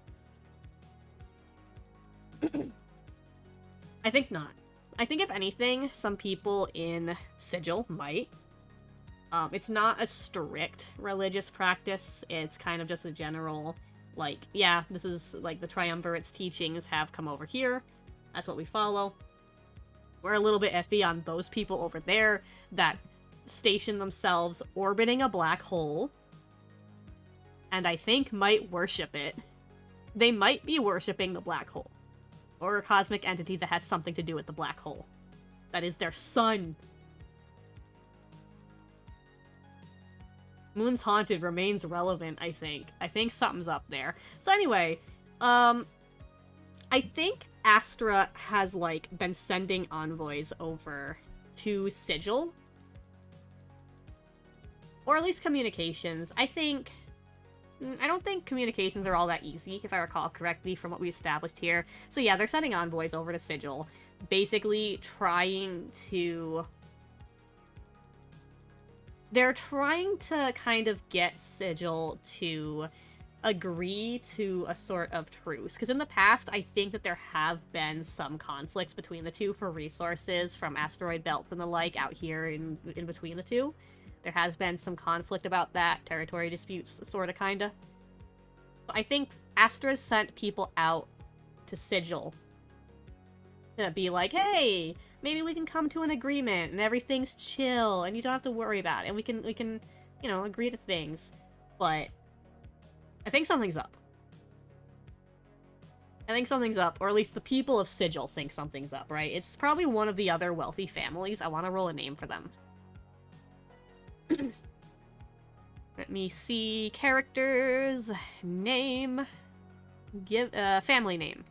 I think not. I think if anything, some people in Sigil might. It's not a strict religious practice. It's kind of just a general, like, yeah, this is, like, the Triumvirate's teachings have come over here. That's what we follow. We're a little bit iffy on those people over there that station themselves orbiting a black hole. And I think might worship it. They might be worshipping the black hole. Or a cosmic entity that has something to do with the black hole. That is their sun. Moon's Haunted remains relevant, I think. I think something's up there. So anyway, I think Astra has, like, been sending envoys over to Sigil. Or at least communications. I don't think communications are all that easy, if I recall correctly from what we established here. So yeah, they're sending envoys over to Sigil, basically trying to... They're trying to kind of get Sigil to agree to a sort of truce. Because in the past, I think that there have been some conflicts between the two for resources from asteroid belts and the like out here in between the two. There has been some conflict about that, territory disputes, sorta, kinda. But I think Astra's sent people out to Sigil to be like, hey, maybe we can come to an agreement and everything's chill and you don't have to worry about it and we can, you know, agree to things. But I think something's up. I think something's up, or at least the people of Sigil think something's up, right? It's probably one of the other wealthy families. I want to roll a name for them. Let me see. Characters, name, family name.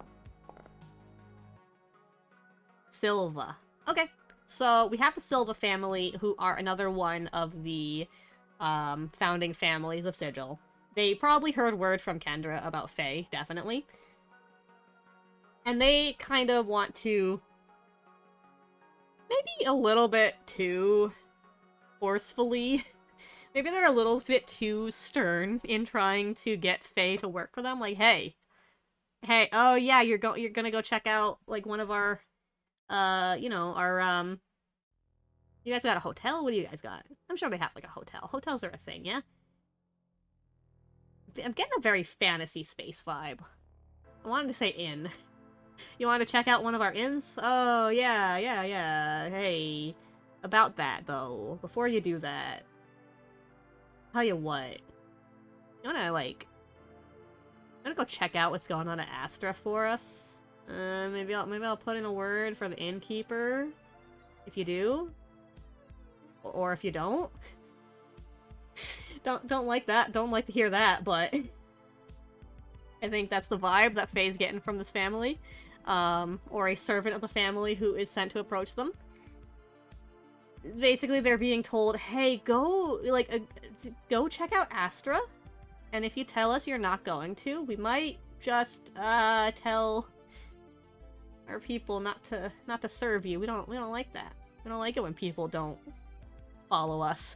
Silva. Okay, so we have the Silva family, who are another one of the founding families of Sigil. They probably heard word from Kendra about Faye, definitely. And they kind of want to, maybe a little bit too forcefully, maybe they're a little bit too stern in trying to get Faye to work for them. Like, hey, oh yeah, you're gonna go check out, like, one of our, you know, our, you guys got a hotel? What do you guys got? I'm sure they have, like, a hotel. Hotels are a thing, yeah? I'm getting a very fantasy space vibe. I wanted to say inn. You want to check out one of our inns? Oh, yeah. Hey, about that, though, before you do that, tell you what, you wanna, like, go check out what's going on at Astra for us? Maybe I'll put in a word for the innkeeper, if you do, or if you don't. Don't like that, don't like to hear that, but I think that's the vibe that Faye's getting from this family. Or a servant of the family who is sent to approach them. Basically, they're being told, hey, go check out Astra, and if you tell us you're not going to, we might just, tell our people not to serve you. We don't like that. We don't like it when people don't follow us.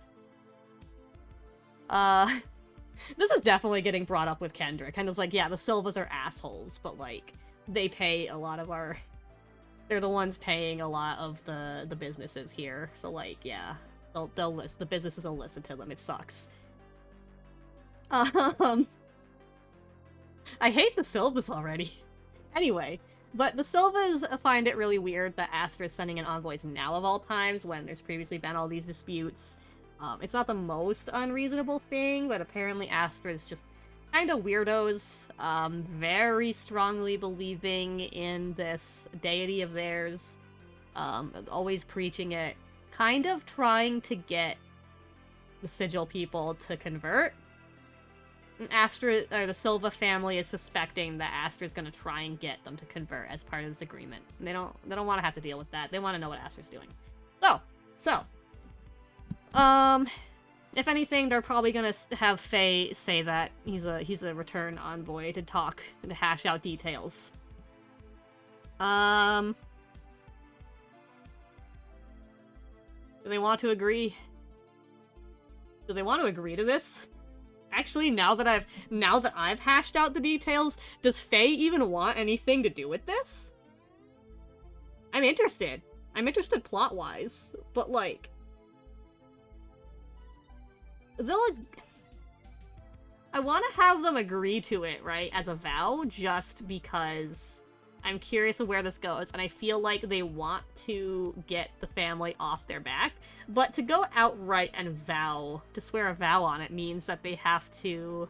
This is definitely getting brought up with Kendra. Kendra's like, yeah, the Silvas are assholes, but, like, they pay a lot of our... They're the ones paying a lot of the businesses here. So, like, yeah. They'll list. The businesses will listen to them. It sucks. I hate the Silvas already. Anyway, but the Silvas find it really weird that Astra is sending in envoys now of all times when there's previously been all these disputes. It's not the most unreasonable thing, but apparently Astra is just kind of weirdos, very strongly believing in this deity of theirs, always preaching it, kind of trying to get the Sigil people to convert. And the Silva family is suspecting that Astra's gonna try and get them to convert as part of this agreement. And they don't want to have to deal with that. They want to know what Astra's doing. So, If anything, they're probably gonna have Faye say that he's a return envoy to talk, to hash out details. Do they want to agree? Do they want to agree to this? Actually, now that I've hashed out the details, does Faye even want anything to do with this? I'm interested. I'm interested plot-wise, but like... I want to have them agree to it, right, as a vow, just because I'm curious of where this goes, and I feel like they want to get the family off their back, but to go outright and to swear a vow on it means that they have to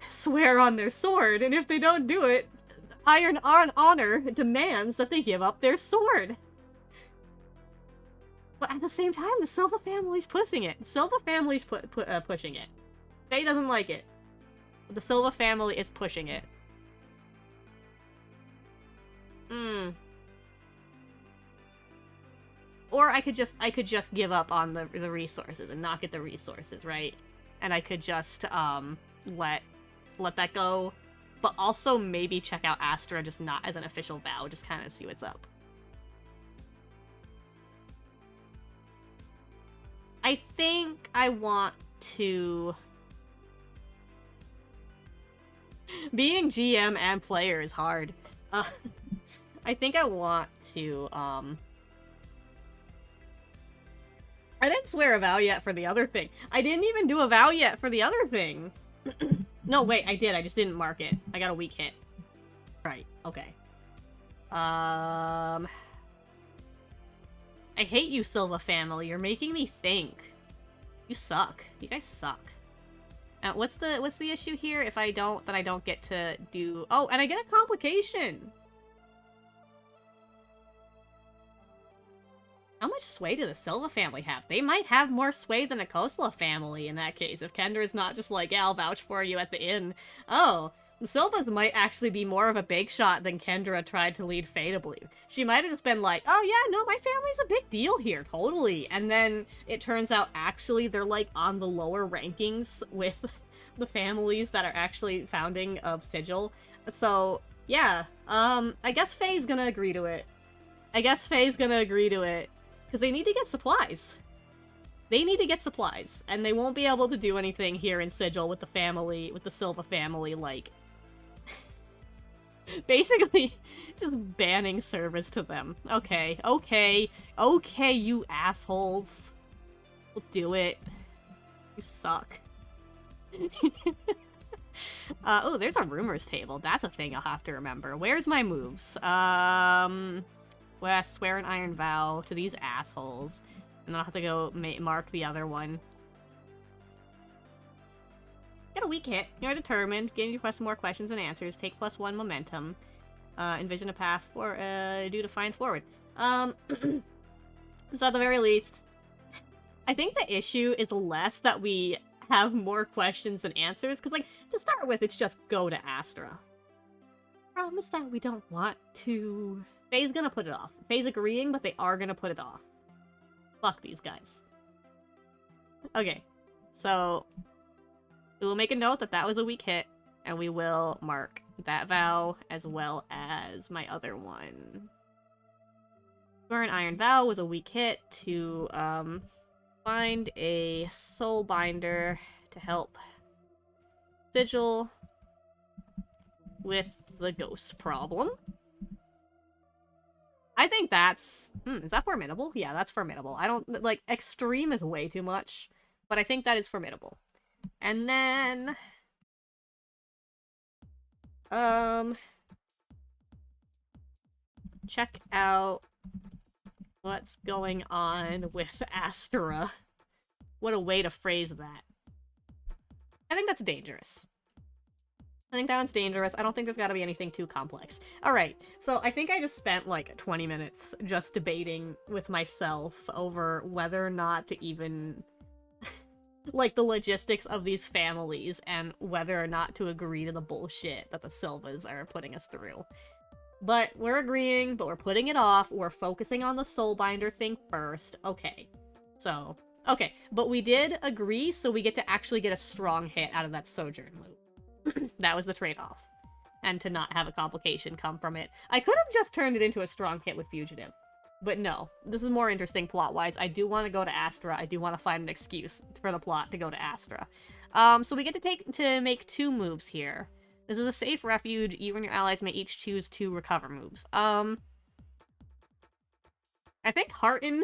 swear on their sword, and if they don't do it, Iron Honor demands that they give up their sword. But at the same time, the Silva family's pushing it. Silva family's pushing it. Faye doesn't like it. But the Silva family is pushing it. Or I could just give up on the resources and not get the resources, right? And I could just let that go. But also maybe check out Astra just not as an official vow, just kind of see what's up. I think I want to... Being GM and player is hard. I think I want to, I didn't swear a vow yet for the other thing. I didn't even do a vow yet for the other thing. No, wait, I did. I just didn't mark it. I got a weak hit. Right, okay. I hate you, Silva family. You're making me think. You suck. You guys suck. What's the issue here? If I don't, then I don't get to do... Oh, and I get a complication! How much sway do the Silva family have? They might have more sway than a Khosla family in that case, if Kendra's not just like, yeah, I'll vouch for you at the inn. Oh, the Silvas might actually be more of a big shot than Kendra tried to lead Faye to believe. She might have just been like, oh yeah, no, my family's a big deal here, totally. And then it turns out actually they're like on the lower rankings with the families that are actually founding of Sigil. So, yeah, I guess Faye's gonna agree to it. Because they need to get supplies. They need to get supplies. And they won't be able to do anything here in Sigil with the family, with the Silva family, like... basically, just banning service to them. Okay, you assholes. We'll do it. You suck. Oh, there's a rumors table. That's a thing I'll have to remember. Where's my moves? West, swear an iron vow to these assholes. And then I'll have to go mark the other one. Get a weak hit. You're determined. Gain request more questions and answers. Take +1 momentum. Envision a path for do to find forward. So at the very least, I think the issue is less that we have more questions than answers, because like to start with, it's just go to Astra. Promise that we don't want to. Faye's gonna put it off. Faye's agreeing, but they are gonna put it off. Fuck these guys. Okay, so we will make a note that that was a weak hit, and we will mark that vow as well as my other one. Swear an iron vow was a weak hit to find a soul binder to help Sigil with the ghost problem. I think that's... is that formidable? Yeah, that's formidable. I don't... Like, extreme is way too much, but I think that is formidable. And then... check out what's going on with Astra. What a way to phrase that. I think that's dangerous. I think that one's dangerous. I don't think there's gotta be anything too complex. Alright, so I think I just spent like 20 minutes just debating with myself over whether or not to even... like, the logistics of these families and whether or not to agree to the bullshit that the Silvas are putting us through. But we're agreeing, but we're putting it off. We're focusing on the Soulbinder thing first. Okay. So, Okay, but we did agree, so we get to actually get a strong hit out of that Sojourn loop. That was the trade-off. And to not have a complication come from it. I could have just turned it into a strong hit with Fugitive. But no, this is more interesting plot-wise. I do want to go to Astra. I do want to find an excuse for the plot to go to Astra. So we get to make 2 moves here. This is a safe refuge. You and your allies may each choose 2 recover moves. I think Hearten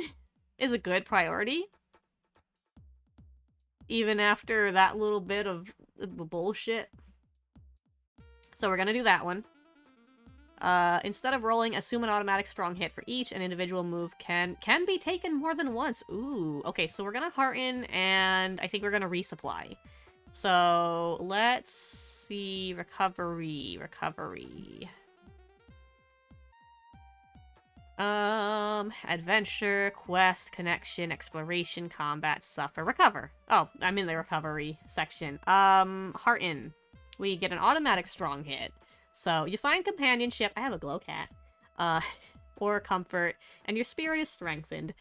is a good priority. Even after that little bit of bullshit. So we're gonna do that one. Instead of rolling, assume an automatic strong hit for each. An individual move can be taken more than once. Ooh, okay, so we're gonna Hearten, and I think we're gonna resupply. So, let's see, recovery. Adventure, quest, connection, exploration, combat, suffer, recover. Oh, I'm in the recovery section. Hearten. We get an automatic strong hit. So, you find companionship, I have a glow cat, or comfort, and your spirit is strengthened.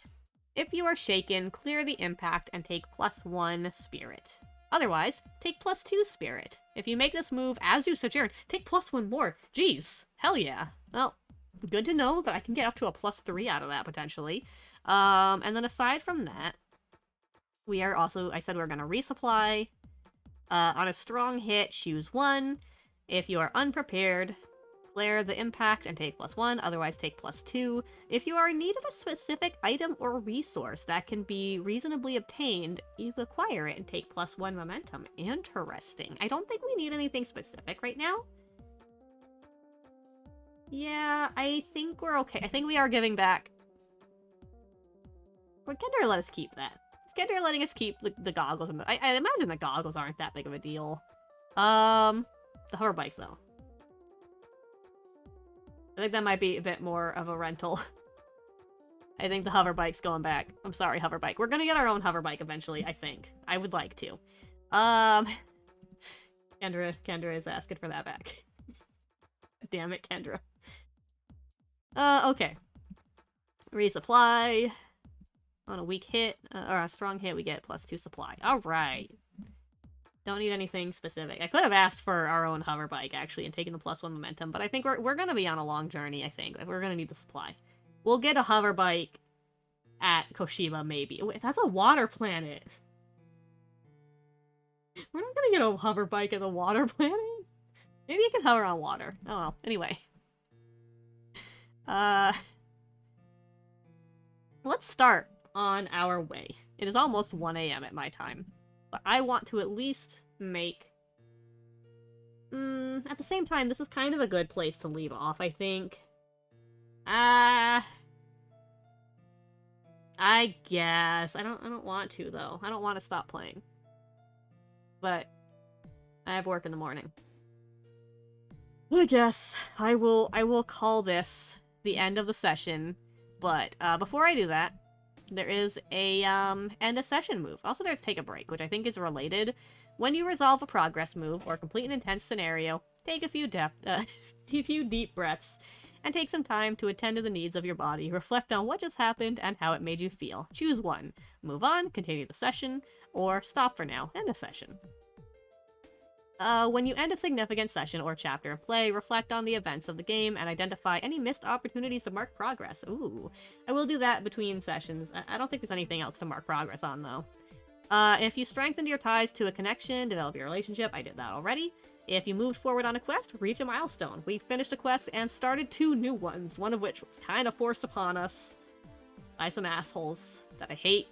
If you are shaken, clear the impact and take +1 spirit. Otherwise, take +2 spirit. If you make this move as you sojourn, take +1 more. Jeez, hell yeah. Well, good to know that I can get up to a +3 out of that, potentially. And then aside from that, we are also, I said we're gonna resupply. On a strong hit, choose 1. If you are unprepared, clear the impact and take +1, otherwise take +2. If you are in need of a specific item or resource that can be reasonably obtained, you acquire it and take +1 momentum. Interesting. I don't think we need anything specific right now. Yeah, I think we're okay. I think we are giving back. Would Kendra let us keep that? Is Kendra letting us keep the goggles? And I imagine the goggles aren't that big of a deal. The hover bike, though. I think that might be a bit more of a rental. I think the hover bike's going back. I'm sorry, hover bike. We're gonna get our own hover bike eventually, I think. I would like to. Kendra is asking for that back. Damn it, Kendra. Okay. Resupply. On a weak hit, or a strong hit, we get +2 supply. Alright. Don't need anything specific. I could have asked for our own hover bike, actually, and taken the +1 momentum, but I think we're gonna be on a long journey, I think. We're gonna need the supply. We'll get a hover bike at Koshiba, maybe. Wait, that's a water planet! We're not gonna get a hover bike at the water planet? Maybe you can hover on water. Oh well, anyway. Let's start on our way. It is almost 1 AM at my time. But I want to at least make... at the same time, this is kind of a good place to leave off, I think. I guess. I don't want to, though. I don't want to stop playing. But I have work in the morning. I guess I will call this the end of the session. But before I do that, there is a end a session move. Also, there's take a break, which I think is related. When you resolve a progress move or complete an intense scenario, take a few deep breaths and take some time to attend to the needs of your body. Reflect on what just happened and how it made you feel. Choose one. Move on, continue the session, or stop for now, end a session. When you end a significant session or chapter of play, reflect on the events of the game and identify any missed opportunities to mark progress. Ooh. I will do that between sessions. I don't think there's anything else to mark progress on, though. If you strengthened your ties to a connection, develop your relationship, I did that already. If you moved forward on a quest, reach a milestone. We finished a quest and started 2 new ones, one of which was kind of forced upon us by some assholes that I hate.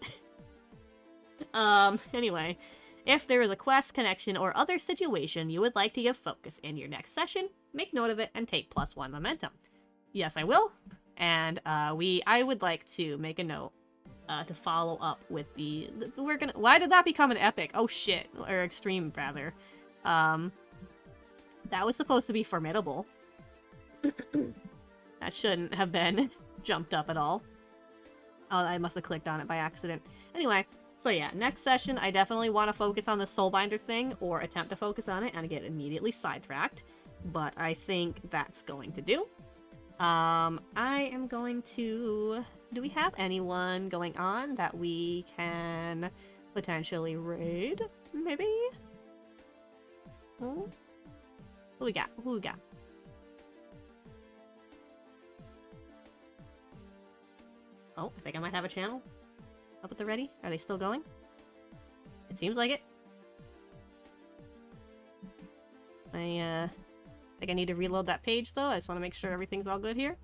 Anyway. If there is a quest, connection, or other situation you would like to give focus in your next session, make note of it and take +1 momentum. Yes, I will. And I would like to make a note to follow up with why did that become an epic? Oh shit, or extreme rather. That was supposed to be formidable. That shouldn't have been jumped up at all. Oh, I must have clicked on it by accident. Anyway. So yeah, next session, I definitely want to focus on the Soulbinder thing, or attempt to focus on it, and get immediately sidetracked. But I think that's going to do. I am going to... Do we have anyone going on that we can potentially raid? Maybe? Hmm? Who we got? Who we got? Oh, I think I might have a channel up at the ready. Are they still going? It seems like it. I think I need to reload that page, though. I just want to make sure everything's all good here.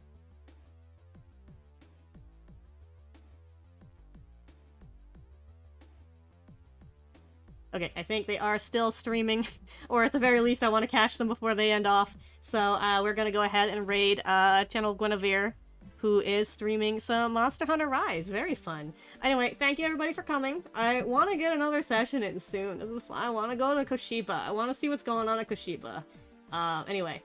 Okay, I think they are still streaming, or at the very least, I want to catch them before they end off. So, we're gonna go ahead and raid, Channel Guinevere, who is streaming some Monster Hunter Rise. Very fun. Anyway, thank you everybody for coming. I want to get another session in soon. This is fun. I want to go to Koshiba. I want to see what's going on at Koshiba. Anyway,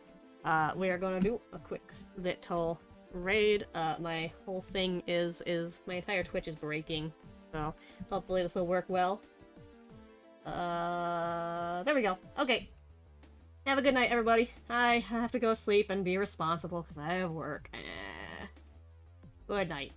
we are gonna do a quick little raid. My whole thing is my entire Twitch is breaking, so hopefully this will work well. There we go. Okay. Have a good night, everybody. I have to go sleep and be responsible because I have work. Good night.